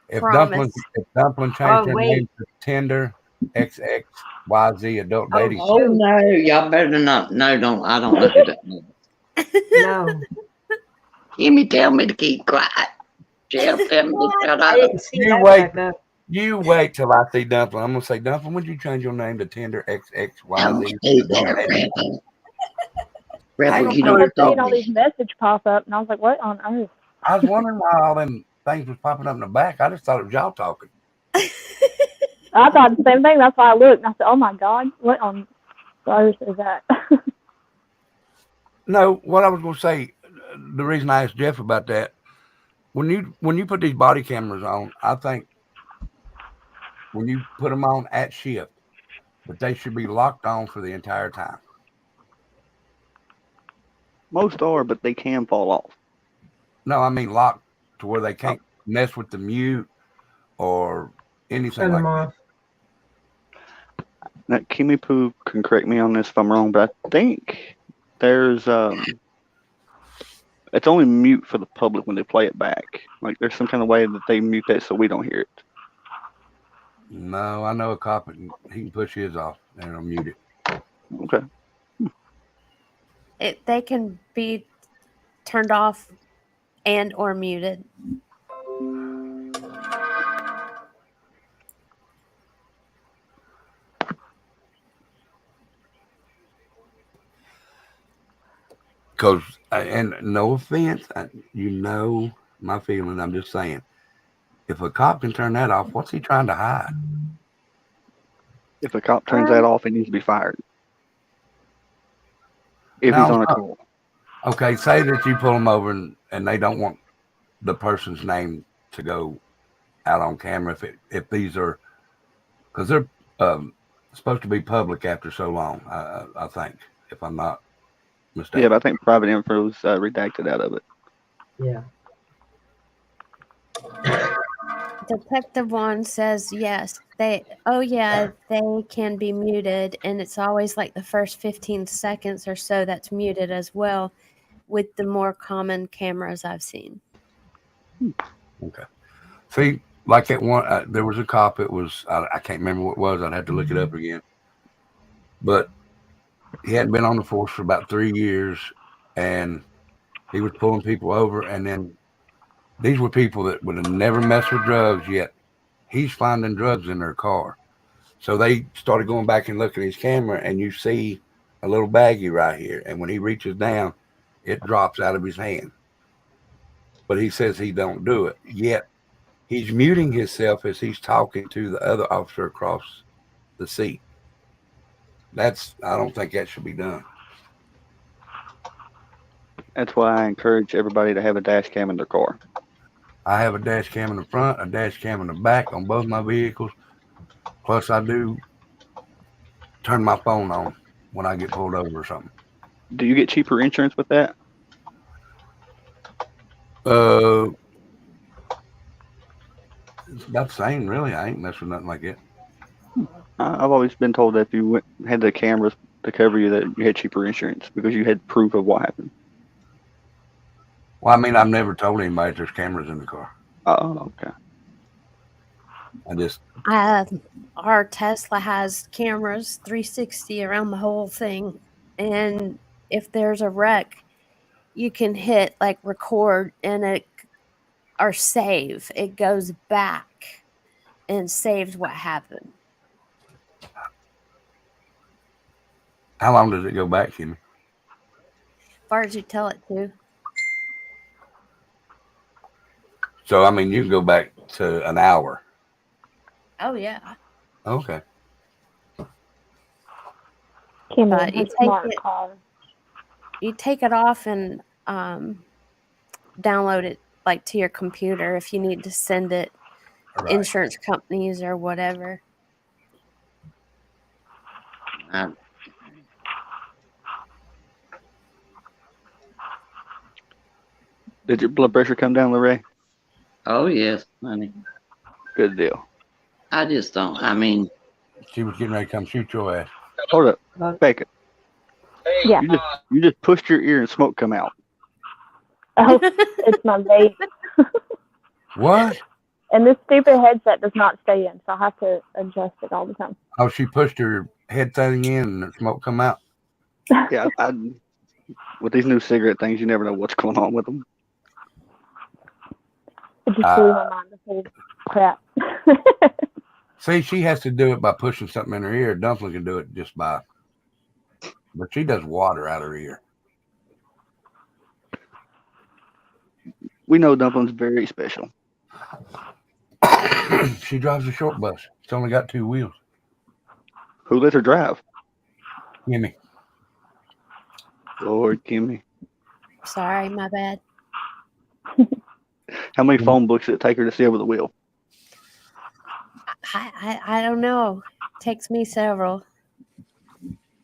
If Promise. Dumpling changed her wait. name to Tinder XXYZ Adult Oh, Dating. Oh no, y'all better not. No, don't. I don't know who that is. No, Jimmy, tell me to keep quiet. Jeff, tell me to shut I up. didn't see You that, wait. Becca. You wait till I see Dumpling. I'm gonna say, Dumpling, would you change your name to Tinder Don't XXYZ do Adult that, Dating? Rebel. I ain't Rebel, gonna you do I don't it. kept seeing stop all these me. messages pop up, and I was like, what on earth? I was wondering why all them things was popping up in the back. I just thought it was y'all talking. I thought the same thing. That's why I looked, and I said, oh my God, what on earth is that? No, what I was gonna say, the reason I asked Jeff about that, when you put these body cameras on, I think when you put them on at shift, that they should be locked on for the entire time. Most are, but they can fall off. No, I mean locked to where they can't mess with the mute or anything Turn like them that. off. Now, Kimmy Poo can correct me on this if I'm wrong, but I think there's it's only mute for the public when they play it back. Like there's some kind of way that they mute that so we don't hear it. No, I know a cop and he can push his off and it'll mute it. Okay. They can be turned off and or muted. Because, and no offense, you know my feeling. I'm just saying, if a cop can turn that off, what's he trying to hide? If a cop turns that off, he needs to be fired. If No, he's on a call. Okay, say that you pull them over and they don't want the person's name to go out on camera if these are, because they're supposed to be public after so long, I think, if I'm not mistaken. Yeah, but I think private info is redacted out of it. Yeah. Detective One says yes. They can be muted, and it's always like the first 15 seconds or so that's muted as well, with the more common cameras I've seen. Okay. See, like at one, there was a cop. It was I can't remember what it was. I'd have to look it up again. But he hadn't been on the force for about 3 years, and he was pulling people over. And then these were people that would have never messed with drugs yet. He's finding drugs in their car. So they started going back and looking at his camera, and you see a little baggie right here. And when he reaches down, it drops out of his hand. But he says he don't do it. Yet he's muting himself as he's talking to the other officer across the seat. I don't think that should be done. That's why I encourage everybody to have a dash cam in their car. I have a dash cam in the front, a dash cam in the back on both my vehicles. Plus, I do turn my phone on when I get pulled over or something. Do you get cheaper insurance with that? It's about the same, really. I ain't messing with nothing like that. I've always been told that if you had the cameras to cover you, that you had cheaper insurance because you had proof of what happened. Well, I mean, I've never told anybody there's cameras in the car. Oh, okay. Our Tesla has cameras 360 around the whole thing, and if there's a wreck, you can hit like record and or save. It goes back and saves what happened. How long does it go back, Kimmy? As far as you tell it to. So, I mean, you can go back to an hour. Oh, yeah. Okay. But you take it off and download it like to your computer if you need to send it. Right. Insurance companies or whatever. Did your blood pressure come down, Lorraine? Oh yes, honey. Good deal. I just don't. I mean, She was getting ready to come shoot your ass. Hold up, Becca. Yeah. You just pushed your ear and smoke come out. Oh, it's my vape. What? And this stupid headset does not stay in, so I have to adjust it all the time. Oh, she pushed her head thing in and the smoke come out? Yeah, with these new cigarette things, you never know what's going on with them. It just blew my mind. This whole crap. See, she has to do it by pushing something in her ear. Dumpling can do it just by, but she does water out her ear. We know Dumpling's very special. She drives a short bus. It's only got 2 wheels. Who lets her drive? Kimmy. Lord, Kimmy. Sorry, my bad. How many phone books did it take her to see over the wheel? I don't know. Takes me several.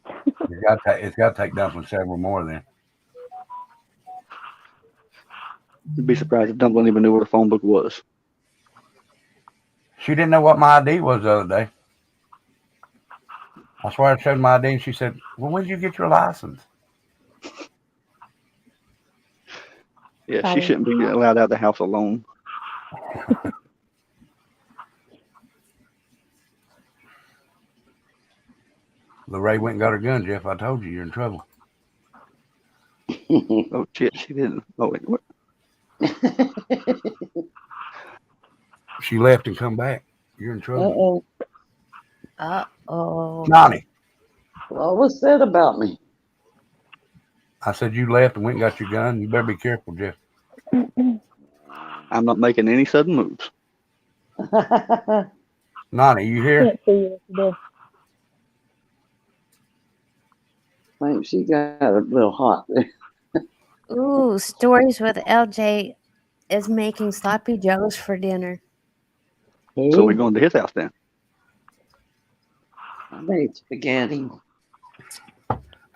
It's got to take Dumpling several more then. You'd be surprised if Dumpling even knew what a phone book was. She didn't know what my ID was the other day. I swear I showed my ID and she said, well, when did you get your license? Yeah, she shouldn't be allowed out of the house alone. Lorraine went and got her gun, Jeff. I told you, you're in trouble. Oh, shit, she didn't. Oh, wait, what? She left and come back. You're in trouble. Uh-oh. Johnny. What was said about me? I said you left and went and got your gun. You better be careful, Jeff. I'm not making any sudden moves. Nani, you here? Can't see you today. I think she got a little hot there. Ooh, stories with LJ is making sloppy joes for dinner. So we're going to his house then. I made spaghetti.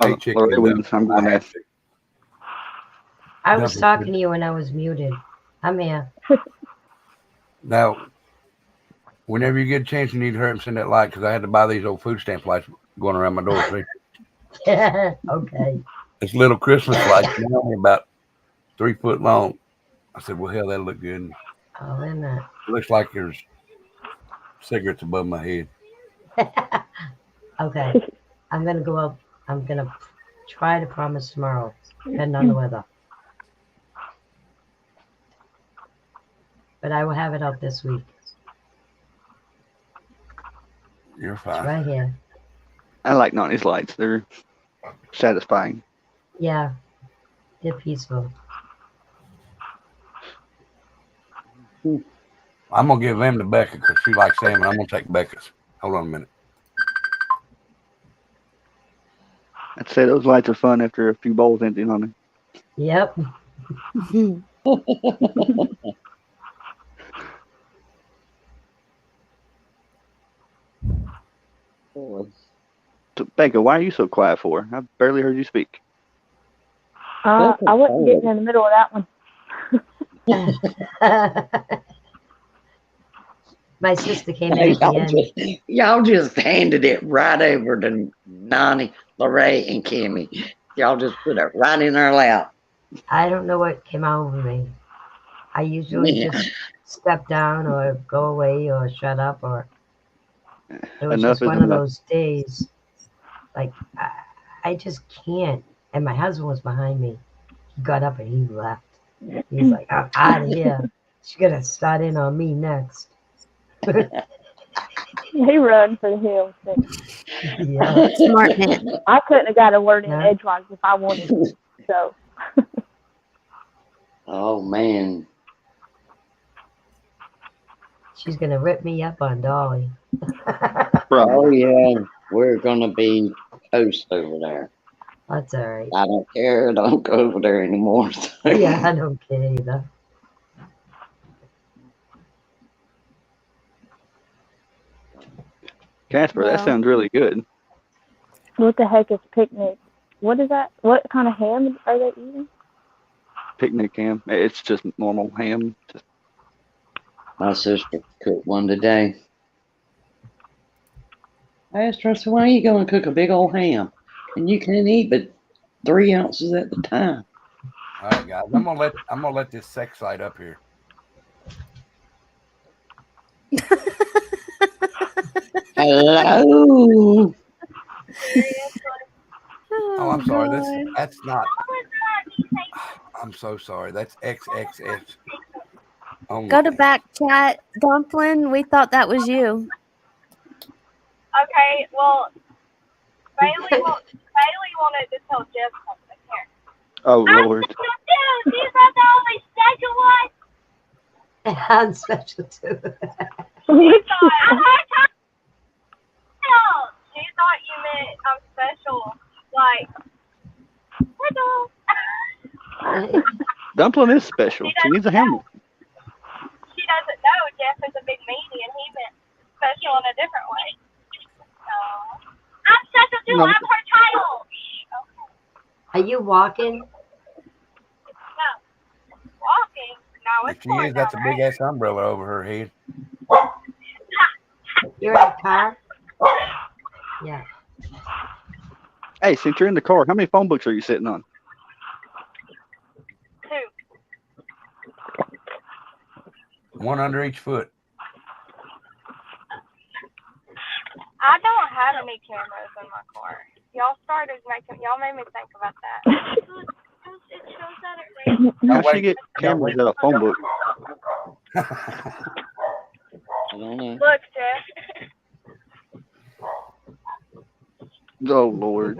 Hey, chicken. I'm going to. I was talking to you when I was muted. I'm here. Now, whenever you get a chance, you need to hurry and send that light because I had to buy these old food stamp lights going around my door. See? Okay. This little Christmas light, only about 3 foot long. I said, well, hell, that'll look good. Oh, isn't that? It looks like there's cigarettes above my head. Okay. I'm going to go up. I'm going to try to promise tomorrow, depending on the weather. But I will have it out this week. You're fine. It's right here. I like Nani's lights. They're satisfying. Yeah. They're peaceful. I'm going to give them to Becca because she likes them, and I'm going to take Becca's. Hold on a minute. I'd say those lights are fun after a few bowls empty on them. Yep. So, Becca, why are you so quiet for? I barely heard you speak. I wasn't getting in the middle of that one. My sister came in at the end. Y'all just handed it right over to Nani, Lorraine, and Kimmy. Y'all just put it right in her lap. I don't know what came over me. I usually just step down or go away or shut up or it was just one of those days. Like I just can't. And my husband was behind me. He got up and he left. He's like, I'm out of here. She's gonna start in on me next. He run for the hills. Yeah. Smart man. I couldn't have got a word in edgewise if I wanted to. So. Oh man. She's gonna rip me up on Dolly. Oh yeah, we're gonna be toast over there. That's all right. I don't care. I don't go over there anymore. So. Yeah, I don't care either. Casper, that sounds really good. What the heck is picnic? What is that? What kind of ham are they eating? Picnic ham. It's just normal ham. My sister cooked one today. I asked her, I said, why are you going to cook a big old ham? And you can't eat but 3 ounces at the time. All right, guys. I'm gonna let this sex site up here. Hello. Oh, I'm sorry. That's not. I'm so sorry. That's XXX. Oh, Go to back chat, Dumpling. We thought that was you. Okay, well, Bailey wanted to tell Jeff something here. Oh, Lord. Dude, these are the only special ones. I'm special too. She thought you meant I'm special. Like, Dumpling is special. She needs a helmet. She doesn't know Jeff is a big meanie and he meant special in a different way. I'm special too. I'm her title. Are you walking? No. Walking? No, if she is, that's a big ass umbrella over her head. You're in a car? Yeah. Hey, since you're in the car, how many phone books are you sitting on? 2. One under each foot. I don't have any cameras in my car. Y'all made me think about that. It shows that it How she get cameras out of a phone book? I don't know. Look, Jeff. Oh, Lord.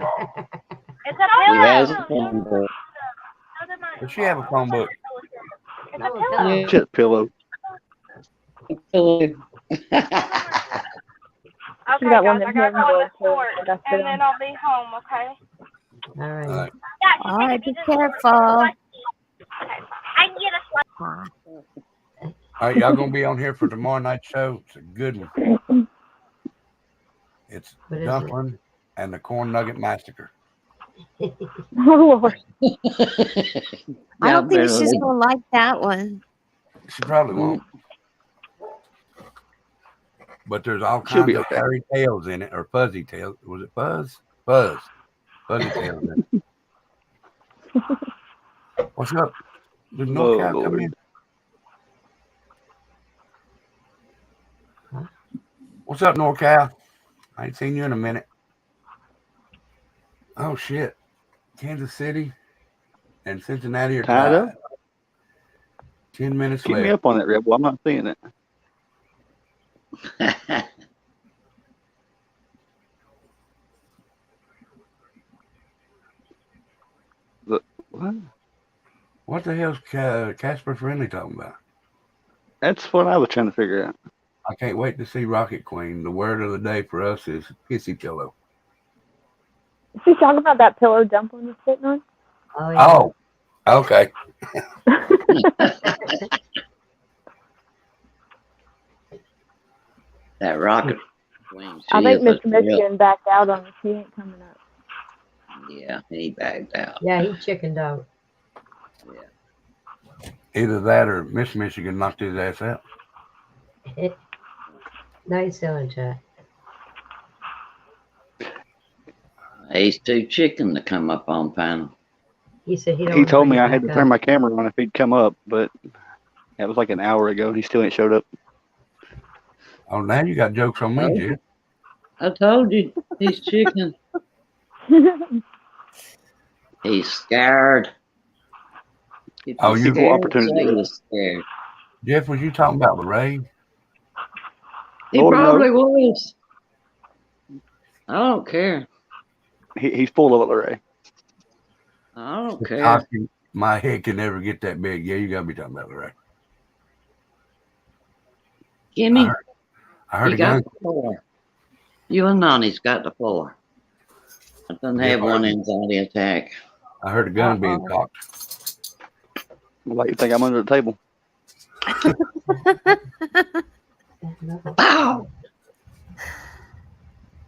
It's a He has a pillow. phone book. Does she have a phone book? It's a pillow. Just pillow. Okay, got one guys, that I gotta has go more to sport, to it. and then I'll be home, okay? All right. All right. All right, be careful. Okay, I can get a slice. All right, y'all gonna be on here for tomorrow night's show. It's a good one. It's What is Dumpling and the Corn Nugget Massacre. Oh, Lord. I don't think she's gonna like that one. She probably won't. But there's all She'll kinds be of okay. hairy tails in it, or fuzzy tails. Was it fuzz? Fuzz. Fuzzy tails in it. What's up? Did NorCal come Lord. in? What's up, NorCal? I ain't seen you in a minute. Oh, shit. Kansas City and Cincinnati are Tied up? 10 minutes Keep left. me up on that, Rebel. I'm not seeing it. What? What the hell's Casper Friendly talking about? That's what I was trying to figure out. I can't wait to see Rocket Queen. The word of the day for us is pissy pillow. Is she talking about that pillow Dumpling was sitting on? Oh, yeah. Oh, okay. That Rocket Queen. I think Mr. Michigan backed out on us. He ain't coming up. Yeah, he backed out. Yeah, he chickened out. Yeah. Either that or Miss Michigan knocked his ass out. Nice still in chat. He's too chicken to come up on panel. He said He told me I had to turn my camera on if he'd come up, but that was like an hour ago and he still ain't showed up. Oh, now you got jokes on me, Jim. I told you, he's chicken. He's scared. Oh, you equal opportunity. He's scared. Jeff, was you talking about Lorraine? He Lord, probably no. was. I don't care. He's full of it, Lorraine. I don't care. My head can never get that big. Yeah, you got to be talking about Lorraine. Gimme. I heard You a got gun. the floor. You and Nani's got the floor. I done have one anxiety attack. I heard a gun being cocked. Like you think I'm under the table? Pow!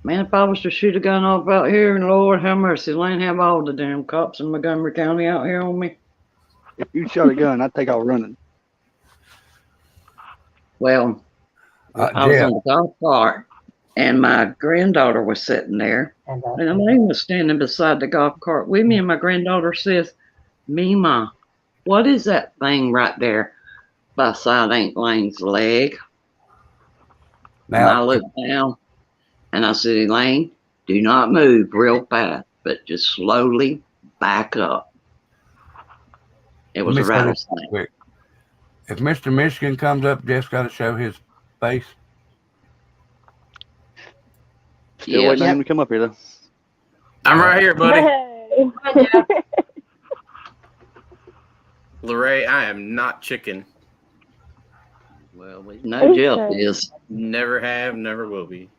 Man, if I was to shoot a gun off out here, and Lord have mercy, Lane have all the damn cops in Montgomery County out here on me. If you shot a gun, I'd take off running. Well, I was on the golf cart, and my granddaughter was sitting there, and Elaine was standing beside the golf cart with me, and my granddaughter says, Mima, what is that thing right there beside Aunt Lane's leg? And I looked down, and I said, Elaine, do not move real fast, but just slowly back up. It was a rattlesnake. If Mr. Michigan comes up, Jeff's got to show his face. Still waiting on him to come up here, though. I'm right here, buddy. Hey. Lorraine, I am not chicken. Well, we know Jeff is. Never have, never will be.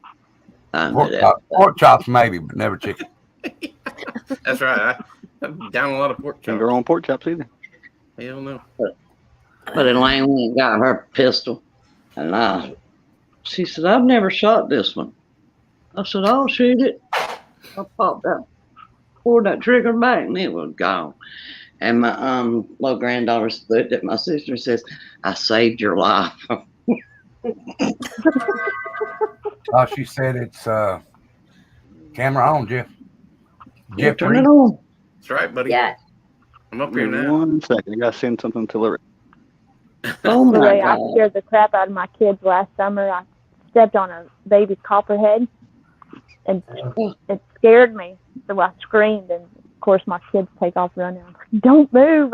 Pork chops, maybe, but never chicken. That's right. I'm down a lot of pork chops. Can't go on pork chops either. Hell no. But Elaine went and got her pistol, and she said, I've never shot this one. I said, I'll shoot it. I popped out, pulled that trigger back, and it was gone. And my little granddaughter looked at my sister and says, I saved your life. She said it's camera on, Jeff. Jeff, turn it on. That's right, buddy. Yeah. I'm up here now. 1 second. I got to send something to Lorraine. Oh, my God. I scared the crap out of my kids last summer. I stepped on a baby's copperhead, and it scared me. So I screamed, and of course my kids take off running. I'm like, don't move.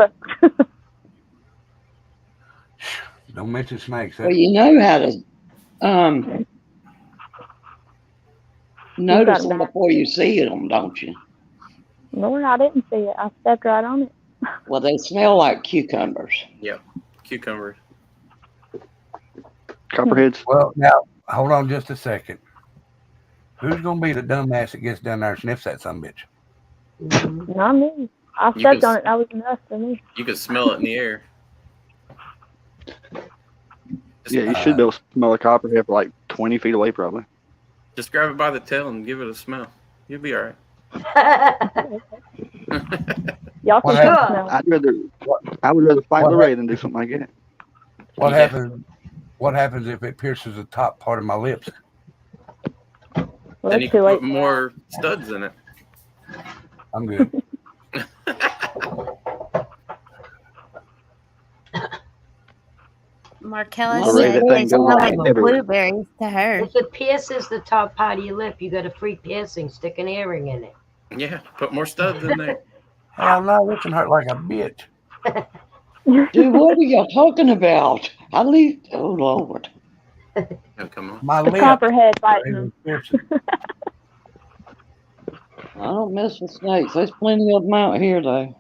Don't mention snakes. Well, you know how to notice them before you see them, don't you? Lord, I didn't see it. I stepped right on it. Well, they smell like cucumbers. Yep, cucumbers. Copperheads. Well, now, hold on just a second. Who's going to be the dumbass that gets down there and sniffs that son of a bitch? Not me. I stepped on it. That was enough for me. You could smell it in the air. Yeah, you should be able to smell a copperhead for like 20 feet away, probably. Just grab it by the tail and give it a smell. You'll be all right. Y'all can smell. I would rather fight Lorraine than do something like that. What happens? What happens if it pierces the top part of my lips? Well, then you can put more studs in it. I'm good. Markella said they smell like blueberries to her. If it pierces the top part of your lip, you got a free piercing. Stick an earring in it. Yeah, put more studs in there. Hell no, it can hurt like a bitch. Dude, what are y'all talking about? Oh, Lord. Oh, come on. My lip. Copperhead biting them. I don't mess with snakes. There's plenty of them out here, though.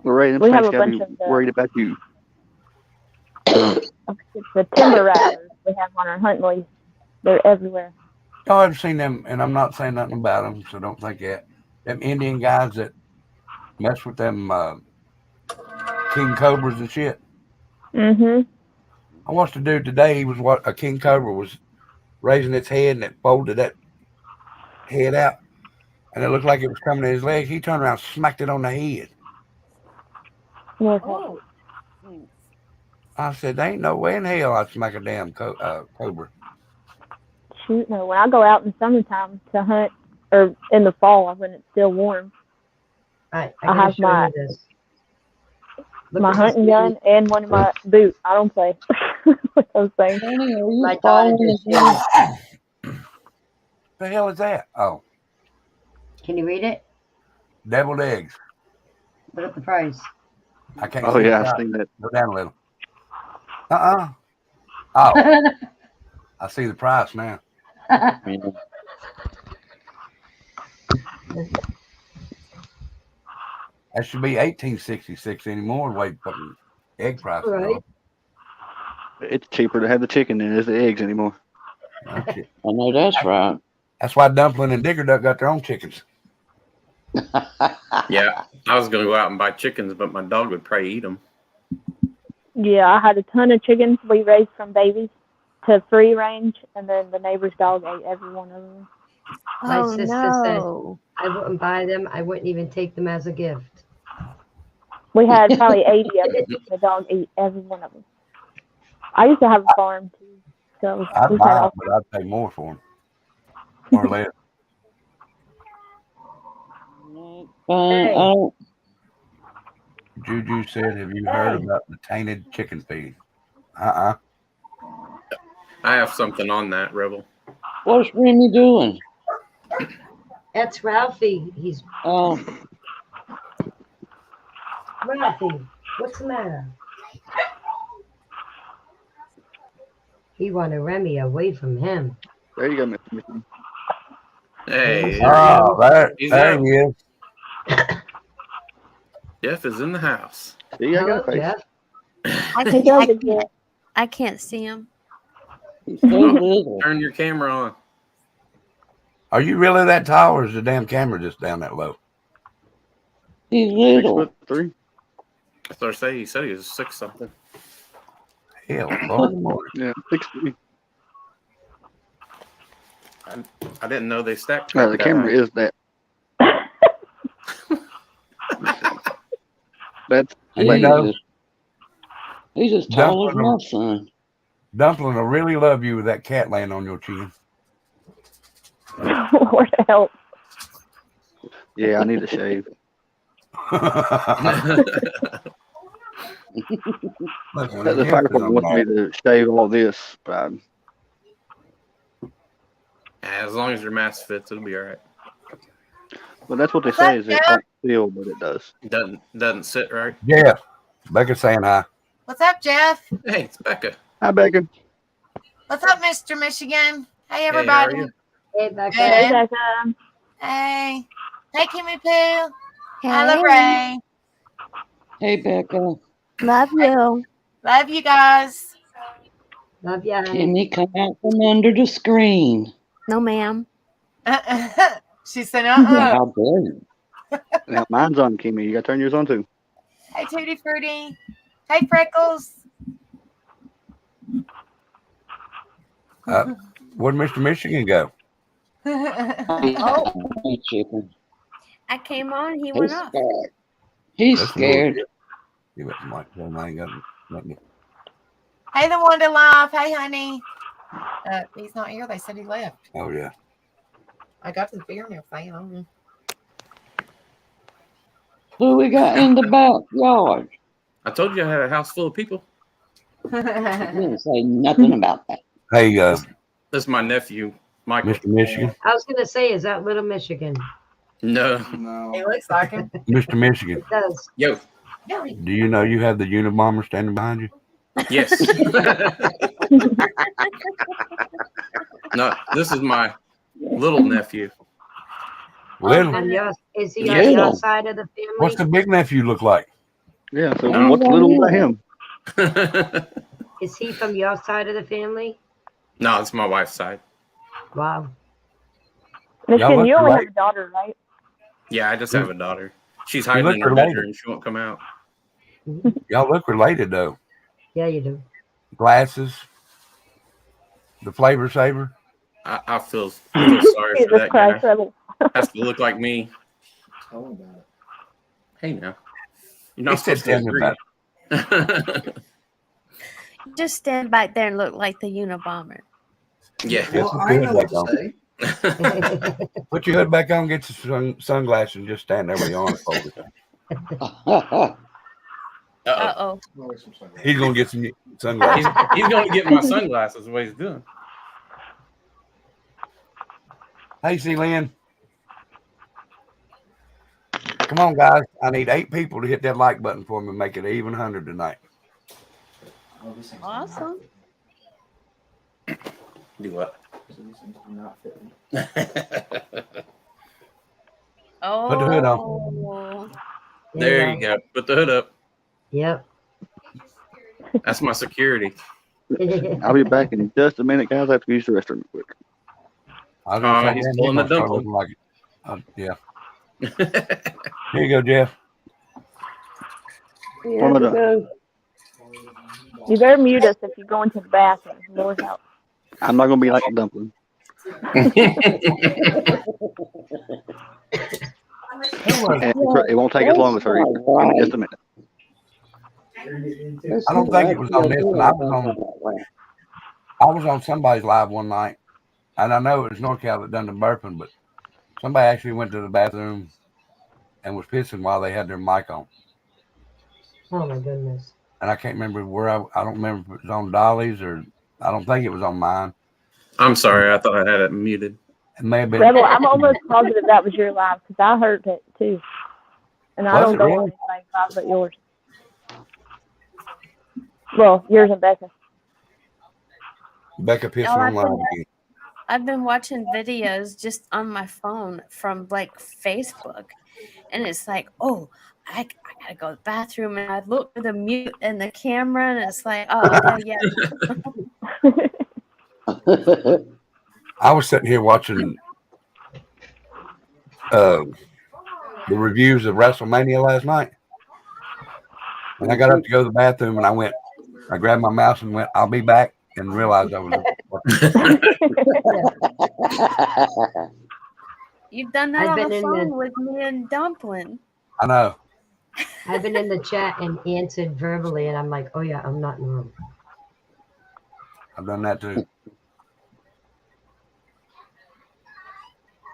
Lorraine, We have a got me bunch of worried about you. It's the timber rattlers we have on our hunt lease. They're everywhere. Oh, I've seen them, and I'm not saying nothing about them, so don't think that. Them Indian guys that mess with them king cobras and shit. Mm-hmm. I watched a dude today. He was a king cobra was raising its head, and it folded that head out, and it looked like it was coming to his leg. He turned around, and smacked it on the head. Oh. I said, there ain't no way in hell I'd smack a damn cobra. Shoot, no. When I go out in summertime to hunt, or in the fall when it's still warm, I have my hunting gun and one of my boots. I don't play with those things. My daughter The hell is that? Oh. Can you read it? Deviled eggs. Put up the price. I can't. Oh, yeah, I've seen that. Go down a little. Oh. I see the price now. That should be $18.66 anymore. The way fucking egg prices are. It's cheaper to have the chicken than it is the eggs anymore. I know that's right. That's why Dumpling and Digger Duck got their own chickens. Yeah, I was gonna go out and buy chickens, but my dog would probably eat them. Yeah, I had a ton of chickens we raised from babies. to free range, and then the neighbor's dog ate every one of them. My Oh sister no. said I wouldn't buy them. I wouldn't even take them as a gift. We had probably 80 of them. The dog ate every one of them. I used to have a farm too, so I'd we've buy had them, all. but I'd pay more for them. Or less. Juju said, have you heard about the tainted chicken feed? I have something on that, Rebel. What's Remy doing? That's Ralphie. He's Ralphie. What's the matter? He wanted Remy away from him. There you go, Mr. Michigan. Hey, there he is. Jeff is in the house. See, I got face. Jeff. I can't see him. Turn your camera on. Are you really that tall, or is the damn camera just down that low? He's little. 6'3". That's what I say. He said he was 6 something. Hell, yeah, 6'3". I didn't know they stacked. The camera is that. That's he's as tall as my son. Dumpling will really love you with that cat laying on your chin. Lord help. Yeah, I need to shave. The fire department wants me to shave all this, but as long as your mask fits, it'll be all right. Well, that's what they say is it don't feel, but it does. Doesn't sit right. Yeah. Becca's saying hi. What's up, Jeff? Hey, it's Becca. Hi, Becca. What's up, Mr. Michigan? Hey, everybody. Hey, Becca. Hey, Becca. Hey. Hey, Kimmy Poo. Hey. I love Ray. Hey, Becca. Love you. Love you guys. Love ya. Kimmy, come out from under the screen. No, ma'am. She said, Yeah, how dare you? Now, mine's on, Kimmy. You got to turn yours on, too. Hey, Tutti Frutti. Hey, Freckles. Where'd Mr. Michigan go? Oh. Hey, chicken. I came on. He went off. Scared. He's scared. You got my I ain't got nothing. Hey, the one to live. Hey, honey. He's not here. They said he left. Oh, yeah. I got to the beer and everything. Who we got in the backyard? I told you I had a house full of people. You didn't say nothing about that. Hey, this is my nephew, Michael. Mr. Michigan. I was going to say, is that Little Michigan? No. He looks like him. Mr. Michigan. It does. Yo. Do you know you have the Unabomber standing behind you? Yes. No, this is my little nephew. Little? Is he on your side of the family? What's the big nephew look like? Yeah, so what's little about him? Is he from your side of the family? No, it's my wife's side. Wow. Michigan, you only have a daughter, right? Yeah, I just have a daughter. She's hiding in her bedroom. She won't come out. Y'all look related, though. Yeah, you do. Glasses. The flavor saver. I feel sorry for that guy. Has to look like me. Hey, now. You're not supposed to agree. Just stand back there and look like the Unabomber. Yeah. Well, I know what to say. Put your hood back on, get your sunglasses, and just stand there with your arms folded. Uh-oh. He's going to get some sunglasses. He's going to get my sunglasses, what he's doing. Hey, C-Lynn. Come on, guys. I need 8 people to hit that like button for me and make it even 100 tonight. Awesome. Do what? Oh. Put the hood on. There you go. Put the hood up. Yep. That's my security. I'll be back in just a minute, guys. I have to use the restroom real quick. He's pulling the dumpling. Like yeah. Here you go, Jeff. You better mute us if you go into the bathroom. Lord help. I'm not gonna be like a dumpling. It won't take as long as her either. Give me just a minute. I don't think it was on this one. I was on somebody's live one night, and I know it was NorCal that done the burping, but somebody actually went to the bathroom and was pissing while they had their mic on. Oh my goodness. And I can't remember where I don't remember if it was on Dolly's or I don't think it was on mine. I'm sorry, I thought I had it muted. It may have been. Rebel, I'm almost positive that was your live because I heard it too. And I don't go on anything live but yours. Well, yours and Becca. Becca pissed on live again. I've been watching videos just on my phone from like Facebook, and it's like, oh, I gotta go to the bathroom, and I look for the mute and the camera, and it's like, oh, okay, yeah. I was sitting here watching the reviews of WrestleMania last night, and I got up to go to the bathroom, and I grabbed my mouse and went, I'll be back, and realized I was. You've done that on the phone with me and Dumpling. I know. I've been in the chat and answered verbally, and I'm like, oh yeah, I'm not in the room. I've done that too.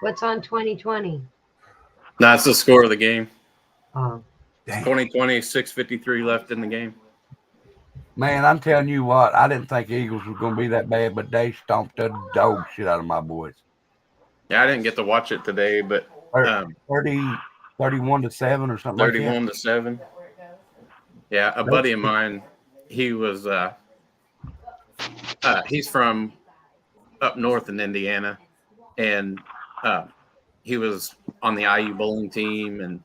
What's on 2020? That's the score of the game. Oh. 2020, 6:53 left in the game. Man, I'm telling you what, I didn't think Eagles was going to be that bad, but they stomped the dog shit out of my boys. Yeah, I didn't get to watch it today, but 31-7 or something 31-7. Yeah, a buddy of mine, he was he's from up north in Indiana, and he was on the IU bowling team and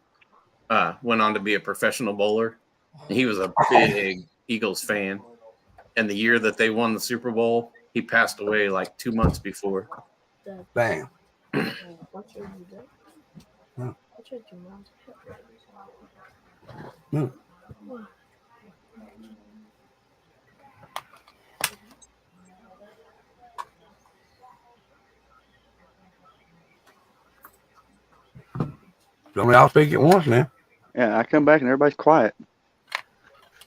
went on to be a professional bowler. And he was a big Eagles fan, and the year that they won the Super Bowl, he passed away like 2 months before. Damn. Somebody else speak at once now. Yeah, I come back and everybody's quiet.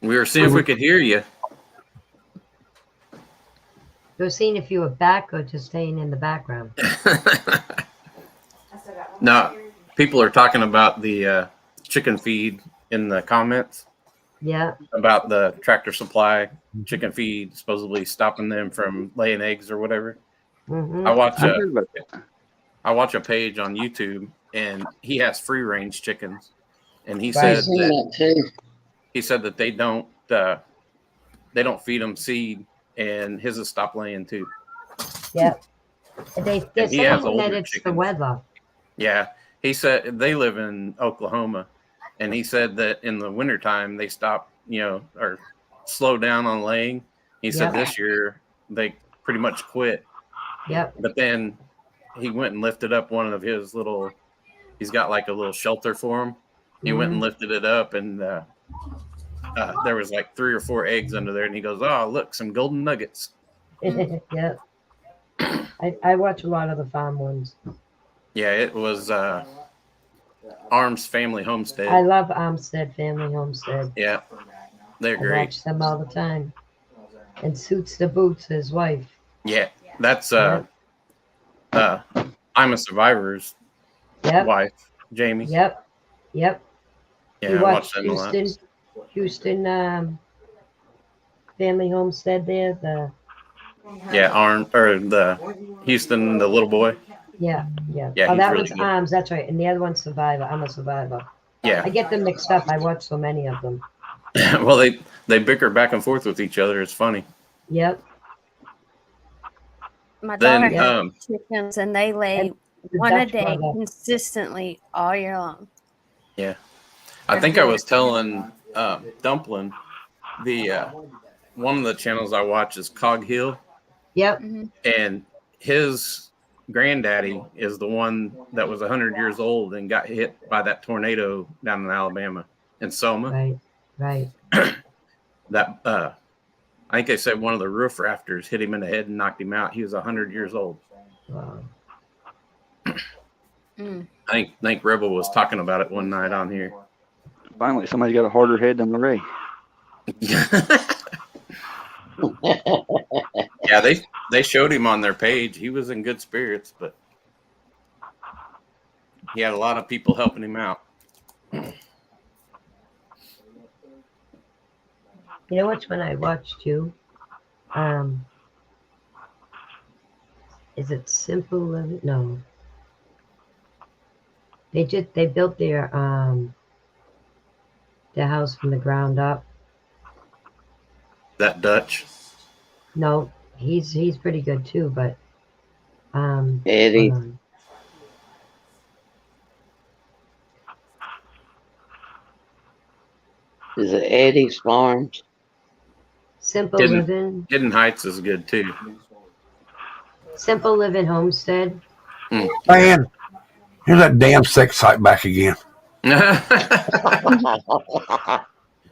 We were seeing if we could hear you. You were seeing if you were back or just staying in the background. No, people are talking about the chicken feed in the comments. Yeah. About the Tractor Supply chicken feed supposedly stopping them from laying eggs or whatever. Mm-hmm. I watch a page on YouTube, and he has free range chickens, and he Right. said that they don't feed them seed, and his has stopped laying too. Yep. They're saying that it's chickens. the weather. Yeah, he said they live in Oklahoma, and he said that in the wintertime they stop, or slow down on laying. He said this year they pretty much quit. Yep. But then he went and lifted up one of his little. He's got like a little shelter for him. He went and lifted it up, and there was like 3 or 4 eggs under there, and he goes, "Oh, look, some golden nuggets." Yeah. I watch a lot of the farm ones. Yeah, it was Arms Family Homestead. I love Armstead Family Homestead. Yeah, they're I great. watch them all the time. And Suits the Boots, his wife. Yeah, that's I'm a Survivor's wife, Jamie. Yep. Yeah, You I watch them a lot. Houston Family Homestead there. The Houston, the little boy. Yeah. Yeah, Oh, that really one's good. Arms. That's right. And the other one's Survivor. I'm a Survivor. Yeah. I get them mixed up. I watch so many of them. Well, they bicker back and forth with each other. It's funny. Yep. My daughter has Then, chickens, and they lay one a day consistently all year long. Yeah. I think I was telling Dumpling, one of the channels I watch is Cog Hill. Yep. And his granddaddy is the one that was 100 years old and got hit by that tornado down in Alabama in Selma. Right. That I think they said one of the roof rafters hit him in the head and knocked him out. He was 100 years old. Wow. I think Rebel was talking about it one night on here. Finally, somebody got a harder head than Ray. Yeah, they showed him on their page. He was in good spirits, but he had a lot of people helping him out. You know which one I watched too? Is it Simple Living? No. They built their house from the ground up. That Dutch? No, he's pretty good too, but Eddie. hold on. Is it Eddie's Farms? Simple Living. Hidden Heights is good too. Simple Living Homestead. Man, here's that damn sex site back again.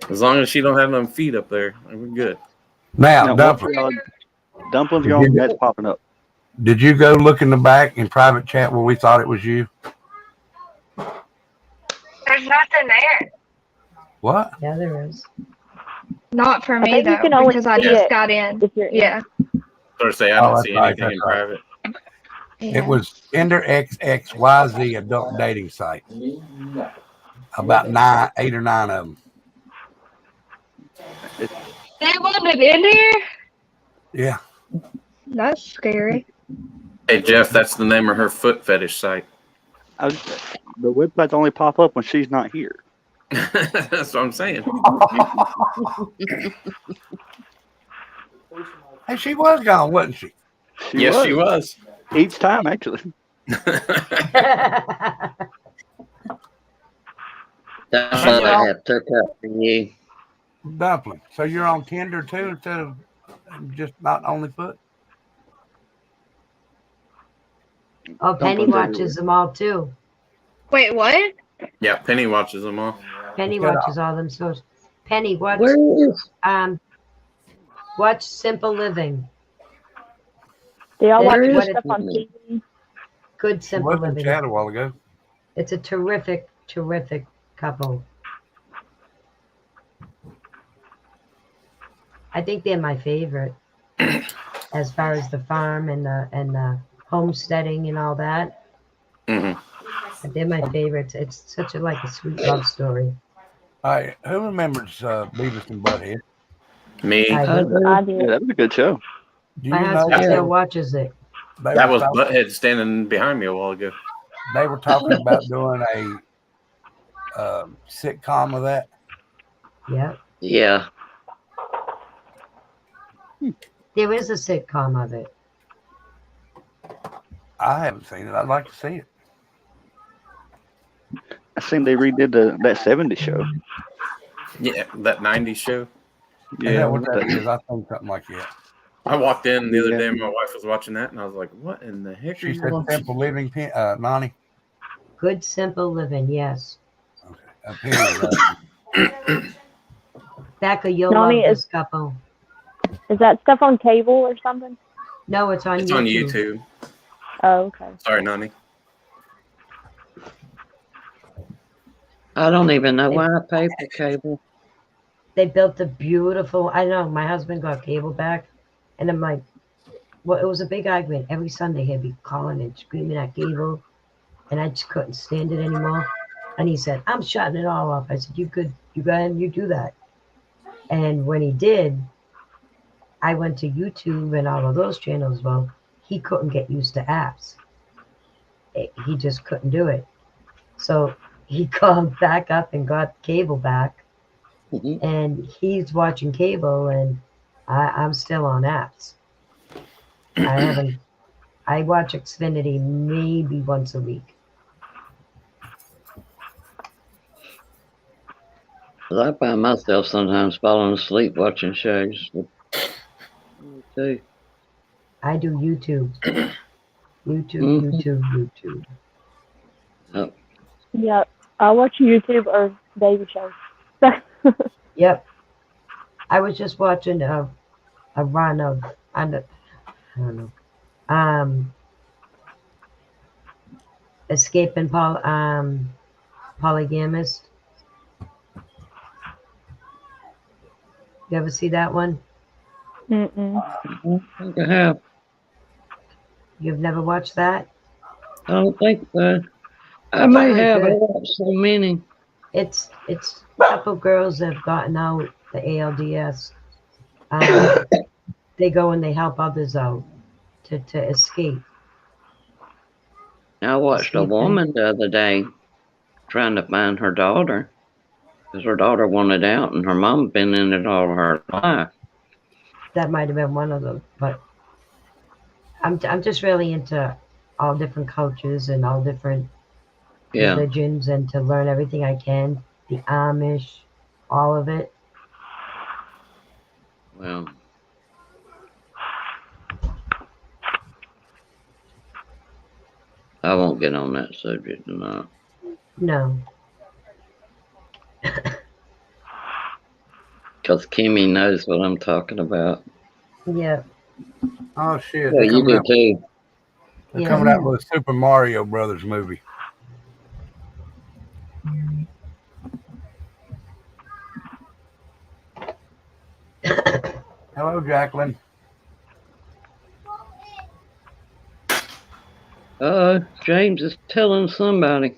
As long as she don't have them feet up there, we're good. Now, Dumplings going, that's popping up. Did you go look in the back in private chat where we thought it was you? There's nothing there. What? Yeah, there is. Not for I me think you though, can only because I see just it got in. if you're in. Yeah. Or say I don't see anything in private. It was Tinder XXYZ adult dating site. About 8 or 9 of them. They wanted in here? Yeah. That's scary. Hey Jeff, that's the name of her foot fetish site. The websites only pop up when she's not here. That's what I'm saying. Hey, she was gone, wasn't she? She was. Each time, actually. That's what I have took up for you. Dumpling. So you're on Tinder too instead of just not OnlyFoot? Oh, Penny watches them all too. Wait, what? Yeah, Penny watches them all. Penny watches all them shows. Penny, watch watch Simple Living. Do y'all watch stuff on TV? Good Simple Living. Living. Chat a while ago. It's a terrific couple. I think they're my favorite as far as the farm and the homesteading and all that. Mm-hmm. But they're my favorites. It's such a sweet love story. All right, who remembers Beavis and Butthead? Me. I do. Yeah, that was a good show. My husband still watches it. That was Butthead standing behind me a while ago. They were talking about doing a sitcom of that. Yeah. Yeah. There is a sitcom of it. I haven't seen it. I'd like to see it. I seen they redid that 70s show. Yeah, that 90s show. Yeah, is that what that is? I think something like that. I walked in the other day and my wife was watching that and I was like, what in the heck are She you said watching? Simple Living, Nani. Good Simple Living, yes. Okay. Becca, you'll Nani, love this couple. Is that stuff on cable or something? No, it's on It's YouTube. on YouTube. Oh, okay. Sorry, Nani. I don't even know why I pay for cable. They built a beautiful, I know, my husband got cable back, and I'm like, well, it was a big argument. Every Sunday he'd be calling and screaming at cable, and I just couldn't stand it anymore. And he said, I'm shutting it all off. I said, you go ahead and you do that. And when he did, I went to YouTube and all of those channels. Well, he couldn't get used to apps. He just couldn't do it. So he called back up and got cable back. Mm-hmm. And he's watching cable, and I'm still on apps. I watch Xfinity maybe once a week. I find myself sometimes falling asleep watching shows. Too. I do YouTube. YouTube. Oh. Yeah, I watch YouTube or baby shows. Yep. I was just watching a run of, I don't know, escaping polygamist. You ever see that one? Mm-mm. I think I have. You've never watched that? I don't think so. I It's may really have. I good. watched so many. It's a couple girls that have gotten out the ALDS. They go and they help others out to escape. I watched a woman the other day trying to find her daughter because her daughter wanted out and her mom been in it all her life. That might have been one of them, but I'm just really into all different cultures and all different religions and to learn everything I can. The Amish, all of it. Well, I won't get on that subject tonight. No. Because Kimmy knows what I'm talking about. Yeah. Oh shit! Well, you do too. They're coming out with a Super Mario Brothers movie. Hello, Jacqueline. James is telling somebody.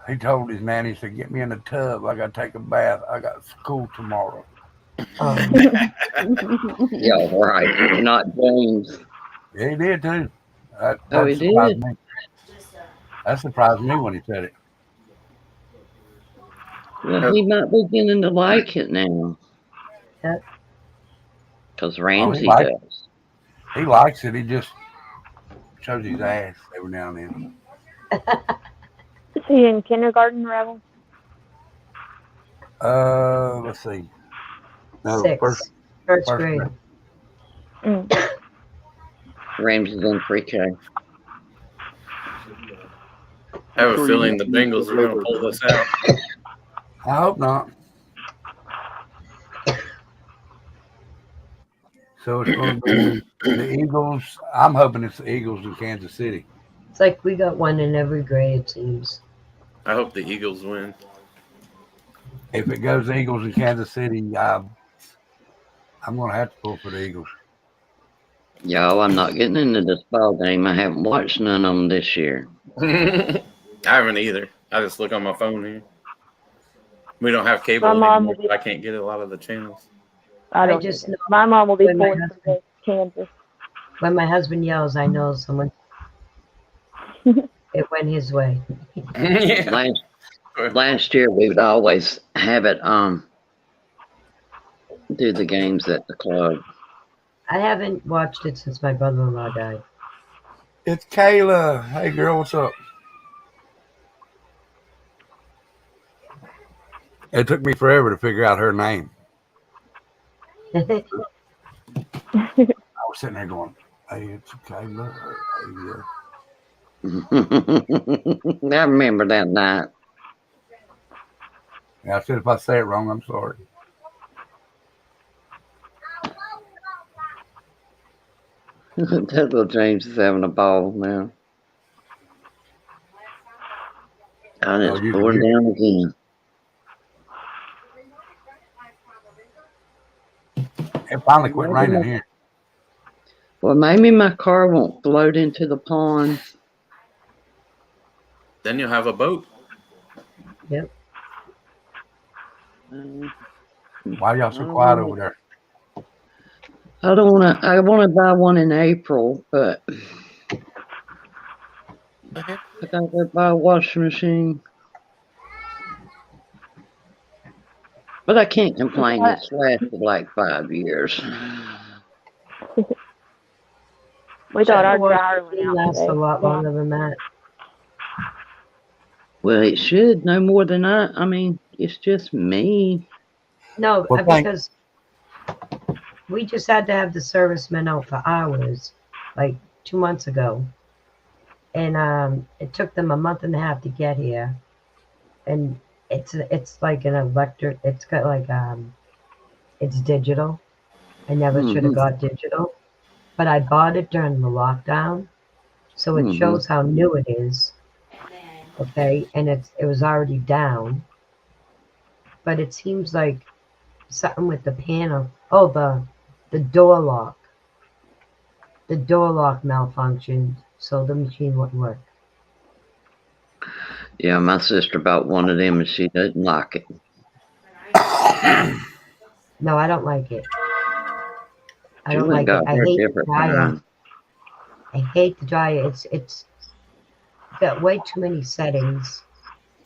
He told his nanny, he said, "Get me in the tub. I got to take a bath. I got school tomorrow." Yeah, right. Not James. Yeah, he did too. That he surprised did? me. That surprised me when he said it. Well, he might be beginning to like it now. Because Ramsey does. He likes it. He just shows his ass every now and then. Is he in kindergarten, Rebel? Let's see. No, 6. First grade. Ramsey's in pre-K. I have a feeling the Bengals are going to pull this out. I hope not. So it's going to be the Eagles. I'm hoping it's the Eagles in Kansas City. It's like we got one in every grade, it seems. I hope the Eagles win. If it goes Eagles in Kansas City, I'm going to have to pull for the Eagles. Yo, I'm not getting into this ball game. I haven't watched none of them this year. I haven't either. I just look on my phone here. We don't have cable anymore, so I can't get a lot of the channels. I just know my mom will be pulling for Kansas. When my husband yells, I know someone. It went his way. Last year we would always have it do the games at the club. I haven't watched it since my brother-in-law died. It's Kayla. Hey girl, what's up? It took me forever to figure out her name. I was sitting there going, "Hey, it's Kayla." I remember that night. Yeah, I said if I say it wrong, I'm sorry. That little James is having a ball now. And it's pouring down again. It finally quit raining here. Well, maybe my car won't float into the pond. Then you'll have a boat. Yep. Why y'all so quiet over there? I don't want to. I want to buy one in April, but I gotta go buy a washing machine. But I can't complain. It's lasted like 5 years. We thought our dryer went out lasts a lot longer than that. Well, it should no more than I mean, it's just me. No, because we just had to have the servicemen out for hours, like 2 months ago, and it took them a month and a half to get here, and it's like an electric. It's got like it's digital, I never should have got digital, but I bought it during the lockdown, so it shows how new it is. Okay, and it was already down, but it seems like something with the panel. Oh, the door lock. The door lock malfunctioned, so the machine wouldn't work. Yeah, my sister bought one of them and she doesn't like it. No, I don't like it. I don't like it. I hate the dryer. I hate the dryer. It's got way too many settings.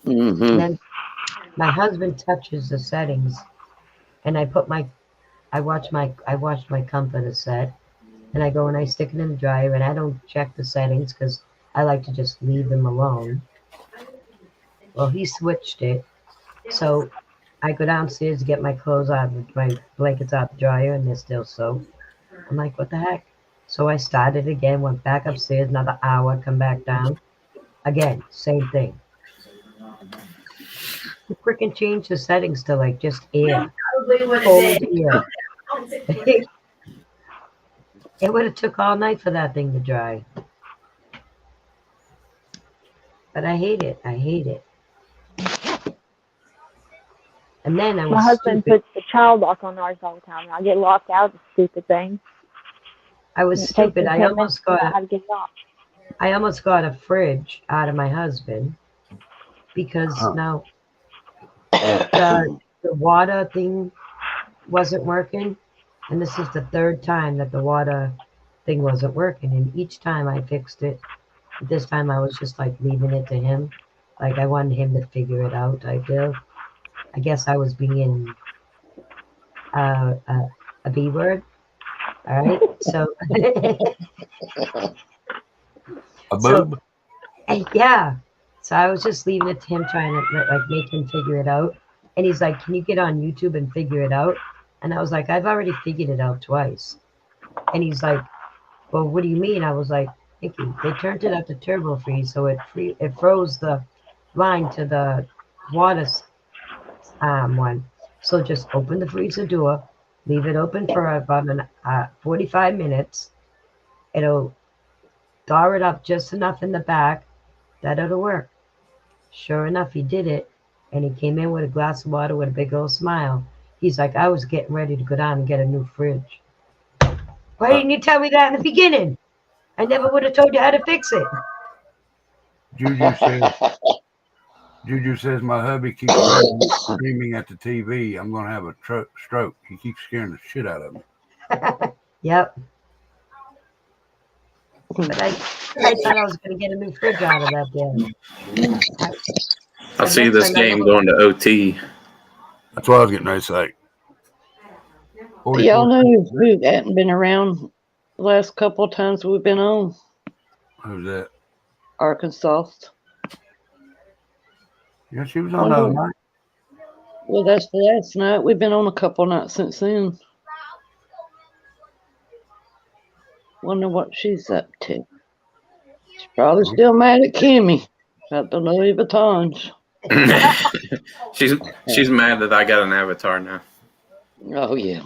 And then my husband touches the settings, and I watch my comforter set, and I go and I stick it in the dryer, and I don't check the settings because I like to just leave them alone. Well, he switched it, so I go downstairs to get my clothes out, my blankets out the dryer, and they're still soaked. I'm like, what the heck? So I started again, went back upstairs, another hour, come back down. Again, same thing. You freaking change the settings to like just air. Cold air. It would have took all night for that thing to dry. But I hate it. I hate it. And then I was My husband stupid. puts the child lock on ours all the time. I get locked out of the stupid thing. I was stupid. I almost got how to get it off. I almost got a fridge out of my husband because now the water thing wasn't working, and this is the third time that the water thing wasn't working, and each time I fixed it. This time I was just like leaving it to him, like I wanted him to figure it out. I guess I was being a B word. All right, so a boob. Yeah. So I was just leaving it to him, trying to like make him figure it out. And he's like, "Can you get on YouTube and figure it out?" And I was like, "I've already figured it out twice." And he's like, "Well, what do you mean?" I was like, "Nicky, they turned it up to turbo freeze, so it froze the line to the water one. So just open the freezer door, leave it open for about 45 minutes. It'll thaw it up just enough in the back that it'll work." Sure enough, he did it, and he came in with a glass of water with a big old smile. He's like, "I was getting ready to go down and get a new fridge. Why didn't you tell me that in the beginning? I never would have told you how to fix it." Juju says my hubby keeps screaming at the TV. I'm going to have a stroke. He keeps scaring the shit out of me. Yep. But I thought I was going to get a new fridge out of that deal. I see this game going to OT. That's what I was getting ready to say. Y'all know who hadn't been around the last couple of times we've been on? Who's that? Arkansas. Yeah, she was on the other night. Well, that's the last night. We've been on a couple nights since then. Wonder what she's up to. She's probably still mad at Kimmy about the Louis Vuittons. she's mad that I got an avatar now. Oh yeah.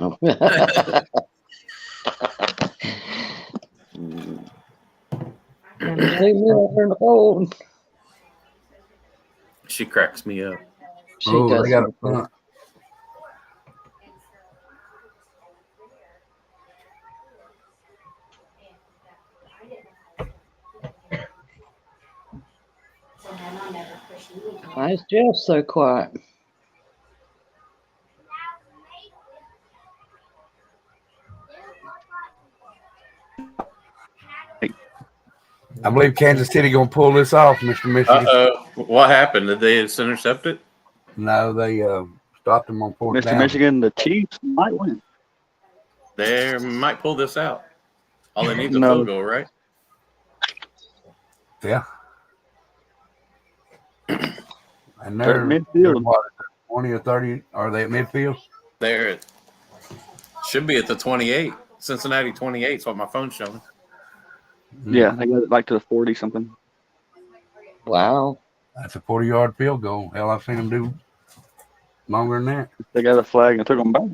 She cracks me up. She does. They got a front. Why is Jeff so quiet? I believe Kansas City gonna pull this off, Mr. Michigan. What happened? Did they just intercept it? No, they stopped them on fourth down. Mr. Michigan, the Chiefs might win. They might pull this out. All they need is a field goal, right? Yeah. And they're midfield. What, 20 or 30? Are they at midfield? They're should be at the 28. Cincinnati 28 is what my phone's showing. Yeah, they got it like to the 40 something. Wow. That's a 40-yard field goal. Hell, I've seen them do longer than that. They got a flag and took them back.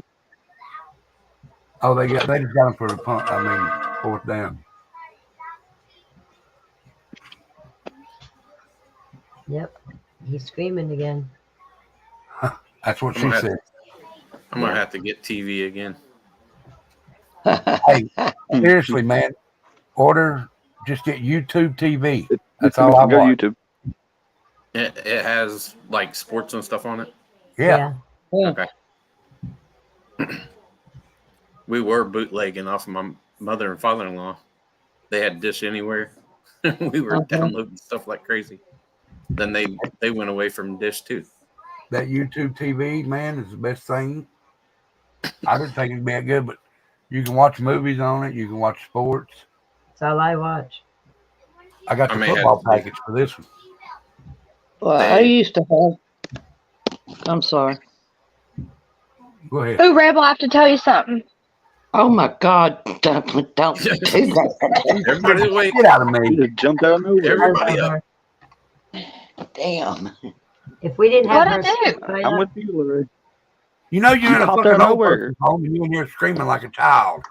Oh, they just got him for the punt. I mean, fourth down. Yep, he's screaming again. That's what she said. I'm gonna have to get TV again. Hey, seriously, man, just get YouTube TV. That's all I go want. YouTube. It has like sports and stuff on it. Yeah. Okay. We were bootlegging off of my mother and father-in-law. They had Dish Anywhere. We were downloading stuff like crazy. Then they went away from Dish too. That YouTube TV, man, is the best thing. I didn't think it'd be that good, but you can watch movies on it. You can watch sports. That's all I watch. I got the football package for this one. Well, I used to have. I'm sorry. Go ahead. Ooh, Rebel, I have to tell you something. Oh my God! Don't do that. Everybody wait. Get out of me. You just jumped out of nowhere. Everybody up. Damn. If we didn't have I'm with you, Larry. You know you're in a popped fucking out of old nowhere. person's home and you're in here screaming like a child.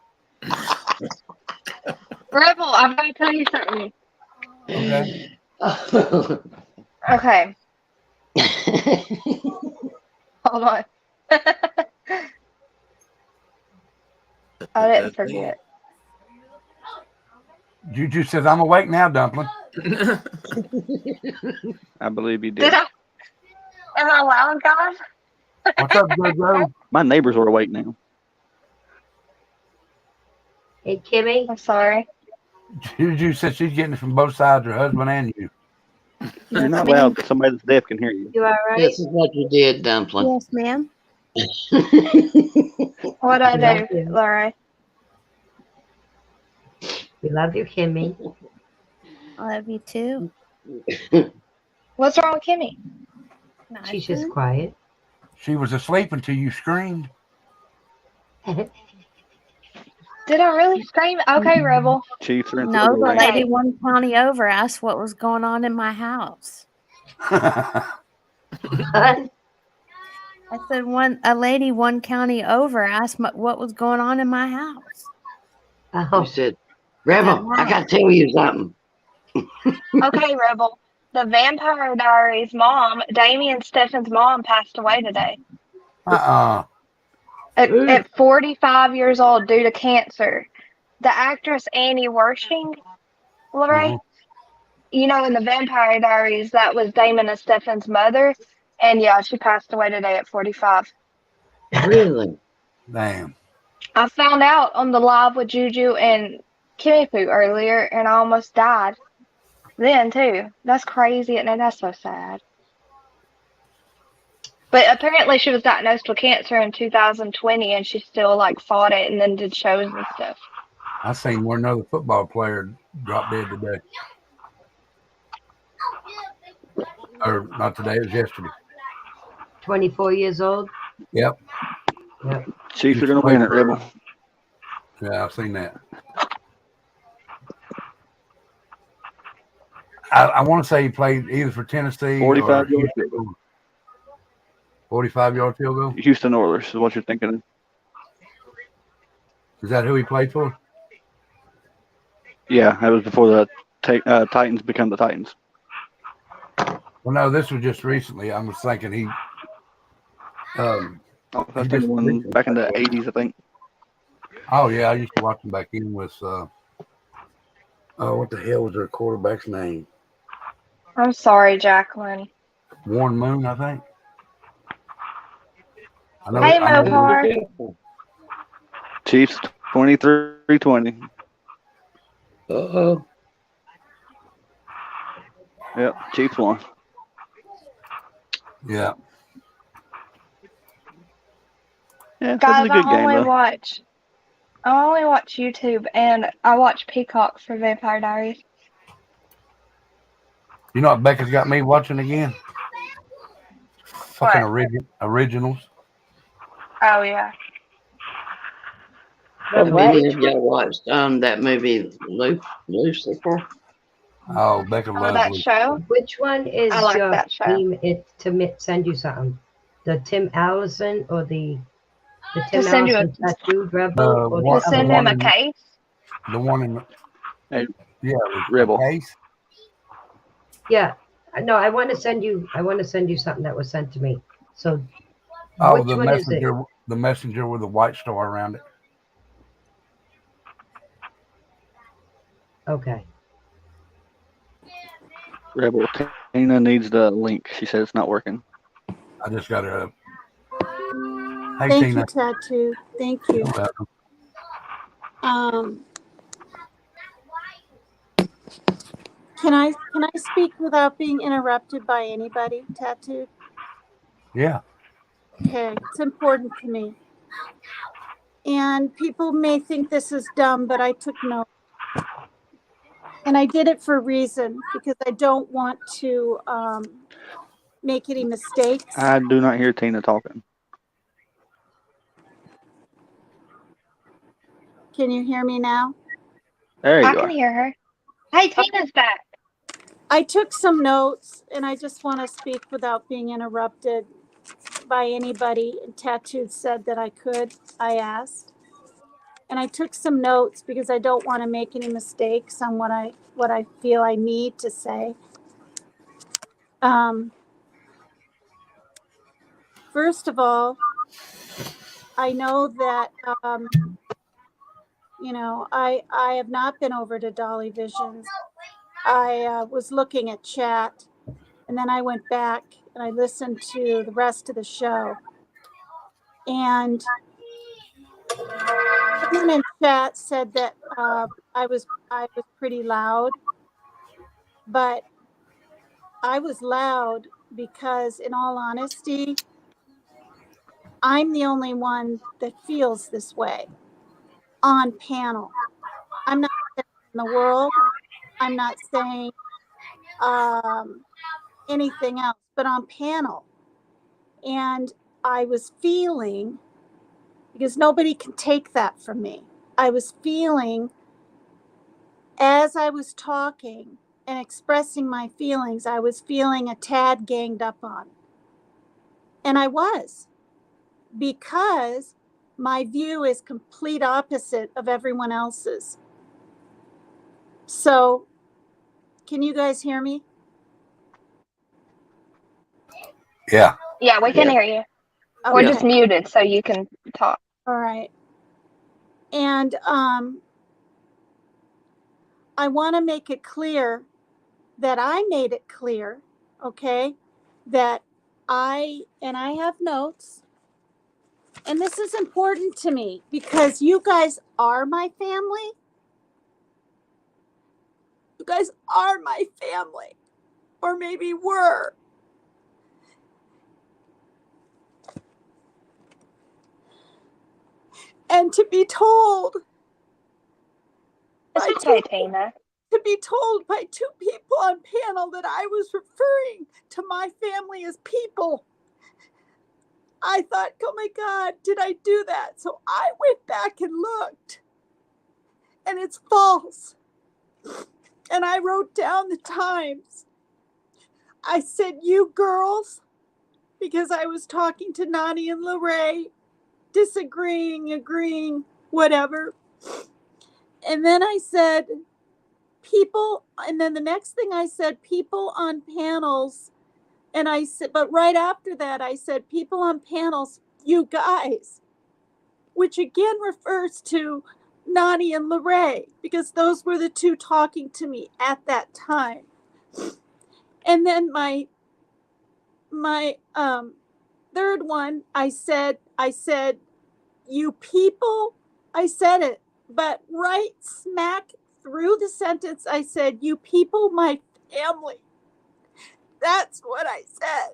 Rebel, I've got to tell you something. Okay. Okay. Hold on. I didn't forget. Juju says, I'm awake now, Dumpling. I believe you did. Did I? Am I loud, guys? What's up, Jojo? My neighbors are awake now. Hey, Kimmy. I'm sorry. Juju says she's getting it from both sides, her husband and you. You're not loud. Somebody that's deaf can hear you. You all right? This is what you did, Dumpling. Yes, ma'am. What'd I do, Larry? We love you, Kimmy. I love you too. What's wrong with Kimmy? She's just quiet. She was asleep until you screamed. Did I really scream? Okay, Rebel. Chiefs are in No, the trouble. lady one county over asked what was going on in my house. What? I said a lady one county over asked what was going on in my house. You said, Rebel, I got to tell you something. Okay, Rebel. The Vampire Diaries mom, Damien Steffen's mom, passed away today. At 45 years old due to cancer. The actress Annie Wershing, Lorraine, you know, in the Vampire Diaries, that was Damon and Steffen's mother. And yeah, she passed away today at 45. Really? Damn. I found out on the live with Juju and Kimmy Poo earlier, and I almost died then too. That's crazy, and that's so sad. But apparently she was diagnosed with cancer in 2020, and she still like fought it and then did shows and stuff. I seen where another football player dropped dead today. Or not today, it was yesterday. 24 years old? Yep. Yep. Chiefs are going to win it, Rebel. Yeah, I've seen that. I want to say he played either for Tennessee 45 or yard field goal. 45-yard field goal? Houston Oilers is what you're thinking. Is that who he played for? Yeah, that was before the Titans become the Titans. Well, no, this was just recently. I was thinking he. That's the one back in the 80s, I think. Oh yeah, I used to watch him back in with. What the hell was their quarterback's name? I'm sorry, Jacqueline. Warren Moon, I think. Hey, Mopar. Chiefs 23-20. Uh-oh. Yep, Chiefs won. Yeah. Yeah, Guys, that was a good game, though. I only watch YouTube, and I watch Peacock for Vampire Diaries. You know what Becca's got me watching again? Fucking originals. Oh yeah. How many of y'all watched that movie Lucifer? Oh, Becca loves that Lucifer. show. Which one is I like your that show. team? It's to send you something. The Tim Allison or the The To Tim send you Allison tattooed rebel? The Or one, to send the him one a in, case? the one in, Hey, yeah, Rebel. the case. Yeah. No, I want to send you something that was sent to me. So Oh, which the one is it? messenger with the white star around it. Okay. Rebel. Tina needs the link. She said it's not working. I just got her up. Hey, Thank Tina. you, Tattoo. Thank you. You're welcome. Can I speak without being interrupted by anybody, Tattoo? Yeah. Okay, it's important to me. And people may think this is dumb, but I took notes. And I did it for a reason, because I don't want to make any mistakes. I do not hear Tina talking. Can you hear me now? There you I are. can hear her. Hey, Tina's back. I took some notes, and I just want to speak without being interrupted by anybody. And Tattoo said that I could. I asked. And I took some notes because I don't want to make any mistakes on what I feel I need to say. First of all, I know that I have not been over to Dolly Visions. I was looking at chat, and then I went back and I listened to the rest of the show. And someone in chat said that I was pretty loud, but I was loud because, in all honesty, I'm the only one that feels this way on panel. I'm not saying in the world. I'm not saying anything else, but on panel. And I was feeling, because nobody can take that from me, I was feeling as I was talking and expressing my feelings, I was feeling a tad ganged up on. And I was, because my view is complete opposite of everyone else's. So, can you guys hear me? Yeah. Yeah, we can hear you. Okay. We're just muted so you can talk. All right. And I want to make it clear that I made it clear, okay, that I have notes. And this is important to me because you guys are my family. You guys are my family, or maybe were. And to be told, It's okay, Tina. To be told by two people on panel that I was referring to my family as people, I thought, oh my God, did I do that? So I went back and looked, and it's false. And I wrote down the times. I said, you girls, because I was talking to Nani and Lorraine, disagreeing, agreeing, whatever. And then I said, people, and then the next thing I said, people on panels. And I said, but right after that, I said, people on panels, you guys, which again refers to Nani and Lorraine, because those were the two talking to me at that time. And then my third one, I said, you people, I said it, but right smack through the sentence, I said, you people, my family. That's what I said.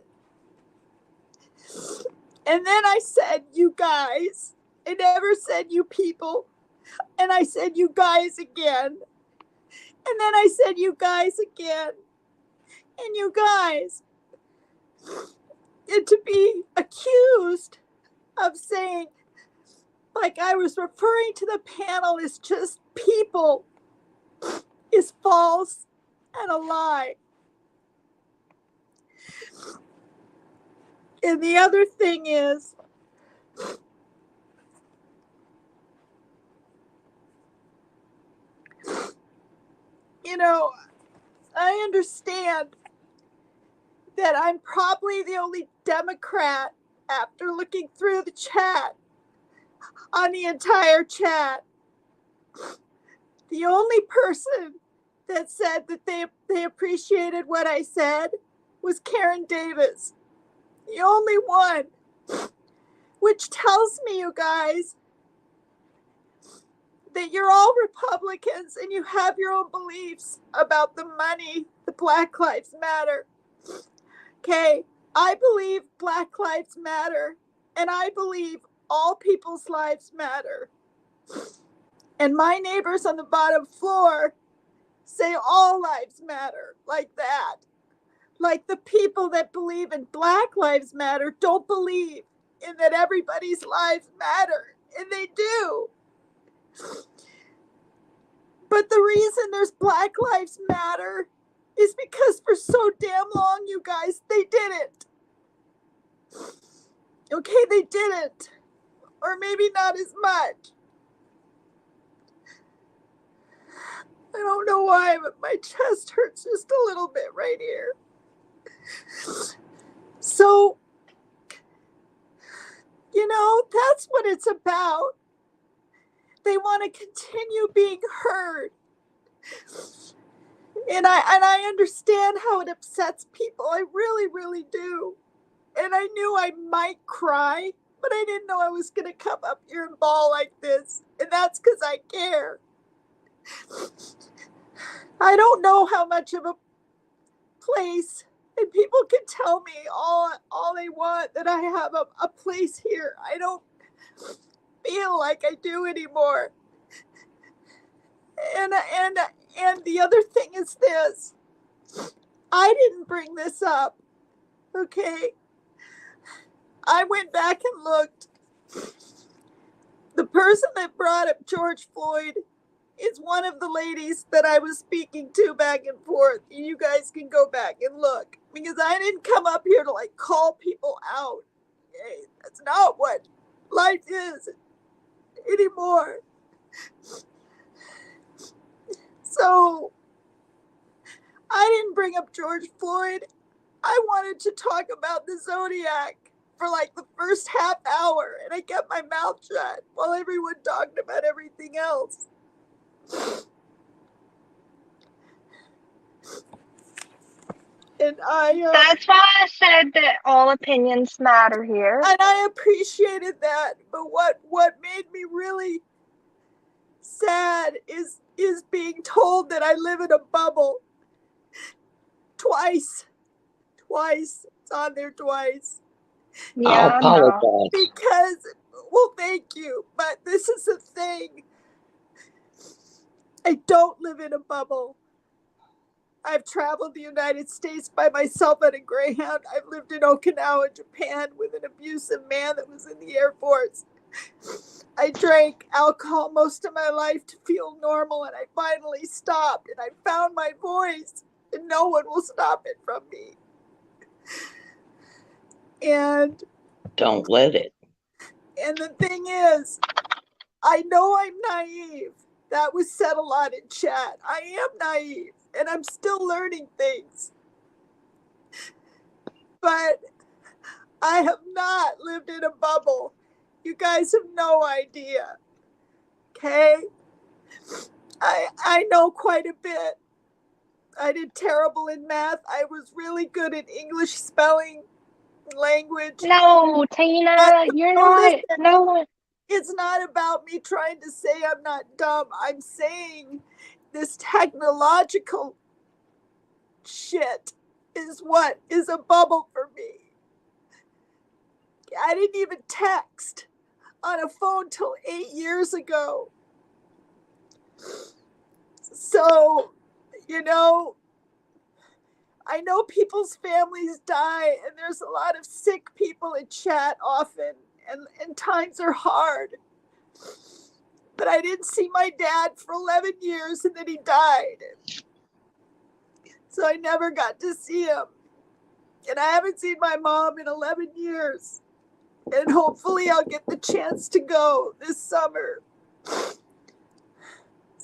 And then I said, you guys. I never said you people. And I said, you guys again. And then I said, you guys again. And you guys. And to be accused of saying, like I was referring to the panel as just people, is false and a lie. And the other thing is, you know, I understand that I'm probably the only Democrat, after looking through the chat, on the entire chat, the only person that said that they appreciated what I said was Karen Davis. The only one. Which tells me, you guys, that you're all Republicans and you have your own beliefs about the money, the Black Lives Matter. Okay, I believe Black Lives Matter, and I believe all people's lives matter. And my neighbors on the bottom floor say all lives matter, like that. Like the people that believe in Black Lives Matter don't believe in that everybody's lives matter, and they do. But the reason there's Black Lives Matter is because for so damn long, you guys, they didn't. Okay, they didn't. Or maybe not as much. I don't know why, but my chest hurts just a little bit right here. So, you know, that's what it's about. They want to continue being heard. And I understand how it upsets people. I really, really do. And I knew I might cry, but I didn't know I was going to come up here and bawl like this. And that's because I care. I don't know how much of a place, and people can tell me all they want, that I have a place here. I don't feel like I do anymore. And the other thing is this. I didn't bring this up, okay? I went back and looked. The person that brought up George Floyd is one of the ladies that I was speaking to back and forth. You guys can go back and look, because I didn't come up here to like call people out. Okay? That's not what life is anymore. So I didn't bring up George Floyd. I wanted to talk about the Zodiac for like the first half hour, and I kept my mouth shut while everyone talked about everything else. And that's why I said that all opinions matter here. And I appreciated that. But what made me really sad is being told that I live in a bubble. Twice. It's on there twice. Yeah, I apologize. Because, well, thank you. But this is the thing. I don't live in a bubble. I've traveled the United States by myself on a Greyhound. I've lived in Okinawa, Japan, with an abusive man that was in the Air Force. I drank alcohol most of my life to feel normal, and I finally stopped, and I found my voice, and no one will stop it from me. And don't let it. And the thing is, I know I'm naive. That was said a lot in chat. I am naive, and I'm still learning things. But I have not lived in a bubble. You guys have no idea. Okay? I know quite a bit. I did terrible in math. I was really good at English spelling, language. No, Tina, you're not. No. It's not about me trying to say I'm not dumb. I'm saying this technological shit is what is a bubble for me. I didn't even text on a phone till 8 years ago. So, you know, I know people's families die, and there's a lot of sick people in chat often, and times are hard. But I didn't see my dad for 11 years, and then he died. So I never got to see him. And I haven't seen my mom in 11 years. And hopefully I'll get the chance to go this summer.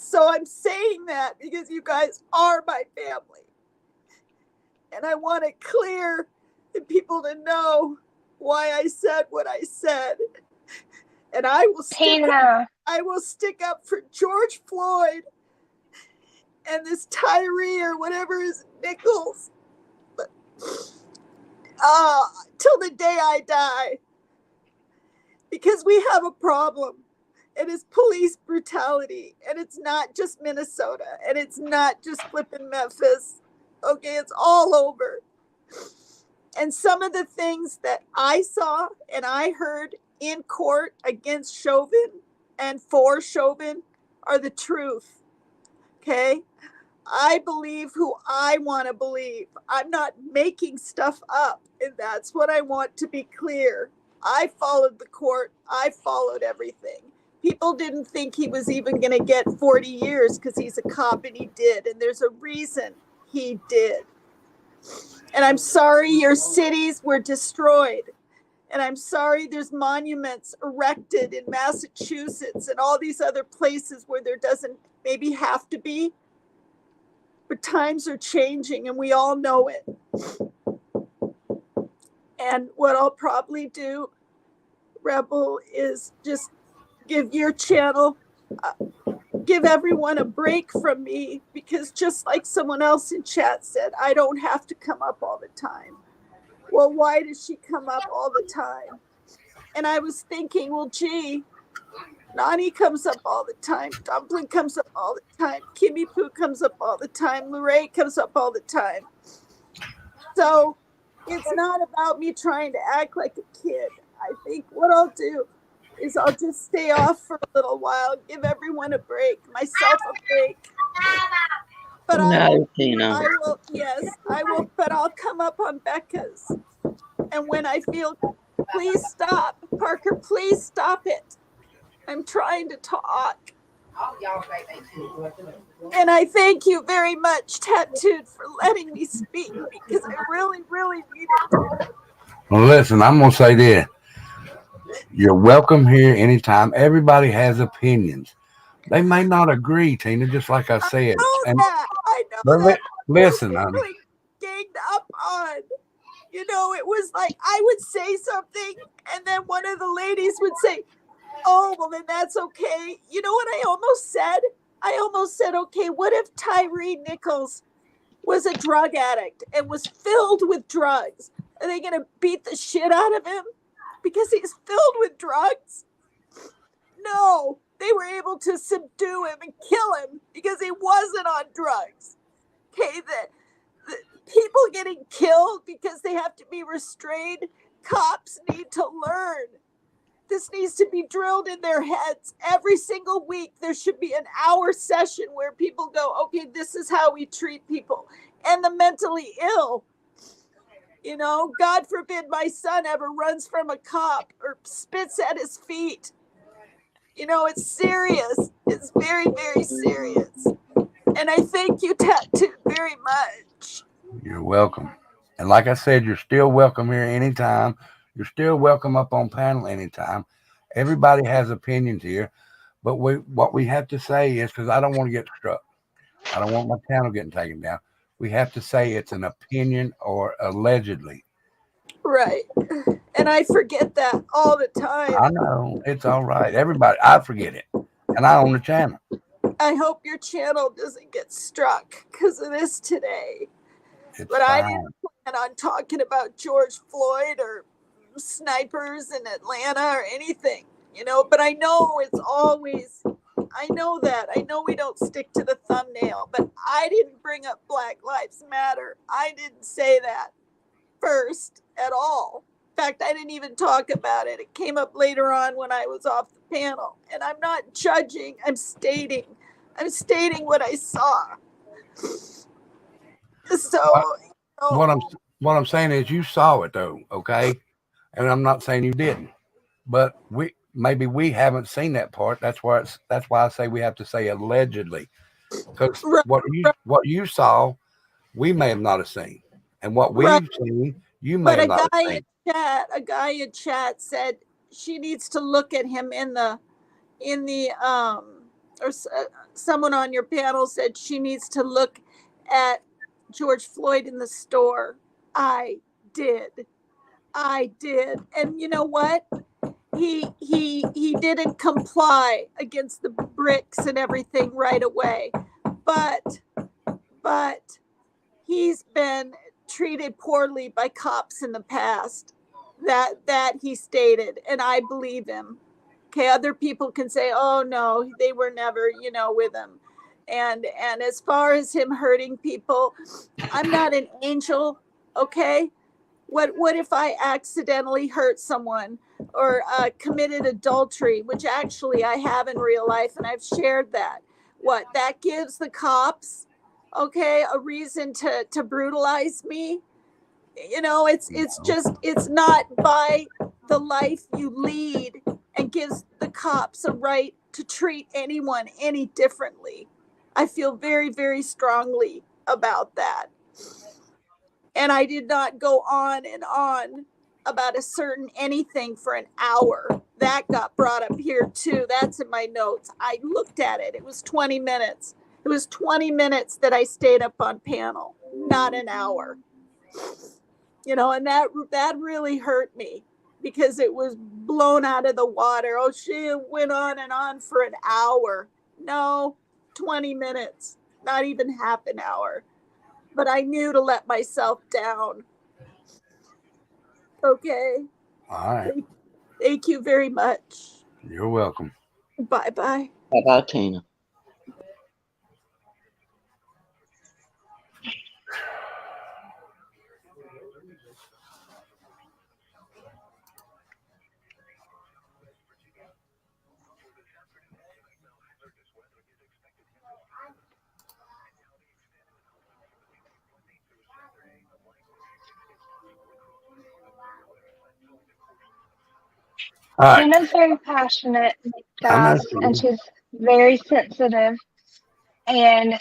So I'm saying that because you guys are my family. And I want it clear and people to know why I said what I said. And I will stick up for George Floyd and this Tyree or whatever is Nichols. But till the day I die. Because we have a problem. It is police brutality. And it's not just Minnesota. And it's not just flipping Memphis. Okay, it's all over. And some of the things that I saw and I heard in court against Chauvin and for Chauvin are the truth. Okay? I believe who I want to believe. I'm not making stuff up. And that's what I want to be clear. I followed the court. I followed everything. People didn't think he was even going to get 40 years because he's a cop, and he did. And there's a reason he did. And I'm sorry your cities were destroyed. And I'm sorry there's monuments erected in Massachusetts and all these other places where there doesn't maybe have to be. But times are changing and we all know it. And what I'll probably do, Rebel, is just give your channel, give everyone a break from me, because just like someone else in chat said, I don't have to come up all the time. Well, why does she come up all the time? And I was thinking, well, gee, Nani comes up all the time. Dumpling comes up all the time. Kimmy Poo comes up all the time. Lorraine comes up all the time. So it's not about me trying to act like a kid. I think what I'll do is I'll just stay off for a little while, give everyone a break, myself a break. But I will, yes, I will, but I'll come up on Becca's. And when I feel, please stop, Parker, please stop it. I'm trying to talk. And I thank you very much, Tattooed, for letting me speak, because I really, really needed to. Well, listen, I'm going to say this. You're welcome here anytime. Everybody has opinions. They may not agree, Tina, just like I said. I know that. Listen, honey. Ganged up on. You know, it was like I would say something, and then one of the ladies would say, oh, well, then that's okay. You know what I almost said? I almost said, okay, what if Tyree Nichols was a drug addict and was filled with drugs? Are they going to beat the shit out of him because he's filled with drugs? No, they were able to subdue him and kill him because he wasn't on drugs. Okay, the people getting killed because they have to be restrained, cops need to learn. This needs to be drilled in their heads. Every single week, there should be an hour session where people go, okay, this is how we treat people. And the mentally ill. You know, God forbid my son ever runs from a cop or spits at his feet. You know, it's serious. It's very, very serious. And I thank you, Tattoo, very much. You're welcome. And like I said, you're still welcome here anytime. You're still welcome up on panel anytime. Everybody has opinions here. But what we have to say is, because I don't want to get struck. I don't want my channel getting taken down. We have to say it's an opinion or allegedly. Right. And I forget that all the time. I know. It's all right. Everybody, I forget it. And I own the channel. I hope your channel doesn't get struck because of this today. But fine. I didn't plan on talking about George Floyd or snipers in Atlanta or anything, you know, but I know it's always, I know that. I know we don't stick to the thumbnail, but I didn't bring up Black Lives Matter. I didn't say that first at all. In fact, I didn't even talk about it. It came up later on when I was off the panel. And I'm not judging, I'm stating what I saw. So what I'm saying is you saw it though, okay? And I'm not saying you didn't. But we haven't seen that part. That's why I say we have to say allegedly. Because what you saw, we may have not have seen. And what we've seen, you may have not have seen. A guy in chat said she needs to look at him in the or someone on your panel said she needs to look at George Floyd in the store. I did. And you know what? He didn't comply against the bricks and everything right away. But he's been treated poorly by cops in the past. That he stated, and I believe him. Okay, other people can say, "Oh no, they were never, with him." And as far as him hurting people, I'm not an angel, okay? What if I accidentally hurt someone or committed adultery, which actually I have in real life, and I've shared that? What, that gives the cops, okay, a reason to brutalize me? It's not by the life you lead and gives the cops a right to treat anyone any differently. I feel very, very strongly about that. And I did not go on and on about a certain anything for an hour. That got brought up here too. That's in my notes. I looked at it. It was 20 minutes. It was 20 minutes that I stayed up on panel, not an hour. And that really hurt me because it was blown out of the water. Oh, she went on and on for an hour. No, 20 minutes, not even half an hour. But I knew to let myself down. Okay. All right. Thank you very much. You're welcome. Bye-bye. Bye-bye, Tina. All right. Tina's very passionate, guys, and she's very sensitive, and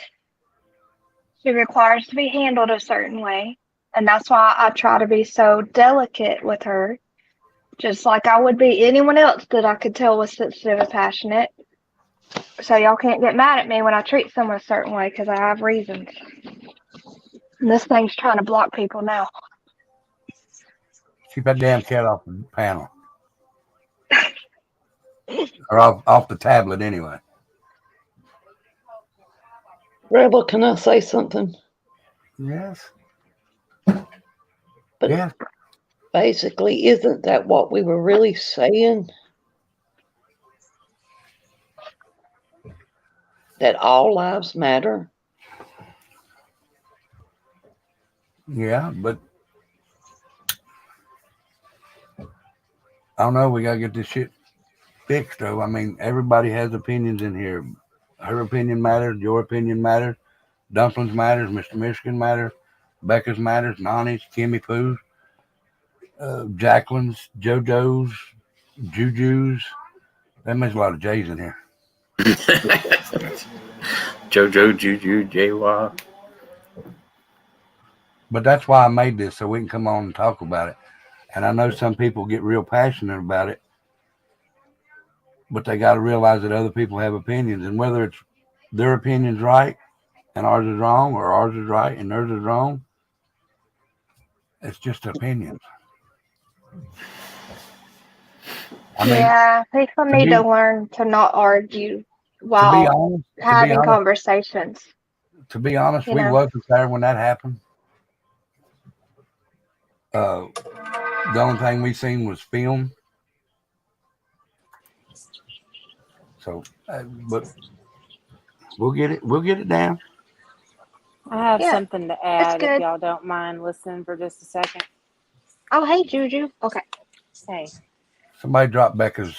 she requires to be handled a certain way, and that's why I try to be so delicate with her, just like I would be anyone else that I could tell was sensitive and passionate. So y'all can't get mad at me when I treat someone a certain way because I have reasons. And this thing's trying to block people now. Keep that damn cat off the panel. Or off the tablet anyway. Rebel, can I say something? Yes. But yes. Basically, isn't that what we were really saying? That all lives matter? Yeah, but I don't know. We got to get this shit fixed, though. I mean, everybody has opinions in here. Her opinion matters. Your opinion matters. Dumplings matters. Mr. Michigan matters. Becca's matters. Nani's, Kimmy Poo's, Jacqueline's, JoJo's, Juju's. That makes a lot of J's in here. JoJo, Juju, JY. But that's why I made this, so we can come on and talk about it. And I know some people get real passionate about it, but they got to realize that other people have opinions, and whether it's their opinion's right and ours is wrong, or ours is right and theirs is wrong, it's just opinions. People need to learn to not argue while having conversations. To be honest, we wasn't there when that happened. The only thing we seen was film. So, but we'll get it down. I have something to add if y'all don't mind listening for just a second. Oh, hey, Juju. Okay. Hey. Somebody drop Becca's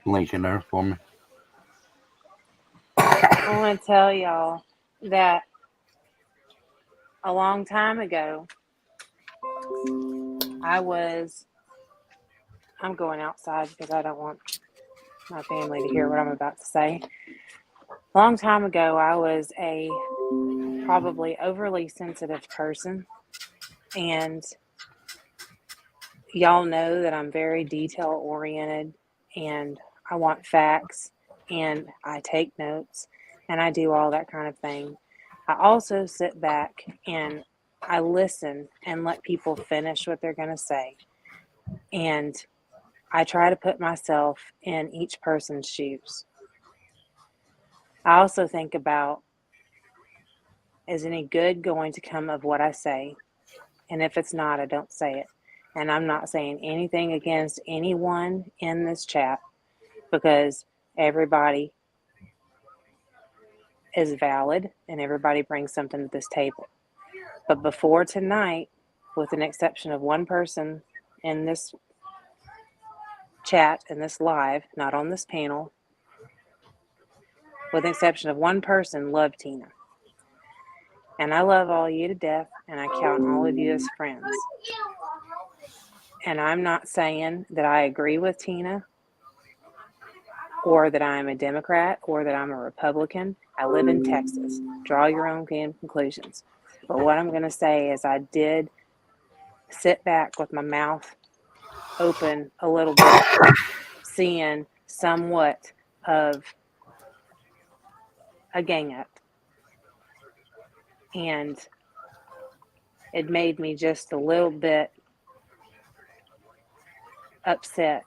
link in there for me. I want to tell y'all that a long time ago, I'm going outside because I don't want my family to hear what I'm about to say. A long time ago, I was a probably overly sensitive person, and y'all know that I'm very detail oriented and I want facts. and I take notes and I do all that kind of thing. I also sit back and I listen and let people finish what they're going to say. And I try to put myself in each person's shoes. I also think about, is any good going to come of what I say? And if it's not, I don't say it. And I'm not saying anything against anyone in this chat, because everybody is valid and everybody brings something to this table. But before tonight, with an exception of one person in this chat, in this live, not on this panel, with the exception of one person, loved Tina. And I love all of you to death, and I count all of you as friends. And I'm not saying that I agree with Tina, or that I'm a Democrat, or that I'm a Republican. I live in Texas. Draw your own conclusions. But what I'm going to say is I did sit back with my mouth open a little bit, seeing somewhat of a gang up. And it made me just a little bit upset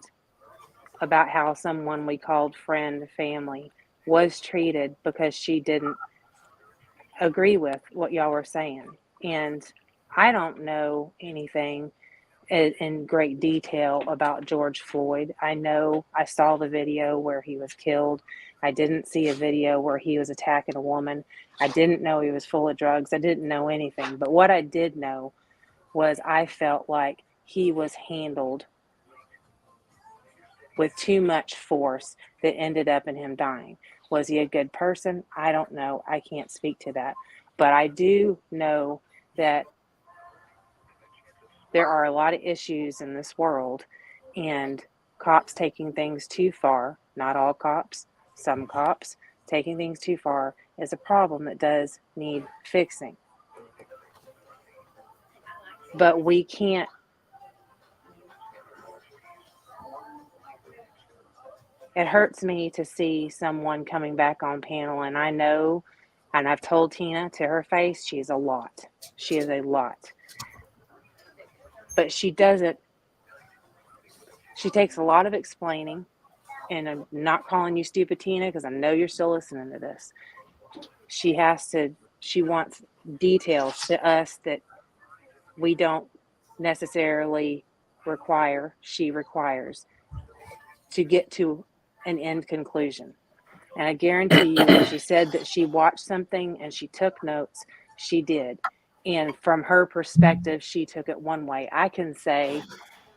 about how someone we called friend, family, was treated because she didn't agree with what y'all were saying. And I don't know anything in great detail about George Floyd. I know I saw the video where he was killed. I didn't see a video where he was attacking a woman. I didn't know he was full of drugs. I didn't know anything. But what I did know was I felt like he was handled with too much force that ended up in him dying. Was he a good person? I don't know. I can't speak to that. But I do know that there are a lot of issues in this world, and cops taking things too far, not all cops, some cops taking things too far, is a problem that does need fixing. But we can't it hurts me to see someone coming back on panel, and I know, and I've told Tina to her face, she is a lot. She is a lot. But she takes a lot of explaining, and I'm not calling you stupid, Tina, because I know you're still listening to this. She wants details to us that we don't necessarily require, she requires, to get to an end conclusion. And I guarantee you, when she said that she watched something and she took notes, she did. And from her perspective, she took it one way. I can say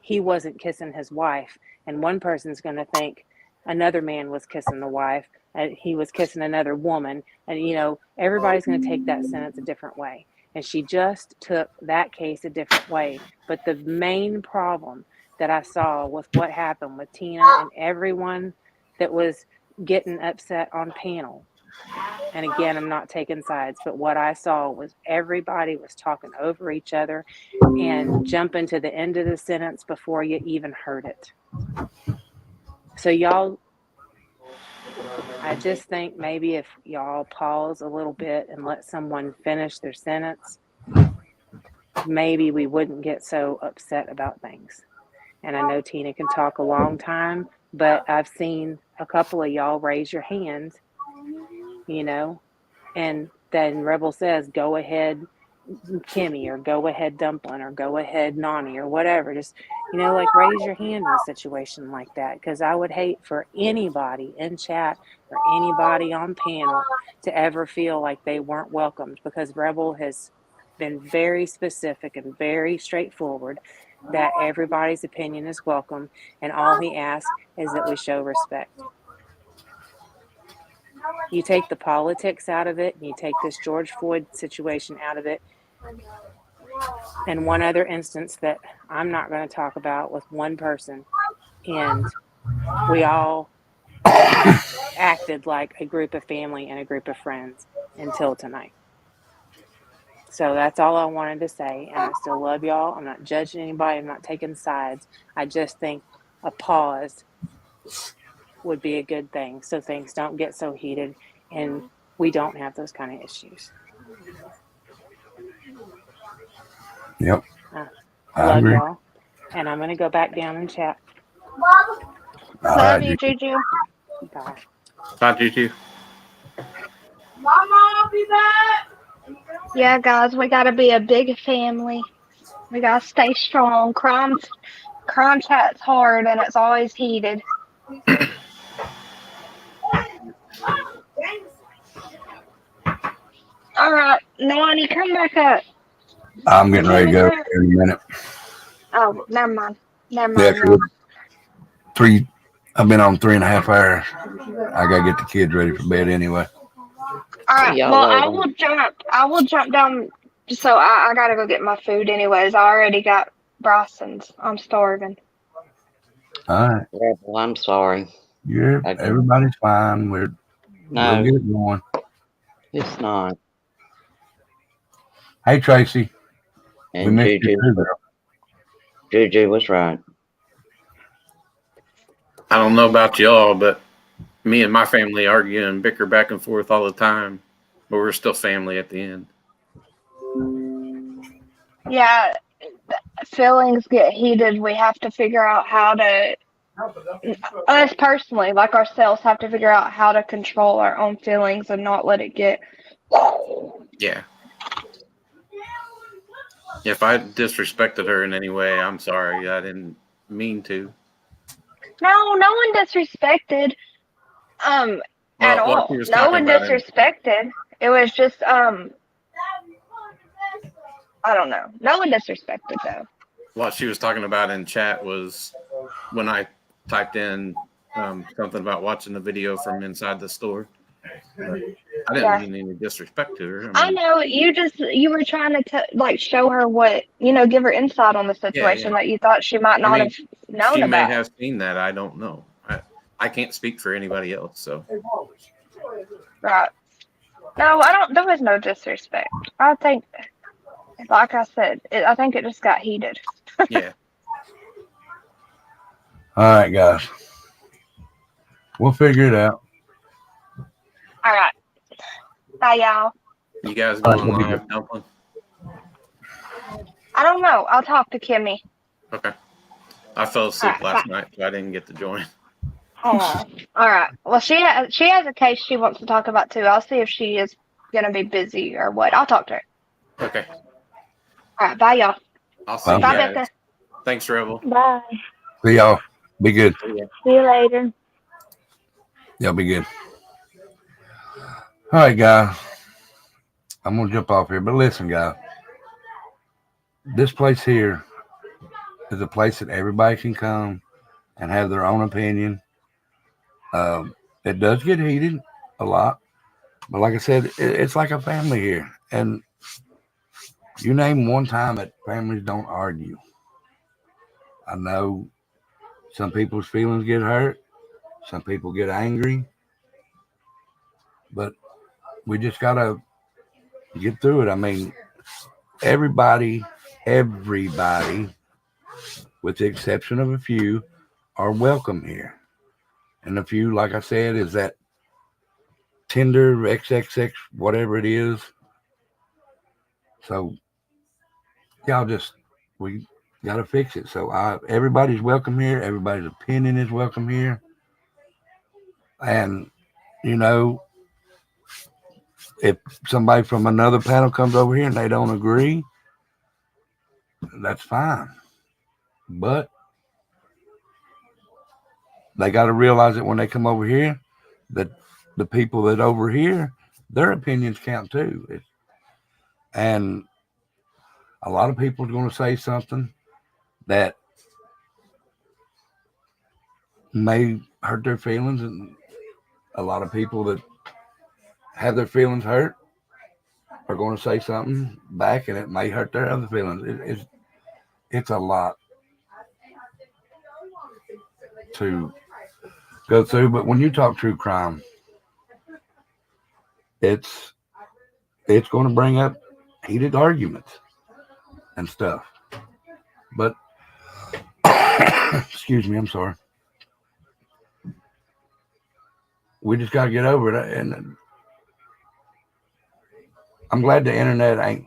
he wasn't kissing his wife, and one person's going to think another man was kissing the wife, and he was kissing another woman. And, everybody's going to take that sentence a different way. And she just took that case a different way. But the main problem that I saw with what happened with Tina and everyone that was getting upset on panel, and again, I'm not taking sides, but what I saw was everybody was talking over each other and jumping to the end of the sentence before you even heard it. So y'all, I just think maybe if y'all pause a little bit and let someone finish their sentence, maybe we wouldn't get so upset about things. And I know Tina can talk a long time, but I've seen a couple of y'all raise your hands, and then Rebel says, go ahead, Kimmy, or go ahead, Dumpling, or go ahead, Nani, or whatever. Just, raise your hand in a situation like that, because I would hate for anybody in chat or anybody on panel to ever feel like they weren't welcomed, because Rebel has been very specific and very straightforward that everybody's opinion is welcome, and all he asks is that we show respect. You take the politics out of it, and you take this George Floyd situation out of it. And one other instance that I'm not going to talk about with one person, and we all acted like a group of family and a group of friends until tonight. So that's all I wanted to say, and I still love y'all. I'm not judging anybody. I'm not taking sides. I just think a pause would be a good thing, so things don't get so heated and we don't have those kind of issues. Yep. I Love agree. y'all. And I'm going to go back down and chat. All Love right, you, Juju. Bye. Bye, Juju. Mama, I'll be back. Yeah, guys, we gotta be a big family. We gotta stay strong. Crime chat's hard and it's always heated. All right, Nani, come back up. I'm getting ready to go in a minute. Oh, never mind. Never Yeah, mind, y'all. I've been on 3.5 hours. I gotta get the kids ready for bed anyway. All right. y'all Well, later. I will jump down. So I gotta go get my food anyways. I already got Bryson's. I'm starving. All right. Yeah, well, I'm sorry. Everybody's fine. We'll get it going. It's not. Hey, Tracy. And we missed you too, girl. Juju was right. I don't know about y'all, but me and my family argue and bicker back and forth all the time, but we're still family at the end. Yeah, feelings get heated. We have to figure out how to, us personally, like ourselves, have to figure out how to control our own feelings and not let it get. Yeah. If I disrespected her in any way, I'm sorry. I didn't mean to. No one disrespected. At all. No one disrespected. It was just I don't know. No one disrespected though. What she was talking about in chat was when I typed in something about watching the video from inside the store. I didn't mean any disrespect to her. I know you were trying to like show her what, give her insight on the situation that you thought she might not have known she about. may have seen that. I don't know. I can't speak for anybody else. So. Right. No, I don't. There was no disrespect. I think, like I said, I think it just got heated. Yeah. All right, guys. We'll figure it out. All right. Bye, y'all. You guys going live, Dumpling? I don't know. I'll talk to Kimmy. Okay. I fell asleep last night, so I didn't get to join. Oh, all right. Well, she has a case she wants to talk about too. I'll see if she is gonna be busy or what. I'll talk to her. Okay. All right. Bye, y'all. I'll see you Bye, guys. Becca. Thanks, Rebel. Bye. See y'all. Be good. See you later. Y'all be good. All right, guys. I'm gonna jump off here, but listen, guys. This place here is a place that everybody can come and have their own opinion. It does get heated a lot, but like I said, it's like a family here. And you name one time that families don't argue. I know some people's feelings get hurt, some people get angry, but we just gotta get through it. I mean, everybody, with the exception of a few, are welcome here. And a few, like I said, is that Tinder, XXX, whatever it is. So we got to fix it. So everybody's welcome here. Everybody's opinion is welcome here. And, if somebody from another panel comes over here and they don't agree, that's fine. But they got to realize that when they come over here, that the people that over here, their opinions count too. And a lot of people are going to say something that may hurt their feelings, and a lot of people that have their feelings hurt are going to say something back, and it may hurt their other feelings. It's a lot to go through. But when you talk true crime, it's going to bring up heated arguments and stuff. But excuse me, I'm sorry. we just got to get over it. And I'm glad the internet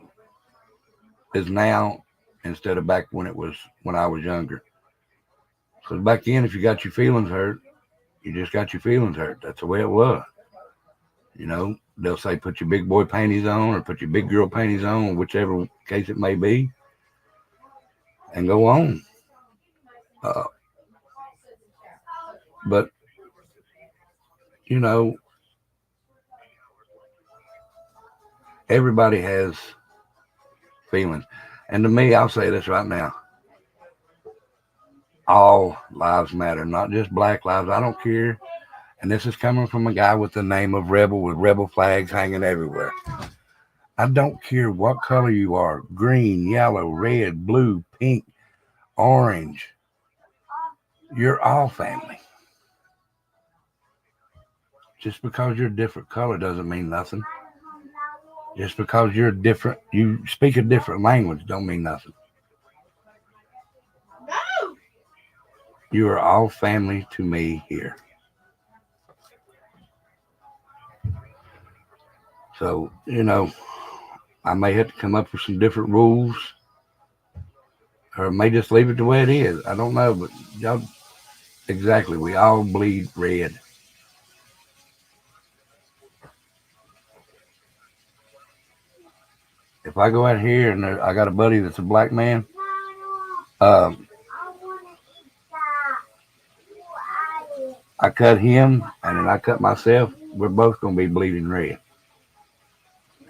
is now instead of back when I was younger. Because back then, if you got your feelings hurt, you just got your feelings hurt. That's the way it was. You know, they'll say put your big boy panties on or put your big girl panties on, whichever case it may be, and go on. But, you know, everybody has feelings. And to me, I'll say this right now. All lives matter, not just black lives. I don't care. And this is coming from a guy with the name of Rebel with rebel flags hanging everywhere. I don't care what color you are, green, yellow, red, blue, pink, orange. You're all family. Just because you're a different color doesn't mean nothing. Just because you're different, you speak a different language don't mean nothing. You are all family to me here. So, you know, I may have to come up with some different rules, or I may just leave it the way it is. I don't know, but y'all, exactly, we all bleed red. If I go out here and I got a buddy that's a black man, I cut him and then I cut myself, we're both going to be bleeding red.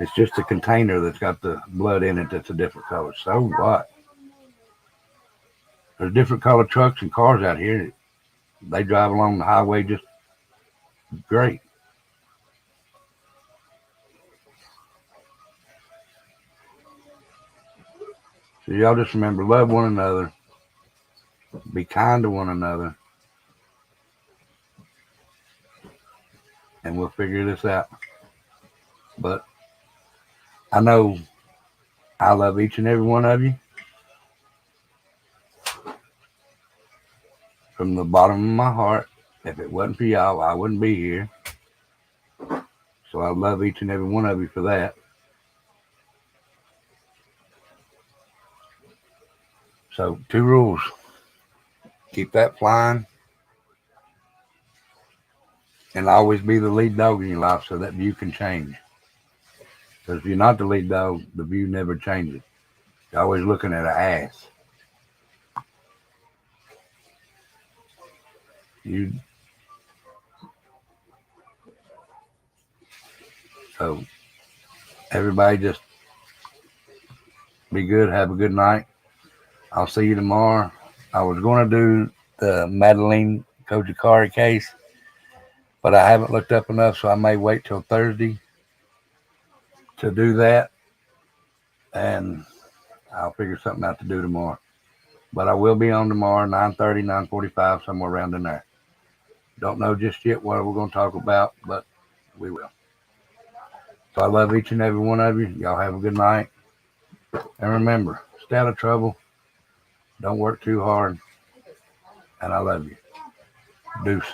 It's just a container that's got the blood in it that's a different color. So what? There's different colored trucks and cars out here. They drive along the highway just great. So y'all just remember, love one another. Be kind to one another. And we'll figure this out. But I know I love each and every one of you. From the bottom of my heart. If it wasn't for y'all, I wouldn't be here. So I love each and every one of you for that. So 2 rules. Keep that flying. And always be the lead dog in your life so that view can change. Because if you're not the lead dog, the view never changes. You're always looking at an ass. So everybody just be good. Have a good night. I'll see you tomorrow. I was going to do the Madeline Kojikari case, but I haven't looked up enough, so I may wait till Thursday to do that. And I'll figure something out to do tomorrow. But I will be on tomorrow, 9:30, 9:45, somewhere around in there. Don't know just yet what we're going to talk about, but we will. So I love each and every one of you. Y'all have a good night. And remember, stay out of trouble. Don't work too hard. And I love you. Deuce.